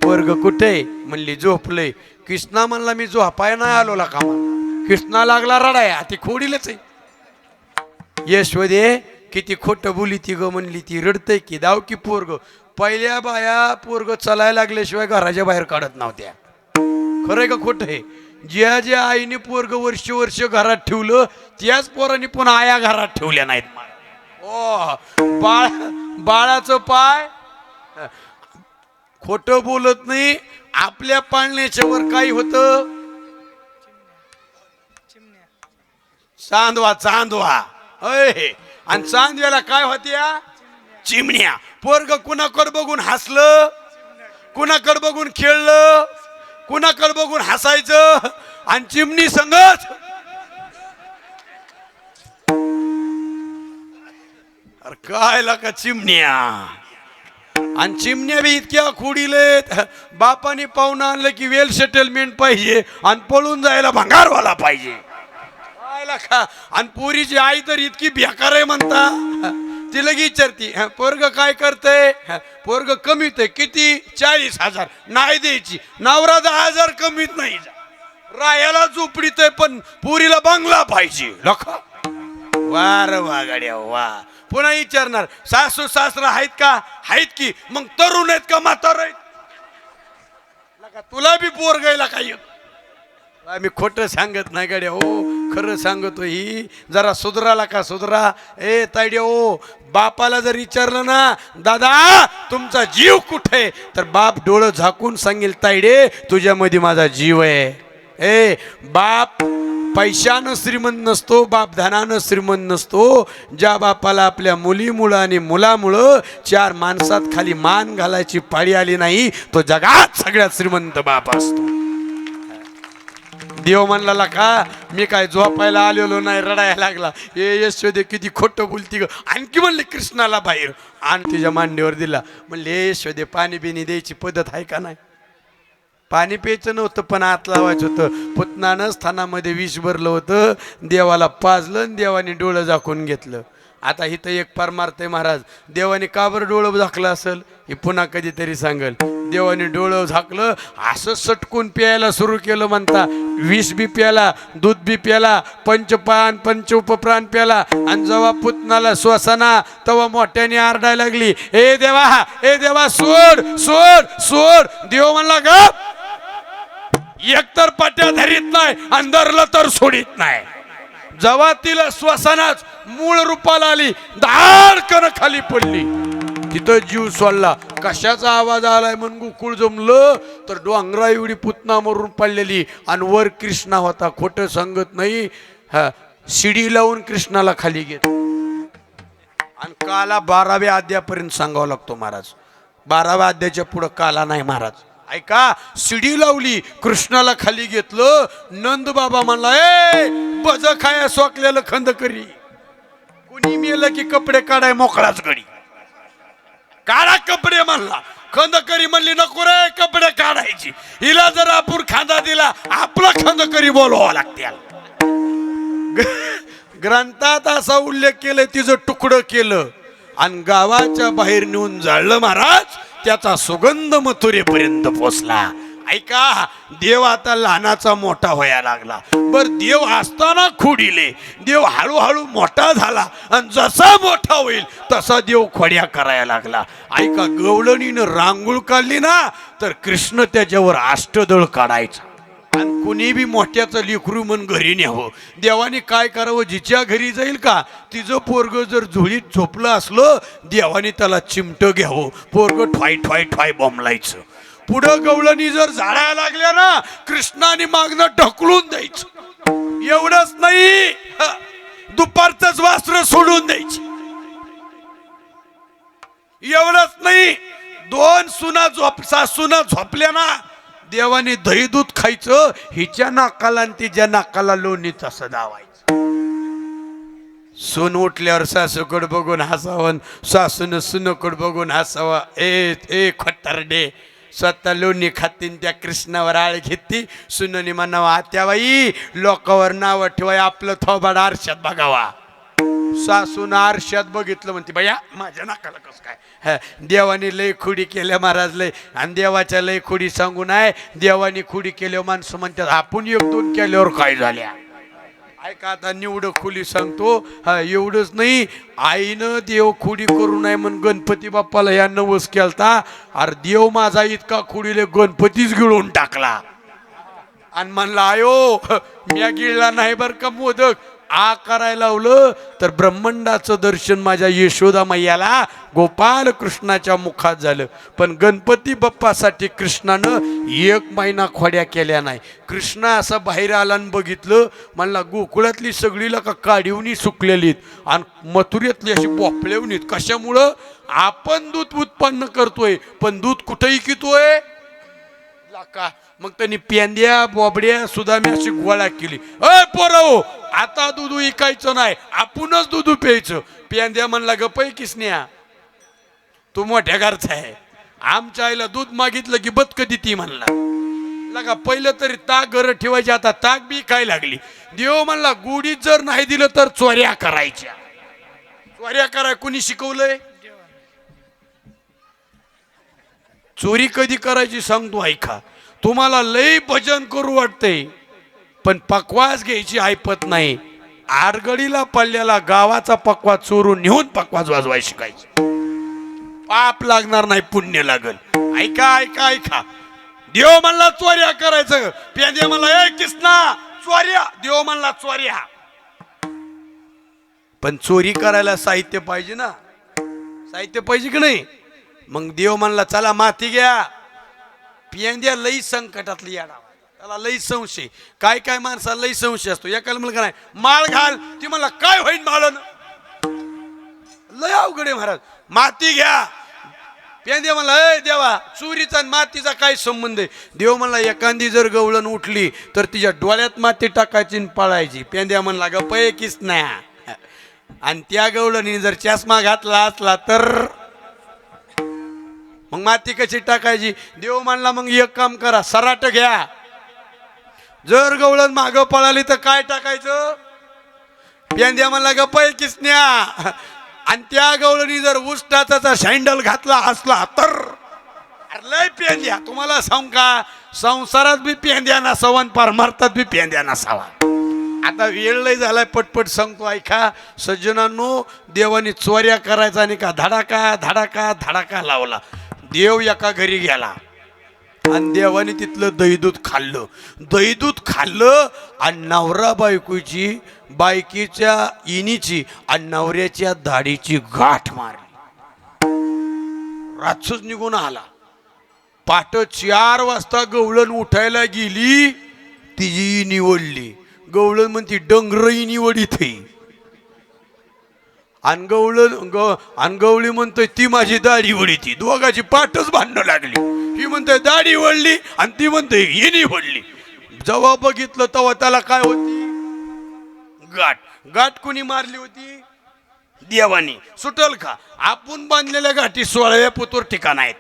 पोरग कुठे म्हणली झोपलंय. कृष्णा म्हणला मी झोपाय नाही आलो का मला. कृष्णा लागला रडाया ती खोडीलच आहे. यशोदे किती खोटं बोली ती ग म्हणली ती रडतय की दाव की पोरग. पहिल्या बाया पोरग चालायला लागल्याशिवाय घराच्या बाहेर काढत नव्हत्या. खरंय का खोटं आहे. ज्या ज्या आईने पोरग वर्ष वर्ष घरात ठेवलं त्याच पोरांनी पुन्हा आया घरात ठेवल्या नाहीत. ओ बाळाचं पाय खोटं बोलत नाही. आपल्या पाळण्याच्या वर काही होतं चांदवा चांदवा अय. आणि चांदव्याला काय होत्या चिमण्या. पोरग कुणाकडे बघून हसलं कुणाकडे बघून खेळलं कुणाकडे बघून हसायचं आणि चिमणी संगत. अरे काय का चिमण्या. आणि चिमण्या बी इतक्या खोडीलेत बापाने पाहुणं आणलं की वेल सेटलमेंट पाहिजे आणि पळून जायला भंगारवाला पाहिजे. का आणि पोरीची आई तर इतकी बेकार आहे म्हणता. ती लगी विचारती पोरग काय करतय. पोरग कमीत आहे किती 40,000 नाही द्यायची. नवरा 10,000 कमीत नाही. रायाला झोपडीत आहे पण पोरीला बंगला पाहिजे. लखा वार वा गाड्या वा. पुन्हा विचारणार सासू सासरा आहेत का. आहेत की मग तरुण आहेत का म्हातार आहेत. तुला बी पोरगायला काय. आम्ही खोटं सांगत नाही गाड्या हो खरं सांगतो. ही जरा सुधराला का सुधरा. ए तायड्या हो बापाला जर विचारलं ना दादा तुमचा जीव कुठे तर बाप डोळं झाकून सांगेल तायडे तुझ्यामध्ये माझा जीव आहे. ए बाप पैशानं श्रीमंत नसतो बाप धनानं श्रीमंत नसतो. ज्या बापाला आपल्या मुलीमुळं आणि मुलामुळं 4 माणसात खाली मान घालायची पाळी आली नाही तो जगात सगळ्यात श्रीमंत बाप असतो. देव म्हणला का मी काय झोपायला आलेलो नाही, रडायला लागला. यशोदे किती खोटं बोलती ग. आणखी म्हणले कृष्णाला बाहेर आणि तिच्या मांडीवर दिला. म्हणले यशोदे पाणी बिणी द्यायची पद्धत आहे का नाही? पाणी प्यायचं नव्हतं पण हात लावायचं होतं. पुतनानं स्थानामध्ये विष भरलं होतं, देवाला पाजलं आणि देवाने डोळं झाकून घेतलं. आता इथं एक पार मारते महाराज, देवाने का बरं डोळं झाकलं असेल हे पुन्हा कधीतरी सांगेल. देवाने डोळं झाकलं, असं सटकून प्यायला सुरू केलं म्हणता. विष बी प्याला, दूध बी प्याला, पंचपान पंचोपप्राण प्याला. आणि जेव्हा पुतनाला श्वसना तेव्हा मोठ्याने आरडायला लागली, ए देवा सोड सोड सोड. देव म्हणला ग एकतर पाट्या धरीत नाही आणि धरलं तर सोडित नाही. जेव्हा तिला श्वसनाच मूळ रूपाला आली, धाडकन खाली पडली. तिथं जीव सोडला. कशाचा आवाज आलाय म्हणून गोकुळ जमलं तर डोंगरा एवढी पुतना मरून पडलेली आणि वर कृष्णा होता. खोटं सांगत नाही. हा शिडी लावून कृष्णाला खाली घेत. आणि काला 12व्या अध्यायापर्यंत सांगावं लागतो महाराज. 12व्या अध्यायाच्या पुढं काला नाही महाराज. ऐका, शिडी लावली, कृष्णाला खाली घेतलं. नंद बाबा म्हणला, ए बज खाया सोकलेलं खंद करी. कुणी मेलं की कपडे काढाय मोकळाच गडी. काढा कपडे म्हणला. खंद करी म्हणली नको रे कपडे काढायची. हिला जर आपण खांदा दिला आपला खंद करी बोलवावं लागते. ग्रंथात असा उल्लेख केलाय, तिचं तुकडं केलं आणि गावाच्या बाहेर नेऊन जाळलं महाराज. त्याचा सुगंध मथुरेपर्यंत पोचला. ऐका, देव आता लहानाचा मोठा व्हायला लागला. बर देव असताना खोडीले, देव हळूहळू मोठा झाला आणि जसा मोठा होईल तसा देव खोड्या करायला लागला. ऐका, गवळणीनं रांगोळ काढली ना तर कृष्ण त्याच्यावर अष्टदळ काढायचा. आणि कुणी बी मोठ्याचं लेकरू म्हणून घरी न्यावं. देवाने काय करावं, जिच्या घरी जाईल का तिचं पोरग जर झोळीत झोपलं असलं, देवाने त्याला चिमटं घ्यावं. पोरग ठॉय ठॉय ठॉय बोंबलायचं. पुढं गवळणी जर झाडायला लागल्या ना, कृष्णाने मागणं ढकलून द्यायचं. एवढंच नाही, दुपारचंच वस्त्र सोडून द्यायची. एवढंच नाही, 2 सुना सासूना झोपल्या ना, देवाने दही दूध खायचं. हिच्या नाकाला आणि तिच्या नाकाला लोणी तसं दावायचं. सून उठल्यावर सासूकडे बघून हसावं, सासून सुनकडे बघून हसावा. ए खट्टारडे, स्वतः लोणी खातीन त्या कृष्णावर आळ घेती. सुननी म्हणावं, आत्याबाई लोकावर नाव ठेवाय आपलं थोबाड आरशात बघावा. सासून आरशात बघितलं म्हणते, बया माझ्या नाकाला कसं काय. देवाने लय खुडी केल्या महाराज लय. आणि देवाच्या लय खुडी सांगू नाही. देवाने खुडी केल्यावर माणसं म्हणतात आपण 1-2 केल्यावर काय झाल्या. ऐका, आता निवड खुली सांगतो. एवढंच नाही, आईनं देव खुडी करू नये म्हणून गणपती बाप्पाला या नवस केलता. अरे देव माझा इतका खुडीले गणपतीच गिळून टाकला. आणि म्हणला, आयो म्या गिळला नाही बर का मोदक. आ करायला लावलं तर ब्रह्मांडाचं दर्शन माझ्या यशोदा मैयाला गोपाल कृष्णाच्या मुखात झालं. पण गणपती बाप्पासाठी कृष्णानं 1 महिना खोड्या केल्या नाही. कृष्ण असं बाहेर आला आणि बघितलं, म्हणला गोकुळातली सगळीला का काढीवनी सुकलेलीत आणि मथुरेतली अशी बोपळेवनीत. कशामुळं? आपण दूध उत्पन्न करतोय पण दूध कुठेही कितोय का. मग त्यांनी पेंद्या बोबड्या सुद्धा मी अशी गोळा केली. अय पोराओ, आता दूध विकायचं नाही, आपणच दूध प्यायचं. पेंद्या म्हणला, ग पै किसन्या तू मोठ्या घरचा आहे. आमच्या आईला दूध मागितलं की बत कधी ती म्हणला. लगा पहिलं तरी ताक घर ठेवायची, आता ताक बी काय लागली. देव म्हणला, गुढीत जर नाही दिलं तर चोऱ्या करायच्या. चोऱ्या कराय कुणी शिकवलंय? चोरी कधी करायची सांगतो ऐका. तुम्हाला लय भजन करू वाटतंय पण पकवास घ्यायची ऐपत नाही. आडगडीला पडलेला गावाचा पकवास चोरून नेऊन पकवास वाजवाय शिकायची. पाप लागणार नाही, पुण्य लागल. ऐका ऐका ऐका, देव म्हणला चोऱ्या करायचं. पेंद्या म्हणला, ए किसना चोऱ्या. देव म्हणला चोऱ्या. पण चोरी करायला साहित्य पाहिजे ना, साहित्य पाहिजे की नाही. मग देव म्हणला, चला माती घ्या. पेंद्या लई संकटातली याडा, त्याला लई संशय. काय काय माणसाला लई संशय असतो. एकाला म्हणलं का नाही माळ घाल, ती म्हणला काय होईल माळन. लय अवघड आहे महाराज. माती घ्या. पेंद्या म्हणला ए देवा चोरीचा आणि मातीचा काय संबंध आहे? देव म्हणला एखादी जर गवळण उठली तर तिच्या डोळ्यात माती टाकायची आणि पळायची. पेंद्या म्हणला गप्प किस नाही. आणि त्या गवळणीने जर चष्मा घातला असला तर मग माती कशी टाकायची? देव म्हणला मग एक काम करा, सराट घ्या. जर गवळण मागं पळाली तर काय टाकायचं? पेंद्या म्हणला गप्प किसन्या. आणि त्या गवळणी जर उष्टाचा सँडल घातला असला तर लय पेंद्या. तुम्हाला सांग का संसारात बी पेंद्या नसावा आणि परमार्थात बी पेंद्या नसावा. आता वेळ लय झालाय, पटपट सांगतो ऐका सज्जनांनो. देवाने चोऱ्या करायचा आणि का धडाका धडाका धडाका लावला. देव एका घरी गेला आणि देवाने तिथलं दहीदूध खाल्लं. दहीदूध खाल्लं आणि नवरा बायकोची बायकीच्या इनीची आणि नवऱ्याच्या दाढीची गाठ मारली. रातच निघून आला. पाट 4 वाजता गवळण उठायला गेली, तिची निवडली. गवळण म्हणती डंगरही निवडीत आणि गवळी म्हणतोय ती माझी दाढी वडी. ती दोघाची पाठच भांडणं लागली. ही म्हणते दाढी वळली आणि ती म्हणते ही निवडली. जेव्हा बघितलं तेव्हा त्याला काय होती? गाठ. गाठ कुणी मारली होती? देवानी. सुटल का? आपण बांधलेल्या गाठी 16व्या पुतूर ठिकाण आहेत.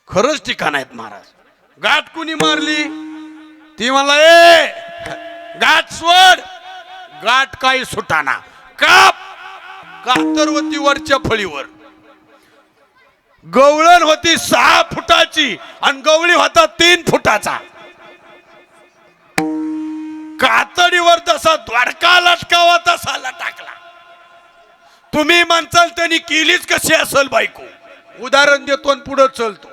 खरंच ठिकाण आहेत महाराज. गाठ कुणी मारली? ती मला ए गाठ सोड. गाठ काही सुटाना. काप. कातरवती वरच्या फळीवर. गवळण होती 6 फुटाची आणि गवळी होता 3 फुटाचा. कातडीवर जसा द्वारका लटकावा तसा लटकला. तुम्ही म्हणसाल त्यांनी केलीच कशी असेल बायको? उदाहरण देतो आणि पुढे चलतो.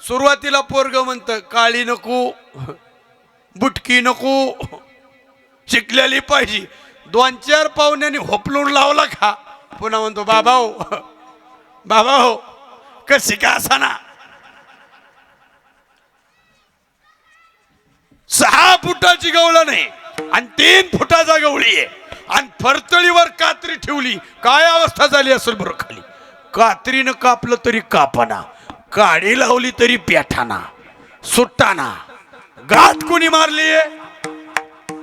सुरुवातीला पोरग म्हणत काळी नको, बुटकी नको, शिकलेली पाहिजे. 2-4 पाहुण्यांनी होपलून लावला का पुन्हा म्हणतो बाबा हो बाबा हो कशी का असाना. 6 फुटाची गवळण आहे आणि 3 फुटाचा गवळी आहे आणि फरतळीवर कात्री ठेवली. काय अवस्था झाली असेल बरं खाली? कात्रीनं कापलं तरी कापना, काडी लावली तरी पेठाना सुट्टाना. गाठ कोणी मारली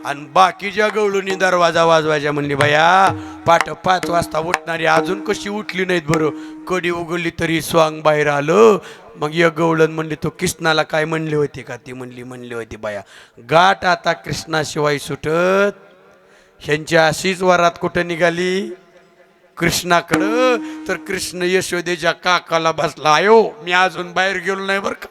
आणि बाकीच्या गवळणी दरवाजा वाजवायच्या. म्हणली बाया पाठ 5 वाजता उठणारी अजून कशी उठली नाहीत बरं? कडी उघडली तरी स्वांग बाहेर आलं. मग या गवळण म्हणली तो कृष्णाला काय म्हणले होते का? ती म्हणली होती बाया गाठ आता कृष्णाशिवाय सुटत. ह्यांची अशीच वरात कुठं निघाली? कृष्णाकडं. तर कृष्ण यशोदेच्या काकाला बसला. आयो मी अजून बाहेर गेलो नाही बरं का.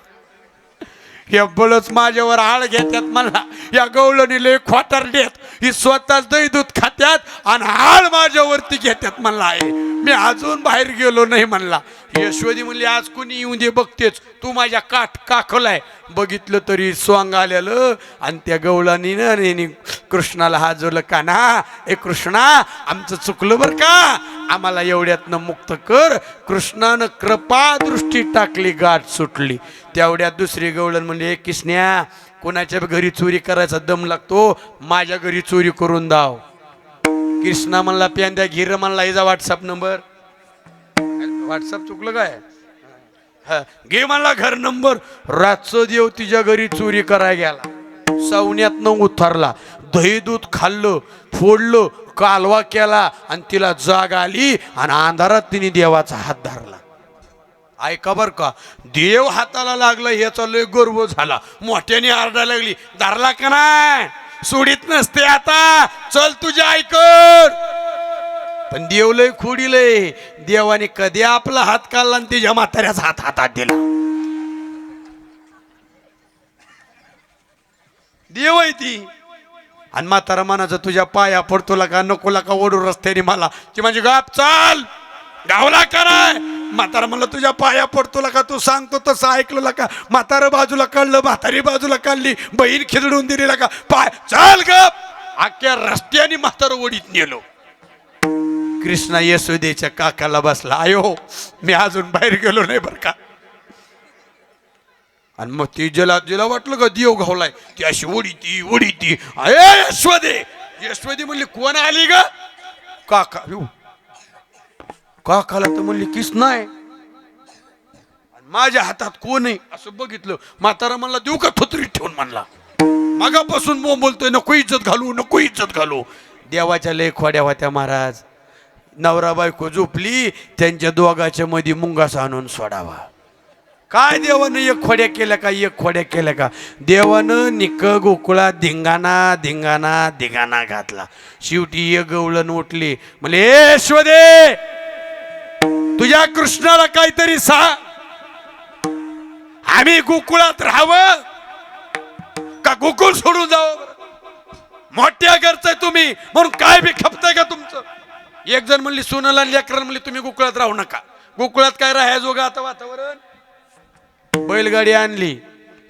या बळच माझ्यावर आळ घेतात. मला या गवळणी लय खोटारड्यात. ही स्वतःच दही दूध खात्यात आणि आळ माझ्यावरती घेतात. म्हणला आहे मी अजून बाहेर गेलो नाही म्हणला. यशोदी म्हणली आज कुणी येऊन दे बघतेच. तू माझ्या काखलाय. बघितलं तरी स्वांग आलेलं आणि त्या गवळणी ना कृष्णाला हात जोडलं. का ना ए कृष्णा आमचं चुकलं बरं का, आम्हाला एवढ्यातनं मुक्त कर. कृष्णानं कृपा दृष्टी टाकली, गाठ सुटली. तेवढ्यात दुसरी गवळण म्हणजे एक किसन्या कोणाच्या घरी चोरी करायचा दम लागतो, माझ्या घरी चोरी करून दाव. कृष्णा म्हणला प्यांद्या घिर म्हणला हिचा व्हॉट्सअप नंबर. व्हॉट्सअप चुकलं काय? हा घे म्हणला घर नंबर. रातचं देव तिच्या घरी चोरी करायला गेला. सवण्यातनं उतरला. दही दूध खाल्लं, फोडलं, कालवा केला आणि तिला जाग आली आणि अंधारात तिने देवाचा हात धरला. ऐका बर का, देव हाताला लागला ह्याचा लय गर्व झाला. मोठ्याने आरडायला लागली धरला का नाही? सोडीत नसते आता, चल तुझ्या ऐकर. पण देव लय खोडीलय. देवाने कधी आपला हात काढला आणि तिच्या म्हाताऱ्याचा हात हातात दिला. देव आहे ती. आणि म्हातारा म्हणायचं तुझ्या पाया पडतोला का नकोला का ओढू रस्त्याने मला. ती म्हणजे गाप चाल गावला का नाही? म्हातारा म्हणलं तुझ्या पाया पडतोला का, तू सांगतो तसं ऐकलं का? म्हातारा बाजूला काढलं, म्हातारी बाजूला काढली, बहीण खिदडून दिली का पाय चाल गप. अख्ख्या रस्त्याने म्हातारा ओढीत नेलो. कृष्णा यशोदेच्या काकाला बसला. आयो मी अजून बाहेर गेलो नाही बर का. आणि मग ती जिला वाटलं का देव घावलाय, ती अशी उडी ती अरे यशोदे. यशोदी म्हणली कोण आली ग? काका काकाला तर म्हणली किस नाही, आणि माझ्या हातात कोण आहे असं बघितलं. म्हातारा म्हणला देऊ का थोतरीत ठेवून, म्हणला मागापासून बोलतोय नको इज्जत घालू, नको इज्जत घालू. देवाच्या लय खोड्या होत्या महाराज. नवरा बायको झोपली, त्यांच्या दोघाच्या मध्ये मुंगास आणून सोडावा. काय देवानं एक खोड्या केल्या का, एक खोड्या केल्या का. देवानं निक गोकुळा धिंगाणा धिंगाणा धिंगाणा घातला. शेवटी एक गवळण उठली, म्हणले ए शोधे, तुझ्या कृष्णाला काहीतरी सांग, आम्ही गोकुळात राहावं का गोकुळ सोडून जावं. मोठ्या घरचं तुम्ही म्हणून काय बी खपताय का तुमचं. एक जण म्हणली सोनाला लेकरांना म्हणली तुम्ही गोकुळात राहू नका. गोकुळात काय राहायचं आता वातावरण. बैलगाडी आणली,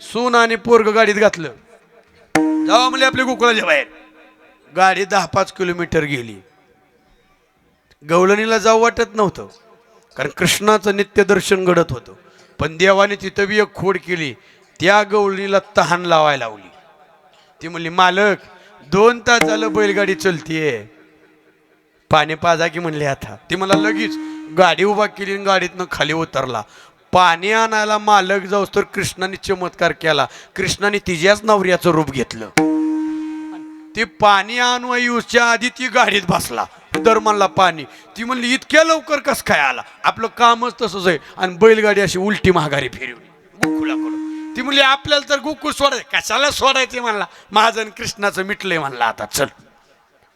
सून आणि पोरग गाडीत घातलं, जावा म्हणले आपल्या गोकुळाच्या बाहेर. गाडी 10-5 किलोमीटर गेली. गवळणीला जाऊ वाटत नव्हतं, कारण कृष्णाचं नित्यदर्शन घडत होतं. पण देवाने तिथं बी एक खोड केली, त्या गवळणीला तहान लावायला लावली. ती म्हणली मालक 2 तास झालं बैलगाडी चलतीये, पाणी पाजा की म्हणले आता. ती मला लगेच गाडी उभा केली आणि गाडीतनं खाली उतरला. पाणी आणायला मालक जाऊस तर कृष्णाने चमत्कार केला. कृष्णाने तिच्याच नवऱ्याचं रूप घेतलं. ती पाणी आणू येऊच्या आधी ती गाडीत बसला, दरम्यानला पाणी. ती म्हणली इतक्या लवकर कस काय आला, आपलं कामच तसंच आहे. आणि बैलगाडी अशी उलटी महागारी फिरवली गोकुळाकडून. ती म्हणली आपल्याला तर गोकुळ सोडायचं, कशाला सोडायचे म्हणला, माझं आणि कृष्णाचं मिटलंय म्हणला, आता चल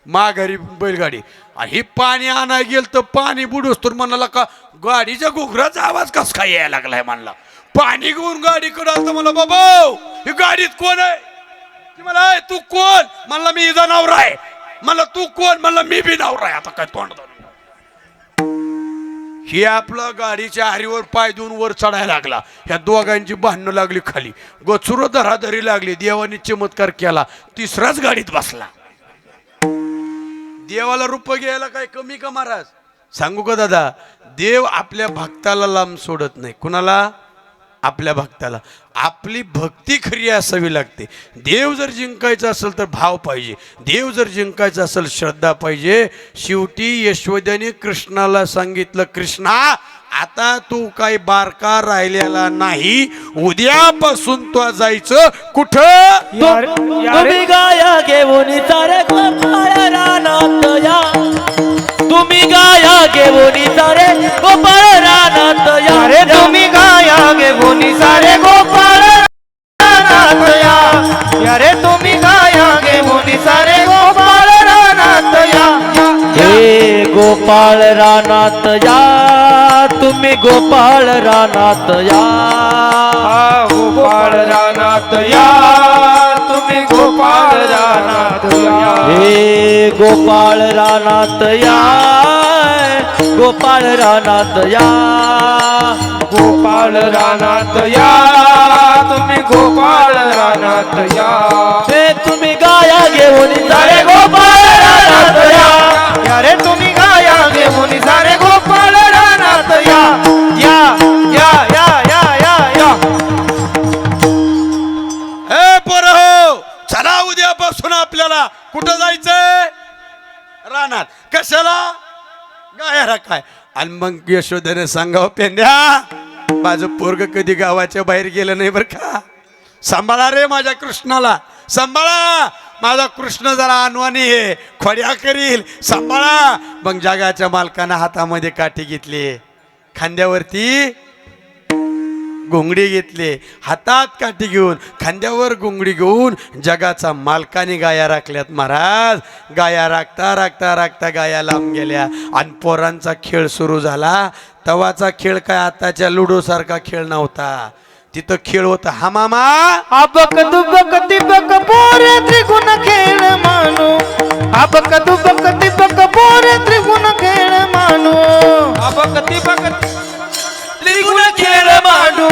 माघारी बैलगाडी. आणि ही पाणी आणाय गेल तर पाणी बुडूस तर म्हणाला का गाडीच्या घुगराचा आवाज कस काय यायला लागलाय म्हणला. पाणी घेऊन गाडीकडे आलं मला, बाबा ही गाडीत कोण आहे. ती मला तू कोण म्हणला, मी इजा नवरा आहे. मला तू कोण म्हणला, मी बी नवरा आहे. आता काय तोंड ही आपलं गाडीच्या हारीवर पाय देऊन वर चढायला लागला. ह्या दोघांची भांडणं लागली खाली, गचुर धराधरी लागली. देवाने चमत्कार केला, तिसराच गाडीत बसला. देवाला रूप घ्यायला काय कमी का महाराज. सांगू का दादा, देव आपल्या भक्ताला लांब सोडत नाही. कुणाला? आपल्या भक्ताला. आपली भक्ती खरी असावी लागते. देव जर जिंकायचं असेल तर भाव पाहिजे, देव जर जिंकायचं असेल श्रद्धा पाहिजे. शेवटी यशोद्याने कृष्णाला सांगितलं, कृष्णा आता तू काही बारका राहिलेला नाही, उद्यापासून तू जायचं कुठं. तुम्ही गाया घेऊन सारे गोपाळ रानात या, तुम्ही गाया घेऊन सारे गोपाळ रानात या. अरे तुम्ही गाया घेऊन सारे गोपाळ रानात या. अरे तुम्ही गाया घेऊन सारे गोपाळ रानात या. हे गोपाळ रानात या, तुम्ही गोपाळ रानात या. गोपाळ रानात या, तुम्ही गोपाळ रानात या. हे गोपाळ रानात या, गोपाळ रानात या. गोपाळ रानात या, तुम्ही गोपाळ रानात या. हे तुम्ही गाया घेऊन सारे गोपाळ रानात या. अरे तुम्ही गाया घेऊन सारे गोपाळ रानात या. या या या या या या. हे पोरं, चला उद्यापासून आपल्याला कुठं जायचंय. रानात. कशाला? गाया काय. आणि मग यशोधने सांगावं, पेंड्या माझं पोरग कधी गावाच्या बाहेर गेलं नाही बरं का. सांभाळा रे माझ्या कृष्णाला, सांभाळा. माझा कृष्ण जरा अनवाणी आहे, खोड्या करील, सांभाळा. मग जगाच्या मालकानं हातामध्ये काठी घेतली, खांद्यावरती घोंगडी घेतली, हातात काठी घेऊन खांद्यावर घोंगडी घेऊन जगाचा मालकाने गाया राखल्यात महाराज. गाया राखता राखता राखता गाया लांब गेल्या आणि पोरांचा खेळ सुरू झाला. तवाचा खेळ काय आताच्या लुडो सारखा खेळ नव्हता. तिथं खेळ होता हा मामा. अबक दुबक तिबक पोरे त्रिगुण खेळ मानू. अबक दुबक तिबक पोरे त्रिगुण खेळ मानू. अबक तिबक त्रिगुण खेळ मांडू,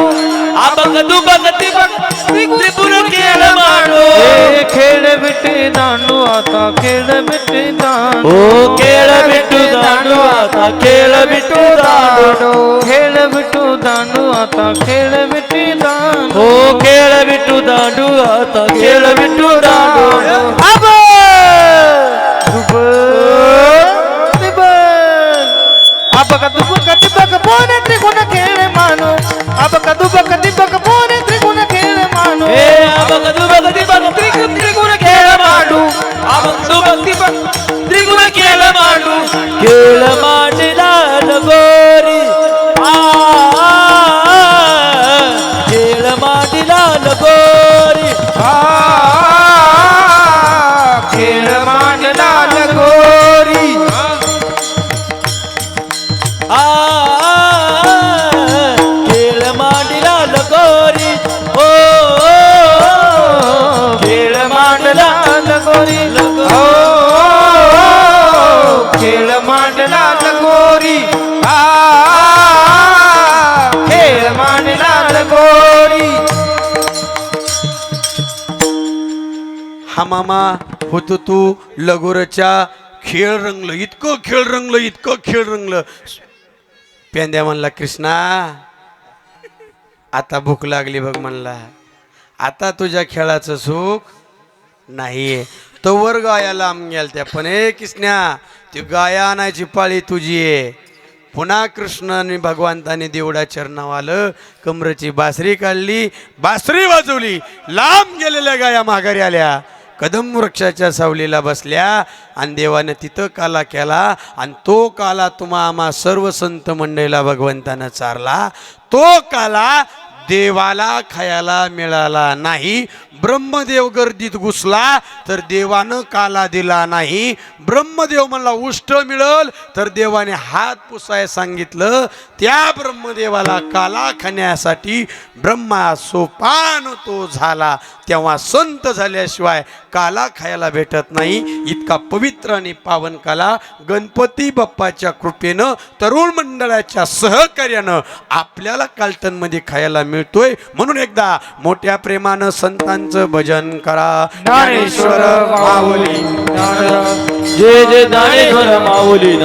अबक दुबक तिबक त्रिगुण खेळ मांडू. हे खेळ बिटे दांडू आता खेळ बिटे दांडू. ओ खेळ बिटू दांडू आता खेळ बिटू दांडू. खेळ बिटू दांडू आता खेळ बिटे दांडू. ओ खेळ बिटू दांडू आता खेळ बिटू दांडू. अब दुबक तिबक अबक मामा होतो तू लगोरच्या खेळ रंगलं, इतकं खेळ रंगलं, इतकं खेळ रंगलं. पेंद्या म्हणला कृष्णा आता भूक लागली बघ म्हणला, आता तुझ्या खेळाचं सुख नाहीये. तो वर गाया लांब गेल त्या, पण ए कृष्णा ती गाया आणायची पाळी तुझी आहे. पुन्हा कृष्णाने भगवंताने देवडा चरणावर आलं, कमरेची बासरी काढली, बासरी वाजवली, लांब गेलेल्या गाया माघारी आल्या, कदम वृक्षाच्या सावलीला बसल्या आणि देवाने तिथं काला केला. आणि तो काला तुम्हा आम्हा सर्व संत मंडळीला भगवंतानं चारला. तो काला देवाला खायला मिळाला नाही. ब्रह्मदेव गर्दीत घुसला तर देवानं काला दिला नाही. ब्रह्मदेव म्हणला उष्ट मिळल तर देवाने हात पुसाय सांगितलं. त्या ब्रह्मदेवाला काला खाण्यासाठी ब्रह्मा सोपान तो झाला. तेव्हा संत झाल्याशिवाय काला खायला भेटत नाही. इतका पवित्र आणि पावन काला गणपती बाप्पाच्या कृपेनं तरुण मंडळाच्या सहकार्यानं आपल्याला कालटणमध्ये खायला मिळतोय. म्हणून एकदा मोठ्या प्रेमानं संतांचं भजन करा. ज्ञानेश्वर माऊली जय जय ज्ञानेश्वर माऊली.